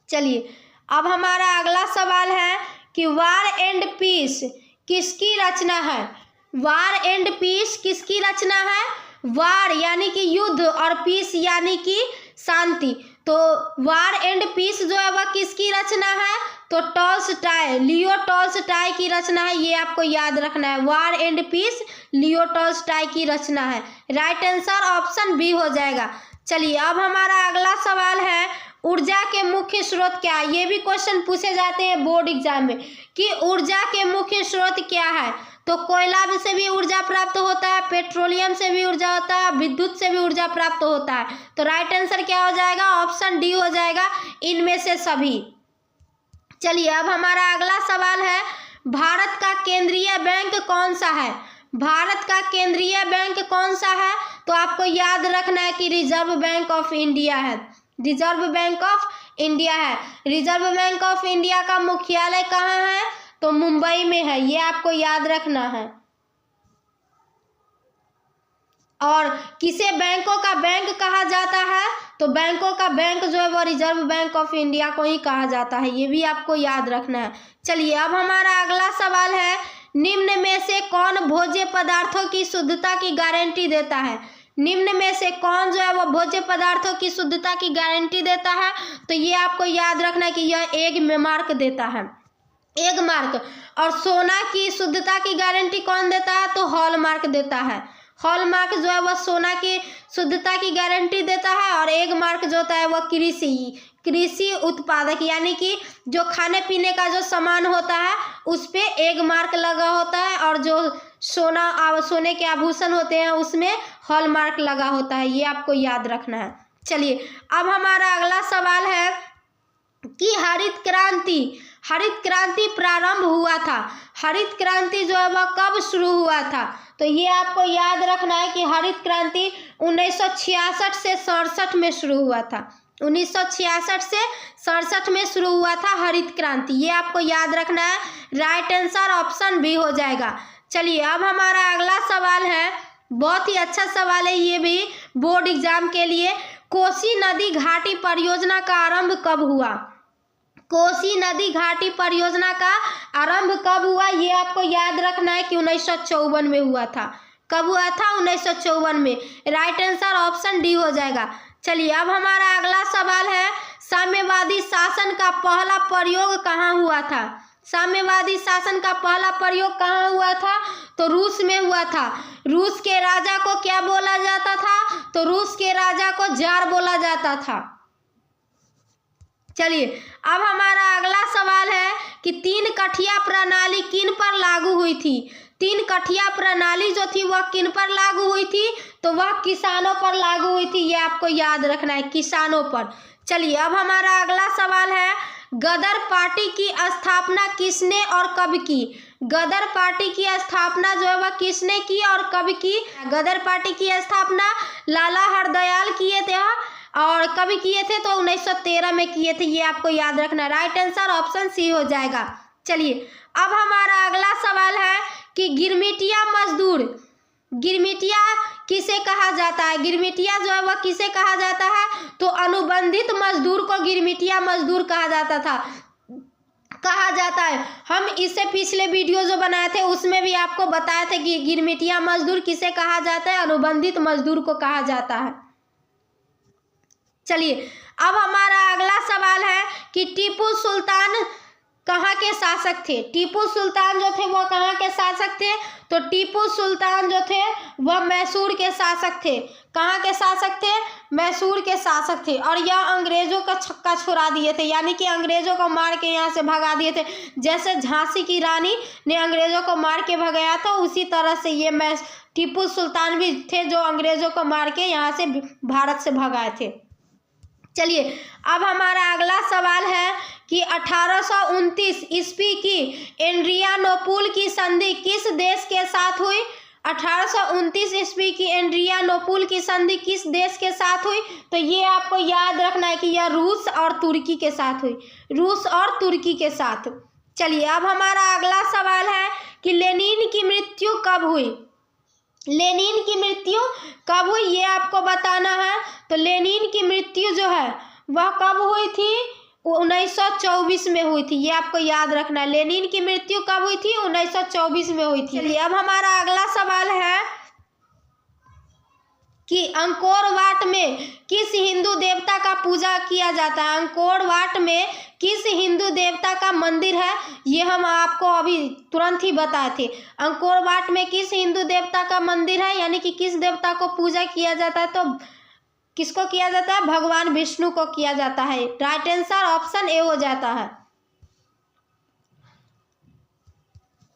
चलिए अब हमारा अगला सवाल है कि वार एंड पीस किसकी रचना है? वार एंड पीस किसकी रचना है? वार यानी कि युद्ध और पीस यानी कि शांति। तो वार एंड पीस जो है वह किसकी रचना है? तो टॉल्स्टॉय, लियो टॉल्स्टॉय की रचना है। ये आपको याद रखना है। War and piece Leo Tolstoy की रचना है। राइट आंसर ऑप्शन बी हो जाएगा। चलिए अब हमारा अगला सवाल है ऊर्जा के मुख्य स्रोत क्या है? ये भी क्वेश्चन पूछे जाते हैं बोर्ड एग्जाम में कि ऊर्जा के मुख्य स्रोत क्या है? तो कोयला से भी ऊर्जा प्राप्त होता है, पेट्रोलियम से भी ऊर्जा होता है, विद्युत से भी ऊर्जा प्राप्त होता है। तो राइट आंसर क्या हो जाएगा? ऑप्शन डी हो जाएगा, इनमें से सभी। चलिए अब हमारा अगला सवाल है भारत का केंद्रीय बैंक कौन सा है? भारत का केंद्रीय बैंक कौन सा है? तो आपको याद रखना है कि रिजर्व बैंक ऑफ इंडिया है। रिजर्व बैंक ऑफ इंडिया है। रिजर्व बैंक ऑफ इंडिया का मुख्यालय कहाँ है? तो मुंबई में है। ये आपको याद रखना है। और किसे बैंकों का बैंक कहा जाता है? तो बैंकों का बैंक जो है वो रिजर्व बैंक ऑफ इंडिया को ही कहा जाता है। ये भी आपको याद रखना है। चलिए अब हमारा अगला सवाल है निम्न में से कौन भोज्य पदार्थों की शुद्धता की गारंटी देता है? निम्न में से कौन जो है वो भोज्य पदार्थों की शुद्धता की गारंटी देता है? तो ये आपको याद रखना है कि यह एग मार्क देता है, एग मार्क। और सोना की शुद्धता की गारंटी कौन देता है? तो हॉलमार्क देता है। हॉलमार्क जो है वह सोना की शुद्धता की गारंटी देता है। और एग मार्क जो होता है वह कृषि उत्पादक यानी कि जो खाने पीने का जो सामान होता है उस पे एग मार्क लगा होता है, और जो सोने के आभूषण होते हैं उसमें हॉलमार्क लगा होता है। ये आपको याद रखना है। चलिए अब हमारा अगला सवाल है कि हरित क्रांति प्रारंभ हुआ था। हरित क्रांति जो है वह कब शुरू हुआ था? तो ये आपको याद रखना है कि हरित क्रांति 1966 से 67 में शुरू हुआ था। 1966 से 67 में शुरू हुआ था हरित क्रांति। ये आपको याद रखना है। राइट आंसर ऑप्शन बी हो जाएगा। चलिए अब हमारा अगला सवाल है, बहुत ही अच्छा सवाल है ये भी बोर्ड एग्जाम के लिए। कोसी नदी घाटी परियोजना का आरंभ कब हुआ? कोसी नदी घाटी परियोजना का आरंभ कब हुआ? ये आपको याद रखना है कि 1954 में हुआ था। कब हुआ था? 1954 में। राइट आंसर ऑप्शन डी हो जाएगा। चलिए अब हमारा अगला सवाल है, साम्यवादी शासन का पहला प्रयोग कहाँ हुआ था? साम्यवादी शासन का पहला प्रयोग कहाँ हुआ था? तो रूस में हुआ था। रूस के राजा को क्या बोला जाता था? तो रूस के राजा को जार बोला जाता था। चलिए अब हमारा अगला सवाल है कि 3 कठिया प्रणाली किन पर लागू हुई थी? 3 कठिया प्रणाली जो थी वह किन पर लागू हुई थी? तो वह किसानों पर लागू हुई थी। ये आपको याद रखना है, किसानों पर। चलिए अब हमारा अगला सवाल है, गदर पार्टी की स्थापना किसने और कब की? गदर पार्टी की स्थापना जो है वह किसने की और कब की? गदर पार्टी की स्थापना लाला हरदयाल किए थे। और कब किए थे? तो 1913 में किए थे। ये आपको याद रखना। राइट आंसर ऑप्शन सी हो जाएगा। चलिए अब हमारा अगला सवाल है कि गिरमिटिया मजदूर, गिरमिटिया किसे कहा जाता है? गिरमिटिया जो है वह किसे कहा जाता है? तो अनुबंधित मजदूर को गिरमिटिया मजदूर कहा जाता है। हम इससे पिछले वीडियो जो बनाए थे उसमें भी आपको बताए थे कि गिरमिटिया मजदूर किसे कहा जाता है? अनुबंधित मजदूर को कहा जाता है। चलिए अब हमारा अगला सवाल है कि टीपू सुल्तान कहाँ के शासक थे? टीपू सुल्तान जो थे वह कहाँ के शासक थे? तो टीपू सुल्तान जो थे वह मैसूर के शासक थे। कहाँ के शासक थे? मैसूर के शासक थे। और यह अंग्रेजों का छक्का छुड़ा दिए थे, यानी कि अंग्रेजों को मार के यहाँ से भगा दिए थे। जैसे झांसी की रानी ने अंग्रेजों को मार के भगाया था, उसी तरह से ये टीपू सुल्तान भी थे जो अंग्रेजों को मार के यहाँ से भारत से भगाए थे। चलिए अब हमारा अगला सवाल है कि 1829 ईस्वी की एड्रियानोपुल की संधि किस देश के साथ हुई? 1829 ईस्वी की एड्रियानोपुल की संधि किस देश के साथ हुई? तो ये आपको याद रखना है कि यह रूस और तुर्की के साथ हुई। रूस और तुर्की के साथ। चलिए अब हमारा अगला सवाल है कि लेनिन की मृत्यु कब हुई? लेनिन की मृत्यु कब हुई ये आपको बताना है। तो लेनिन की मृत्यु जो है वह कब हुई थी? 1924 में हुई थी। ये आपको याद रखना है। लेनिन की मृत्यु कब हुई थी? 1924 में हुई थी। चलिए अब हमारा अगला सवाल है कि अंकोर वाट में किस हिंदू देवता का पूजा किया जाता है? अंकोर वाट में किस हिंदू देवता का मंदिर है? ये हम आपको अभी तुरंत ही बताए थे। अंकोर वाट में किस हिंदू देवता का मंदिर है, यानी कि किस देवता को पूजा किया जाता है? तो किसको किया जाता है? भगवान विष्णु को किया जाता है। राइट आंसर ऑप्शन ए हो जाता है।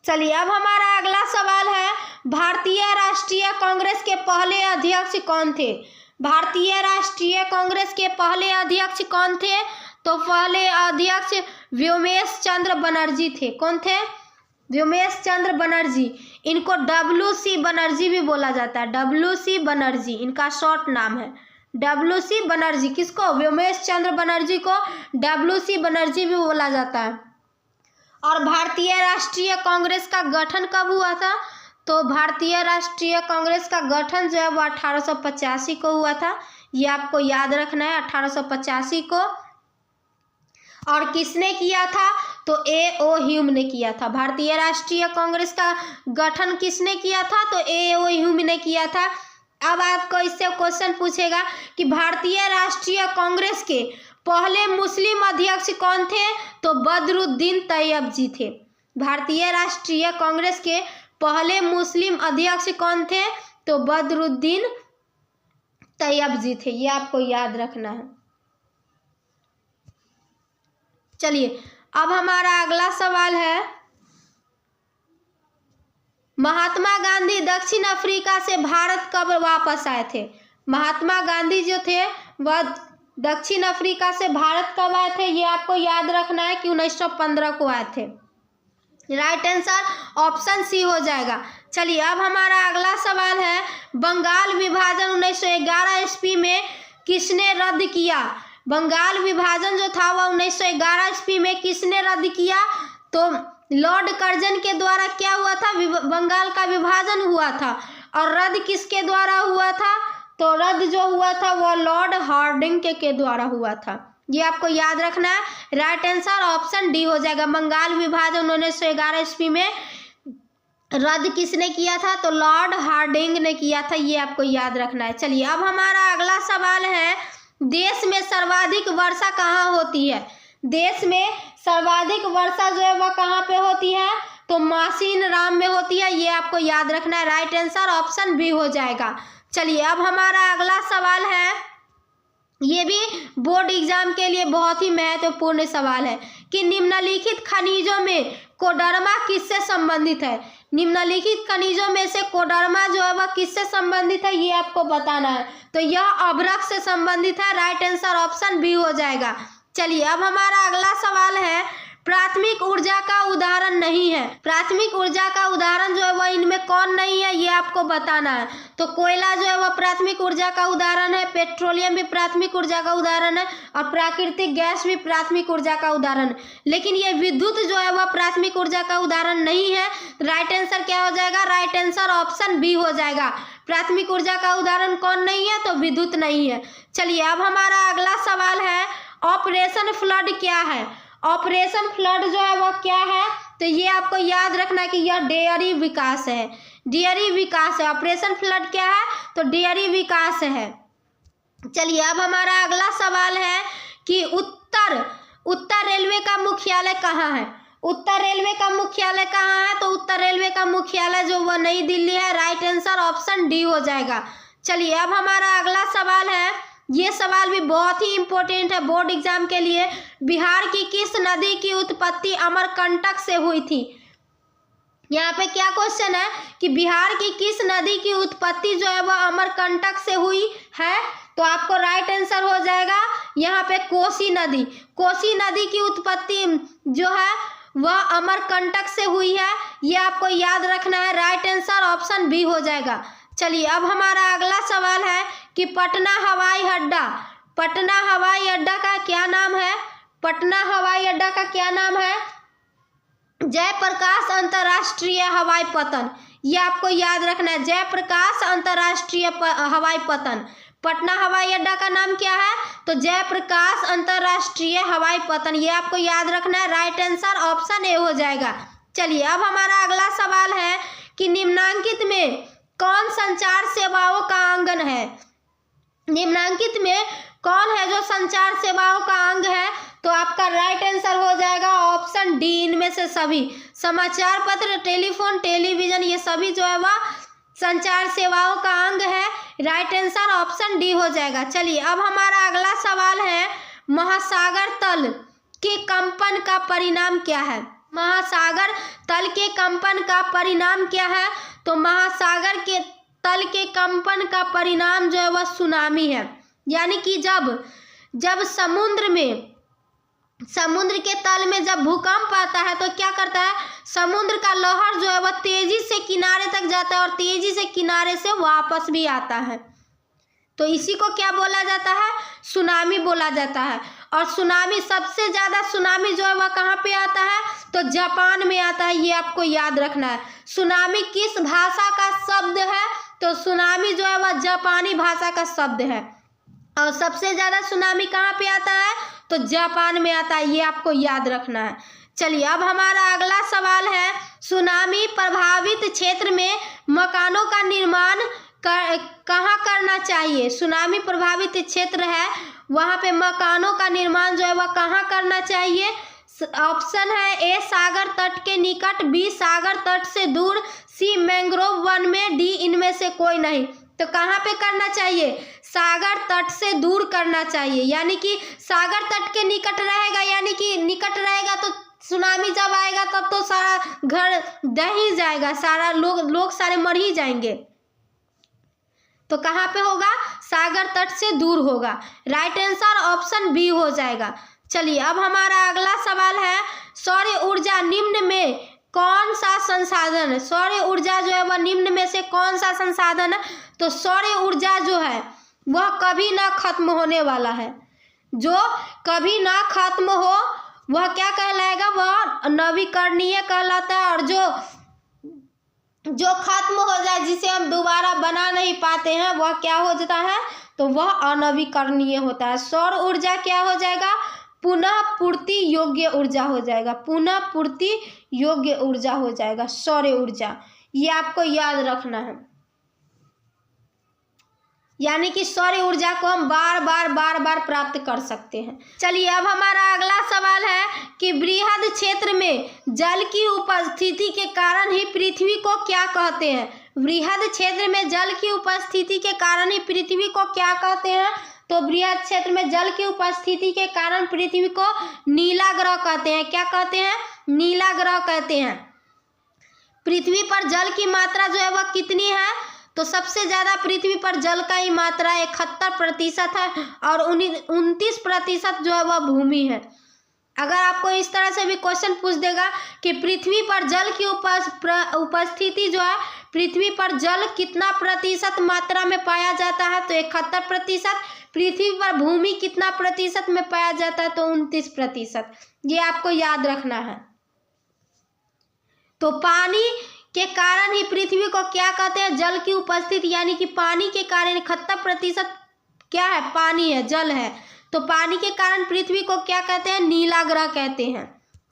चलिए अब हमारा अगला सवाल है, भारतीय राष्ट्रीय कांग्रेस के पहले अध्यक्ष कौन थे? भारतीय राष्ट्रीय कांग्रेस के पहले अध्यक्ष कौन थे? तो पहले अध्यक्ष व्योमेश चंद्र बनर्जी थे। कौन थे? व्योमेश चंद्र बनर्जी। इनको WC बनर्जी भी बोला जाता है। WC बनर्जी इनका शॉर्ट नाम है। WC बनर्जी किसको? व्योमेश चंद्र बनर्जी को WC बनर्जी भी बोला जाता है। और भारतीय राष्ट्रीय कांग्रेस का गठन कब हुआ था? तो भारतीय राष्ट्रीय कांग्रेस का गठन जो है वो 1885 को हुआ था। ये आपको याद रखना है, 1885 को। और किसने किया था? तो A.O. ह्यूम ने किया था। भारतीय राष्ट्रीय कांग्रेस का गठन किसने किया था? तो A.O. ह्यूम ने किया था। अब आपको इससे क्वेश्चन पूछेगा कि भारतीय राष्ट्रीय कांग्रेस के पहले मुस्लिम अध्यक्ष कौन थे? तो बदरुद्दीन तैयबजी थे। भारतीय राष्ट्रीय कांग्रेस के पहले मुस्लिम अध्यक्ष कौन थे? तो बदरुद्दीन तैयबजी थे। ये आपको याद रखना है। चलिए अब हमारा अगला सवाल है, महात्मा गांधी दक्षिण अफ्रीका से भारत कब वापस आए थे? महात्मा गांधी जो थे वह दक्षिण अफ्रीका से भारत कब आए थे? ये आपको याद रखना है कि 1915 को आए थे। राइट आंसर ऑप्शन सी हो जाएगा। चलिए अब हमारा अगला सवाल है, बंगाल विभाजन 1911 ईस्वी में किसने रद्द किया? बंगाल विभाजन जो था वह 1911 ईस्वी में किसने रद्द किया? तो लॉर्ड कर्जन के द्वारा क्या हुआ था? बंगाल का विभाजन हुआ था। और रद्द किसके द्वारा हुआ था? तो रद्द जो हुआ था वह लॉर्ड हार्डिंग के द्वारा हुआ था। ये आपको याद रखना है। राइट आंसर ऑप्शन डी हो जाएगा। बंगाल विभाजन 1911 ईस्वी में रद्द किसने किया था? तो लॉर्ड हार्डिंग ने किया था। ये आपको याद रखना है। चलिए अब हमारा अगला सवाल है, देश में सर्वाधिक वर्षा कहाँ होती है? देश में सर्वाधिक वर्षा जो है वह कहाँ पे होती है? तो मासिन राम में होती है। ये आपको याद रखना है। राइट आंसर ऑप्शन बी हो जाएगा। चलिए अब हमारा अगला सवाल है, ये भी बोर्ड एग्जाम के लिए बहुत ही महत्वपूर्ण सवाल है कि निम्नलिखित खनिजों में कोडरमा किससे संबंधित है? निम्नलिखित खनिजों में से कोडरमा जो है वह किससे संबंधित है? ये आपको बताना है। तो यह अभ्रक से संबंधित है। राइट आंसर ऑप्शन बी हो जाएगा। चलिए अब हमारा अगला सवाल है, प्राथमिक ऊर्जा का उदाहरण नहीं है। प्राथमिक ऊर्जा का उदाहरण जो है वह इनमें कौन नहीं है? ये आपको बताना है। तो कोयला जो है वह प्राथमिक ऊर्जा का उदाहरण है, पेट्रोलियम भी प्राथमिक ऊर्जा का उदाहरण है, और प्राकृतिक गैस भी प्राथमिक ऊर्जा का उदाहरण है। लेकिन ये विद्युत जो है वह प्राथमिक ऊर्जा का उदाहरण नहीं है। राइट आंसर क्या हो जाएगा? राइट आंसर ऑप्शन बी हो जाएगा। प्राथमिक ऊर्जा का उदाहरण कौन नहीं है? तो विद्युत नहीं है। चलिए अब हमारा अगला सवाल है, ऑपरेशन फ्लड क्या है? ऑपरेशन फ्लड जो है वह क्या है? तो ये आपको याद रखना है कि यह डेयरी विकास है। डेयरी विकास है। ऑपरेशन फ्लड क्या है? तो डेयरी विकास है। चलिए अब हमारा अगला सवाल है कि उत्तर रेलवे का मुख्यालय कहाँ है? उत्तर रेलवे का मुख्यालय कहाँ है? तो उत्तर रेलवे का मुख्यालय जो वह नई दिल्ली है। राइट आंसर ऑप्शन डी हो जाएगा। चलिए अब हमारा अगला सवाल है, ये सवाल भी बहुत ही इंपॉर्टेंट है बोर्ड एग्जाम के लिए, बिहार की किस नदी की उत्पत्ति अमरकंटक से हुई थी? यहाँ पे क्या क्वेश्चन है कि बिहार की किस नदी की उत्पत्ति जो है वह अमरकंटक से हुई है? तो आपको राइट आंसर हो जाएगा यहाँ पे कोसी नदी। कोसी नदी की उत्पत्ति जो है वह अमरकंटक से हुई है। ये आपको याद रखना है। राइट आंसर ऑप्शन बी हो जाएगा। चलिए अब हमारा अगला सवाल है कि पटना हवाई अड्डा का क्या नाम है? पटना हवाई अड्डा का क्या नाम है? जयप्रकाश अंतर्राष्ट्रीय हवाई पतन। ये आपको याद रखना है। जयप्रकाश अंतर्राष्ट्रीय हवाई पतन। पटना हवाई अड्डा का नाम क्या है? तो जयप्रकाश अंतर्राष्ट्रीय हवाई पतन। ये आपको याद रखना है। राइट आंसर ऑप्शन ए हो जाएगा। चलिए अब हमारा अगला सवाल है कि निम्नांकित में कौन संचार सेवाओं का अंगन है? निम्नांकित में कौन है जो संचार सेवाओं का अंग है? तो आपका राइट आंसर हो जाएगा ऑप्शन डी, इनमें से सभी। समाचार पत्र, टेलीफोन, टेलीविजन, ये सभी जो है वह संचार सेवाओं का अंग है। राइट आंसर ऑप्शन डी हो जाएगा। चलिए अब हमारा अगला सवाल है, महासागर तल के कंपन का परिणाम क्या है? महासागर तल के कंपन का परिणाम क्या है? तो महासागर के तल के कंपन का परिणाम जो है वह सुनामी है। यानी कि जब समुद्र के तल में जब भूकंप आता है तो क्या करता है? समुद्र का लहर जो है वह तेजी से किनारे तक जाता है और तेजी से किनारे से वापस भी आता है। तो इसी को क्या बोला जाता है? सुनामी बोला जाता है। और सुनामी, सबसे ज़्यादा सुनामी जो है वह कहाँ पे आता है? तो जापान में आता है। ये आपको याद रखना है। सुनामी किस भाषा का शब्द है? तो सुनामी जो है वह जापानी भाषा का शब्द है। और सबसे ज़्यादा सुनामी कहाँ पे आता है? तो जापान में आता है। ये आपको याद रखना है। चलिए अब हमारा अगला सवाल है, सुनामी प्रभावित क्षेत्र में मकानों का निर्माण कहाँ करना चाहिए। सुनामी प्रभावित क्षेत्र है वहाँ पे मकानों का निर्माण जो है वह कहाँ करना चाहिए। ऑप्शन है ए सागर तट के निकट, बी सागर तट से दूर, सी मैंग्रोव वन में, डी इनमें से कोई नहीं। तो कहाँ पे करना चाहिए, सागर तट से दूर करना चाहिए, यानी कि सागर तट के निकट रहेगा, यानी कि निकट रहेगा तो सुनामी जब आएगा तब तो सारा घर दह ही जाएगा, सारा लोग सारे मर ही जाएंगे। तो कहाँ पे होगा, सागर तट से दूर होगा। राइट आंसर ऑप्शन बी हो जाएगा। चलिए अब हमारा अगला सवाल है, सौर ऊर्जा निम्न में कौन सा संसाधन है। सौर ऊर्जा जो है वह निम्न में से कौन सा संसाधन है। तो सौर ऊर्जा जो है वह कभी ना खत्म होने वाला है, जो कभी ना खत्म हो वह क्या कहलाएगा, वह नवीकरणीय कहलाता है, और जो खत्म हो जाए जिसे हम दोबारा बना नहीं पाते हैं वह क्या हो जाता है, तो वह अनवीकरणीय होता है। सौर ऊर्जा क्या हो जाएगा, पुनः पूर्ति योग्य ऊर्जा हो जाएगा, पुनः पूर्ति योग्य ऊर्जा हो जाएगा सौर ऊर्जा। ये आपको याद रखना है, यानी कि सौर ऊर्जा को हम बार बार प्राप्त कर सकते हैं। चलिए अब हमारा अगला सवाल है कि बृहद क्षेत्र में जल की उपस्थिति के कारण ही पृथ्वी को क्या कहते हैं। बृहद क्षेत्र में जल की उपस्थिति के कारण ही पृथ्वी को क्या कहते हैं। तो बृहद क्षेत्र में जल की उपस्थिति के कारण पृथ्वी को नीला ग्रह कहते हैं। क्या कहते हैं, नीला ग्रह कहते हैं। पृथ्वी पर जल की मात्रा जो है वह कितनी है, तो सबसे ज्यादा पृथ्वी पर जल का ही मात्रा 71% है, और 29% जो है वह भूमि है। अगर आपको इस तरह से भी क्वेश्चन पूछ देगा कि पृथ्वी पर जल की उपस्थिति जो है, पृथ्वी पर जल कितना प्रतिशत मात्रा में पाया जाता है, तो 71%। पृथ्वी पर भूमि कितना प्रतिशत में पाया जाता है, तो 29%। ये आपको याद रखना है। तो पानी के कारण ही पृथ्वी को क्या कहते हैं, जल की उपस्थिति, यानी कि पानी के कारण 71% क्या है, पानी है, जल है। तो पानी के कारण पृथ्वी को क्या कहते हैं, नीला ग्रह कहते हैं।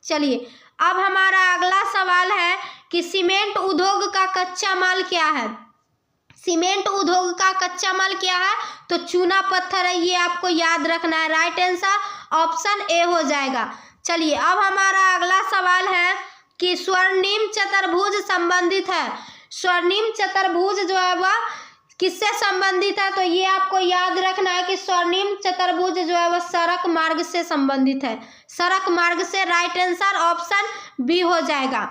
चलिए अब हमारा अगला सवाल है कि सीमेंट उद्योग का कच्चा माल क्या है। सीमेंट उद्योग का कच्चा माल क्या है, तो चूना पत्थर है, ये आपको याद रखना है। राइट आंसर ऑप्शन ए हो जाएगा। चलिए अब हमारा अगला सवाल है कि स्वर्णिम चतुर्भुज संबंधित है। स्वर्णिम चतुर्भुज जो है वह किससे संबंधित है, तो ये आपको याद रखना है कि स्वर्णिम चतुर्भुज जो है वह सड़क मार्ग से संबंधित है, सड़क मार्ग से। राइट आंसर ऑप्शन बी हो जाएगा।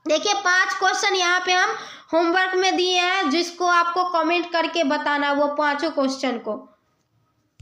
देखिए 5 क्वेश्चन यहाँ पे हम होमवर्क में दिए हैं, जिसको आपको कमेंट करके बताना वो 5 क्वेश्चन को।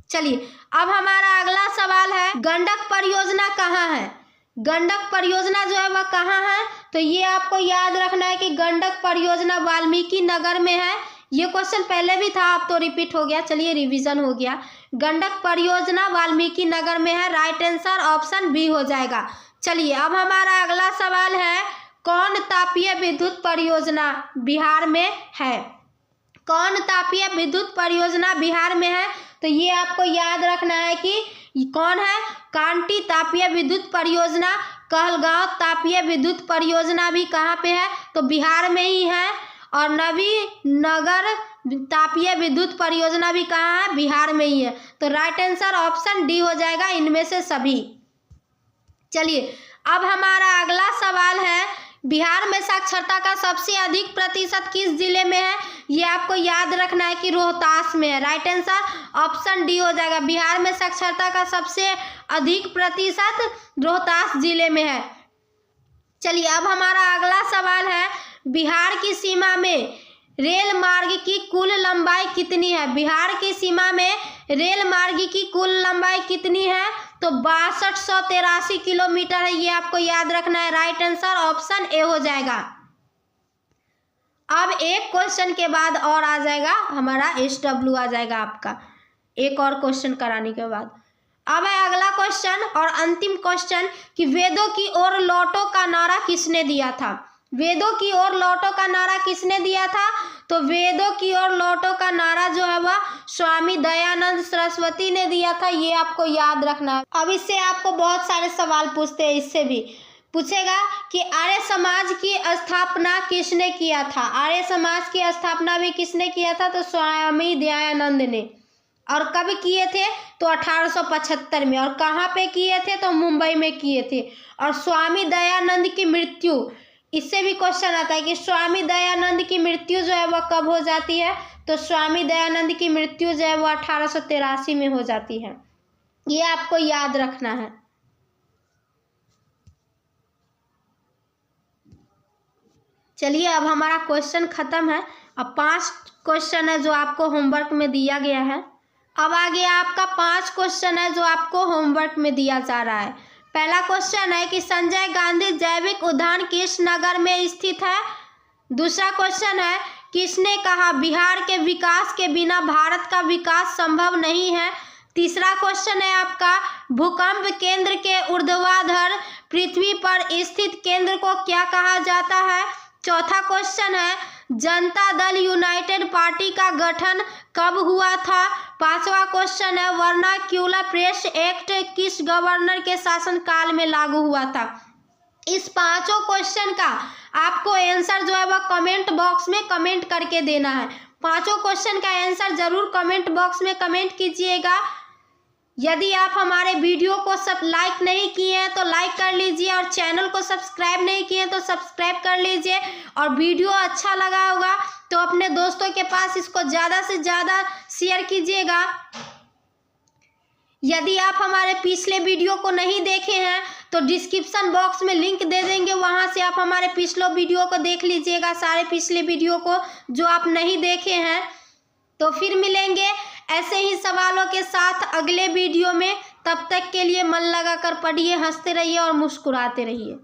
चलिए अब हमारा अगला सवाल है, गंडक परियोजना कहाँ है। गंडक परियोजना जो है वह कहाँ है, तो ये आपको याद रखना है कि गंडक परियोजना वाल्मीकि नगर में है। ये क्वेश्चन पहले भी था, अब तो रिपीट हो गया, चलिए रिवीजन हो गया। गंडक परियोजना वाल्मीकि नगर में है। राइट आंसर ऑप्शन बी हो जाएगा। चलिए अब हमारा अगला सवाल है, कौन तापीय विद्युत परियोजना बिहार में है। कौन तापीय विद्युत परियोजना बिहार में है, तो ये आपको याद रखना है कि कौन है, कांटी तापीय विद्युत परियोजना। कहलगांव तापीय विद्युत परियोजना भी कहाँ पे है, तो बिहार में ही है। और नवीनगर तापीय विद्युत परियोजना भी कहाँ है, बिहार में ही है। तो राइट आंसर ऑप्शन डी हो जाएगा, इनमें से सभी। चलिए अब हमारा अगला सवाल है, बिहार में साक्षरता का सबसे अधिक प्रतिशत किस जिले में है। ये आपको याद रखना है कि रोहतास में है। राइट आंसर ऑप्शन डी हो जाएगा। बिहार में साक्षरता का सबसे अधिक प्रतिशत रोहतास जिले में है। चलिए अब हमारा अगला सवाल है, बिहार की सीमा में रेल मार्ग की कुल लंबाई कितनी है। बिहार की सीमा में रेल मार्ग की कुल लंबाई कितनी है, तो 6283 किलोमीटर है। ये आपको याद रखना है। राइट आंसर ऑप्शन ए हो जाएगा। अब एक क्वेश्चन के बाद और आ जाएगा हमारा SW आ जाएगा आपका, एक और क्वेश्चन कराने के बाद। अब है अगला क्वेश्चन और अंतिम क्वेश्चन कि वेदों की ओर लौटो का नारा किसने दिया था। वेदों की ओर लौटो का नारा किसने दिया था, तो वेदों की ओर लौटो का नारा जो है वह स्वामी दयानंद सरस्वती ने दिया था, ये आपको याद रखना है। अब इससे आपको बहुत सारे सवाल पूछते हैं, इससे भी पूछेगा कि आर्य समाज की स्थापना किसने किया था। आर्य समाज की स्थापना भी किसने किया था, तो स्वामी दयानंद ने। और कब किए थे, तो 1875 में। और कहाँ पे किए थे, तो मुंबई में किए थे। और स्वामी दयानंद की मृत्यु, इससे भी क्वेश्चन आता है कि स्वामी दयानंद की मृत्यु जो है वह कब हो जाती है, तो स्वामी दयानंद की मृत्यु जो है वो 1883 में हो जाती है। ये आपको याद रखना है। चलिए, अब हमारा क्वेश्चन खत्म है। अब 5 क्वेश्चन है जो आपको होमवर्क में दिया गया है। अब आगे आपका 5 क्वेश्चन है जो आपको होमवर्क में दिया जा रहा है। पहला क्वेश्चन है कि संजय गांधी जैविक उद्यान किस नगर में स्थित है। दूसरा क्वेश्चन है, किसने कहा बिहार के विकास के बिना भारत का विकास संभव नहीं है। तीसरा क्वेश्चन है आपका, भूकंप केंद्र के ऊर्ध्वाधर पृथ्वी पर स्थित केंद्र को क्या कहा जाता है। चौथा क्वेश्चन है, जनता दल यूनाइटेड पार्टी का गठन कब हुआ था। पांचवा क्वेश्चन है, वर्नाक्यूलर प्रेस एक्ट किस गवर्नर के शासनकाल में लागू हुआ था। इस 5 क्वेश्चन का आपको आंसर जो है वह कमेंट बॉक्स में कमेंट करके देना है। 5 क्वेश्चन का आंसर जरूर कमेंट बॉक्स में कमेंट कीजिएगा। यदि आप हमारे वीडियो को सब लाइक नहीं किए हैं तो लाइक कर लीजिए, और चैनल को सब्सक्राइब नहीं किए तो सब्सक्राइब कर लीजिए। और वीडियो अच्छा लगा होगा तो अपने दोस्तों के पास इसको ज़्यादा से ज़्यादा शेयर कीजिएगा। यदि आप हमारे पिछले वीडियो को नहीं देखे हैं तो डिस्क्रिप्शन बॉक्स में लिंक दे देंगे, वहां से आप हमारे पिछले वीडियो को देख लीजिएगा, सारे पिछले वीडियो को जो आप नहीं देखे हैं। तो फिर मिलेंगे ऐसे ही सवालों के साथ अगले वीडियो में। तब तक के लिए मन लगाकर पढ़िए, हंसते रहिए और मुस्कुराते रहिए।